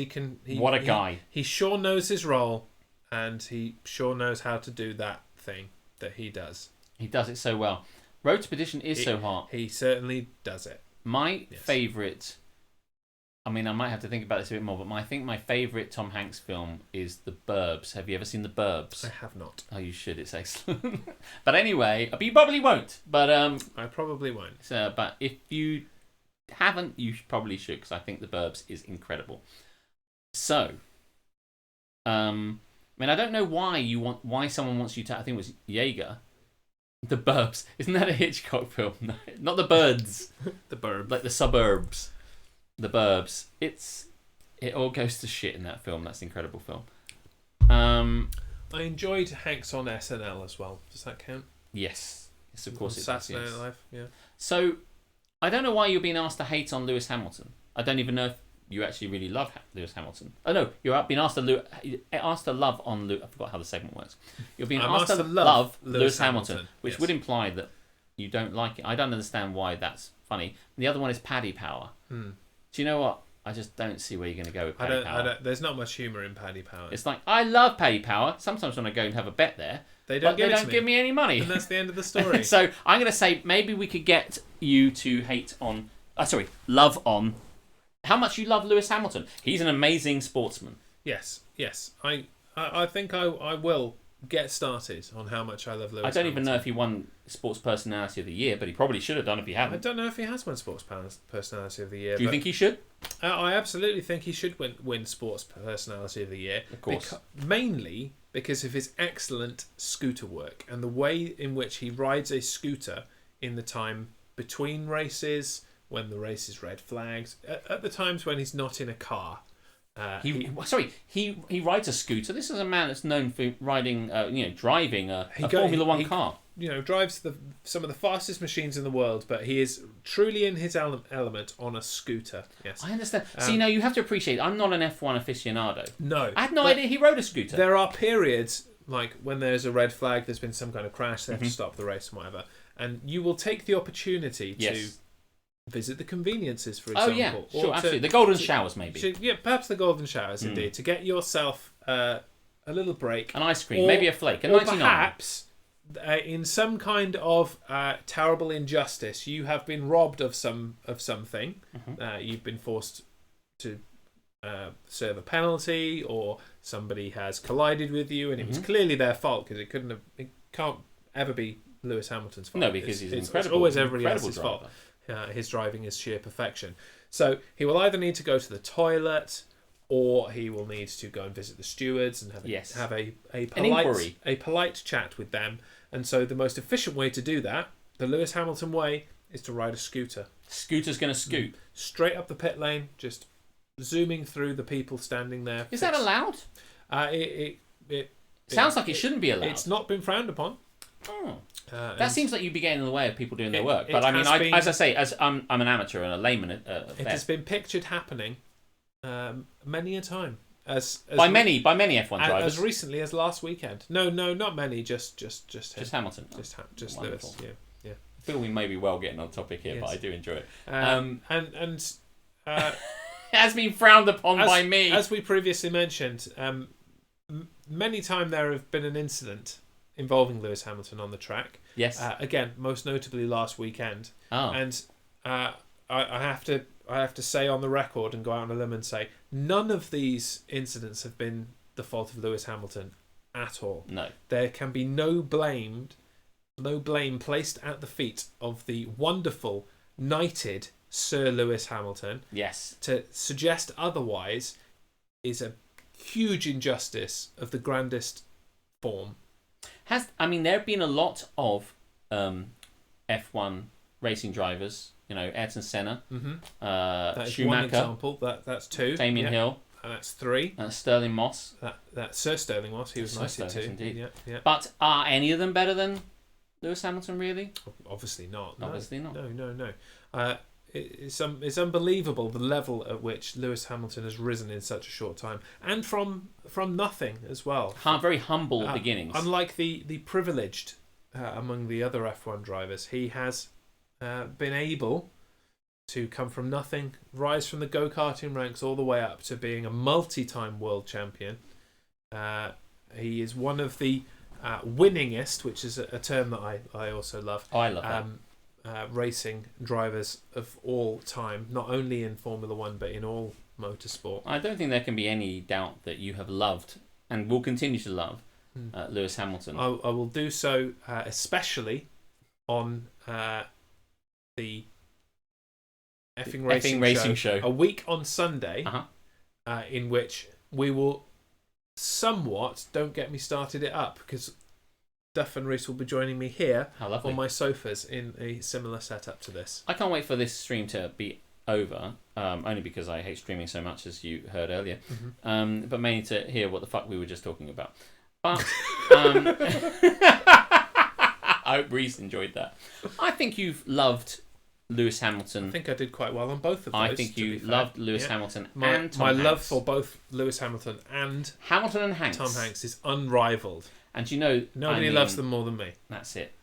what a guy. He sure knows his role, and he sure knows how to do that thing that he does. He does it so well. Road to Perdition is so hard. He certainly does it. My favourite, I mean, I might have to think about this a bit more, but I think my favourite Tom Hanks film is The Burbs. Have you ever seen The Burbs? I have not. Oh, you should. It's excellent. But anyway, you probably won't. But I probably won't. But if you haven't, you probably should, because I think The Burbs is incredible. So, I mean, I don't know why someone wants you to. I think it was Jaeger. The Burbs. Isn't that a Hitchcock film? No, not The Birds. The Burbs. Like The Suburbs. The Burbs. It all goes to shit in that film. That's an incredible film. I enjoyed Hanks on SNL as well. Does that count? Yes, of course it does. Saturday Night Live. Yeah. So I don't know why you're being asked to hate on Lewis Hamilton. I don't even know you actually really love Lewis Hamilton. Oh no, you're being asked to love on Lewis. I forgot how the segment works. You're being asked to love Lewis Hamilton, which would imply that you don't like it. I don't understand why that's funny. The other one is Paddy Power. Do you know what? I just don't see where you're going to go with Paddy Power. There's not much humour in Paddy Power. It's like, I love Paddy Power. Sometimes when I go and have a bet there, they don't give me any money. And that's the end of the story. So I'm going to say maybe we could get you to love on how much you love Lewis Hamilton. He's an amazing sportsman. Yes. I think I will get started on how much I love Lewis Hamilton. I don't even know if he won Sports Personality of the Year, but he probably should have done if he hadn't. I don't know if he has won Sports Personality of the Year. Do you think he should? I absolutely think he should win Sports Personality of the Year. Of course. Mainly because of his excellent scooter work and the way in which he rides a scooter in the time between races, when the race is red flags, at the times when he's not in a car. He rides a scooter. This is a man that's known for riding, driving a Formula One car. Drives some of the fastest machines in the world, but he is truly in his element on a scooter. Yes, I understand. See, now you have to appreciate, I'm not an F1 aficionado. No. I had no idea he rode a scooter. There are periods, like when there's a red flag, there's been some kind of crash, they have to stop the race and whatever, and you will take the opportunity to visit the conveniences, for example. Oh yeah, sure, absolutely. The golden showers, maybe. Perhaps the golden showers, indeed, to get yourself a little break. An ice cream, maybe a flake, a 99. Perhaps, in some kind of terrible injustice, you have been robbed of something. You've been forced to serve a penalty, or somebody has collided with you, and it was clearly their fault, because it can't ever be Lewis Hamilton's fault. No, because he's incredible. It's always everybody else's driver. fault. His driving is sheer perfection. So he will either need to go to the toilet, or he will need to go and visit the stewards and have a polite chat with them. And so the most efficient way to do that, the Lewis Hamilton way, is to ride a scooter. Scooter's going to scoot straight up the pit lane, just zooming through the people standing there. Is that allowed? It sounds like it shouldn't be allowed. It's not been frowned upon. Oh. That seems like you'd be getting in the way of people doing their work. But I mean, as I say, as I'm an amateur and a layman, it has been pictured happening many a time. By many F1 drivers. As recently as last weekend. No, not many. Just Hamilton. Just Lewis. Yeah. I feel we may be well getting on topic here, but I do enjoy it. It has been frowned upon by me. As we previously mentioned, many times there have been an incident involving Lewis Hamilton on the track. Yes. Again, most notably last weekend. Oh. And I have to say on the record and go out on a limb and say none of these incidents have been the fault of Lewis Hamilton at all. No. There can be no blame placed at the feet of the wonderful, knighted Sir Lewis Hamilton. Yes. To suggest otherwise is a huge injustice of the grandest form. There have been a lot of F1 racing drivers. Ayrton Senna, That is Schumacher. one example. That's two. Damien Hill. That's three. Sterling Moss. That's Sir Sterling Moss. He was knighted too. Indeed. Yeah. But are any of them better than Lewis Hamilton? Really? Obviously not. Obviously not. No. It's unbelievable the level at which Lewis Hamilton has risen in such a short time, and from nothing as well. Very humble beginnings. Unlike the privileged among the other F1 drivers, he has been able to come from nothing, rise from the go-karting ranks all the way up to being a multi-time world champion. He is one of the winningest, which is a term that I also love. I love that. Racing drivers of all time, not only in Formula One but in all motorsport. I don't think there can be any doubt that you have loved and will continue to love Lewis Hamilton. I will do so, especially on the effing racing show a week on Sunday, in which we will somewhat, don't get me started it up, because Duff and Reese will be joining me here on my sofas in a similar setup to this. I can't wait for this stream to be over, only because I hate streaming so much, as you heard earlier, but mainly to hear what the fuck we were just talking about. But I hope Reese enjoyed that. I think you've loved Lewis Hamilton. I think I did quite well on both of those. I think you loved Lewis Hamilton and Tom My Hanks. love for both Lewis Hamilton and Hamilton and Hanks. Tom Hanks is unrivaled. And you know, Nobody loves them more than me. That's it.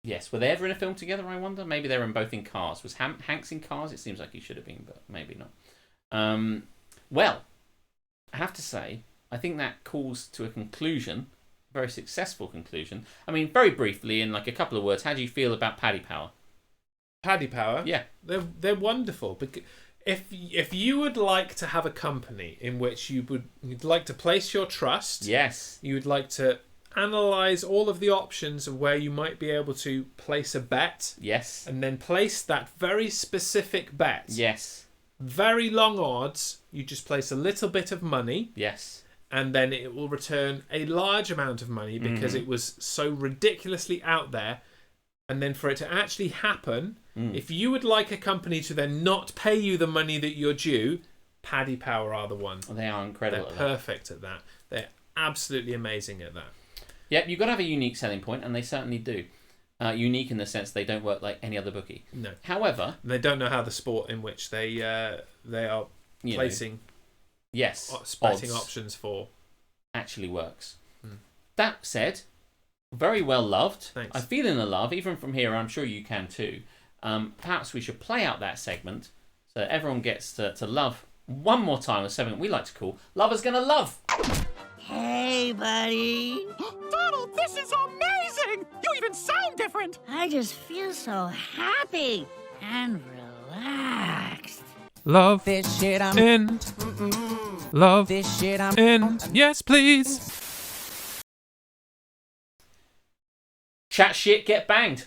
Yes, were they ever in a film together, I wonder? Maybe they were both in Cars. Was Hanks in Cars? It seems like he should have been, but maybe not. Well, I have to say, I think that calls to a conclusion, a very successful conclusion. I mean, very briefly, in like a couple of words, how do you feel about Paddy Power? Paddy Power? Yeah. They're wonderful. Because if you would like to have a company in which you'd like to place your trust, yes, you would like to analyze all of the options of where you might be able to place a bet, yes, and then place that very specific bet, yes, very long odds, you just place a little bit of money, yes, and then it will return a large amount of money because it was so ridiculously out there. And then for it to actually happen, if you would like a company to then not pay you the money that you're due, Paddy Power are the one. They are incredible. They're perfect at that. They're absolutely amazing at that. Yep, you've got to have a unique selling point, and they certainly do. Unique in the sense they don't work like any other bookie. No. However, they don't know how the sport in which they are placing betting options for actually works. That said, very well loved. Thanks. I feel in the love, even from here. I'm sure you can too. Perhaps we should play out that segment so that everyone gets to love one more time. The segment we like to call "Lover's Gonna Love." Hey, buddy. Donald, this is amazing! You even sound different! I just feel so happy and relaxed. Love This shit I'm in. Love This shit I'm in. Yes, please. Chat shit, get banged.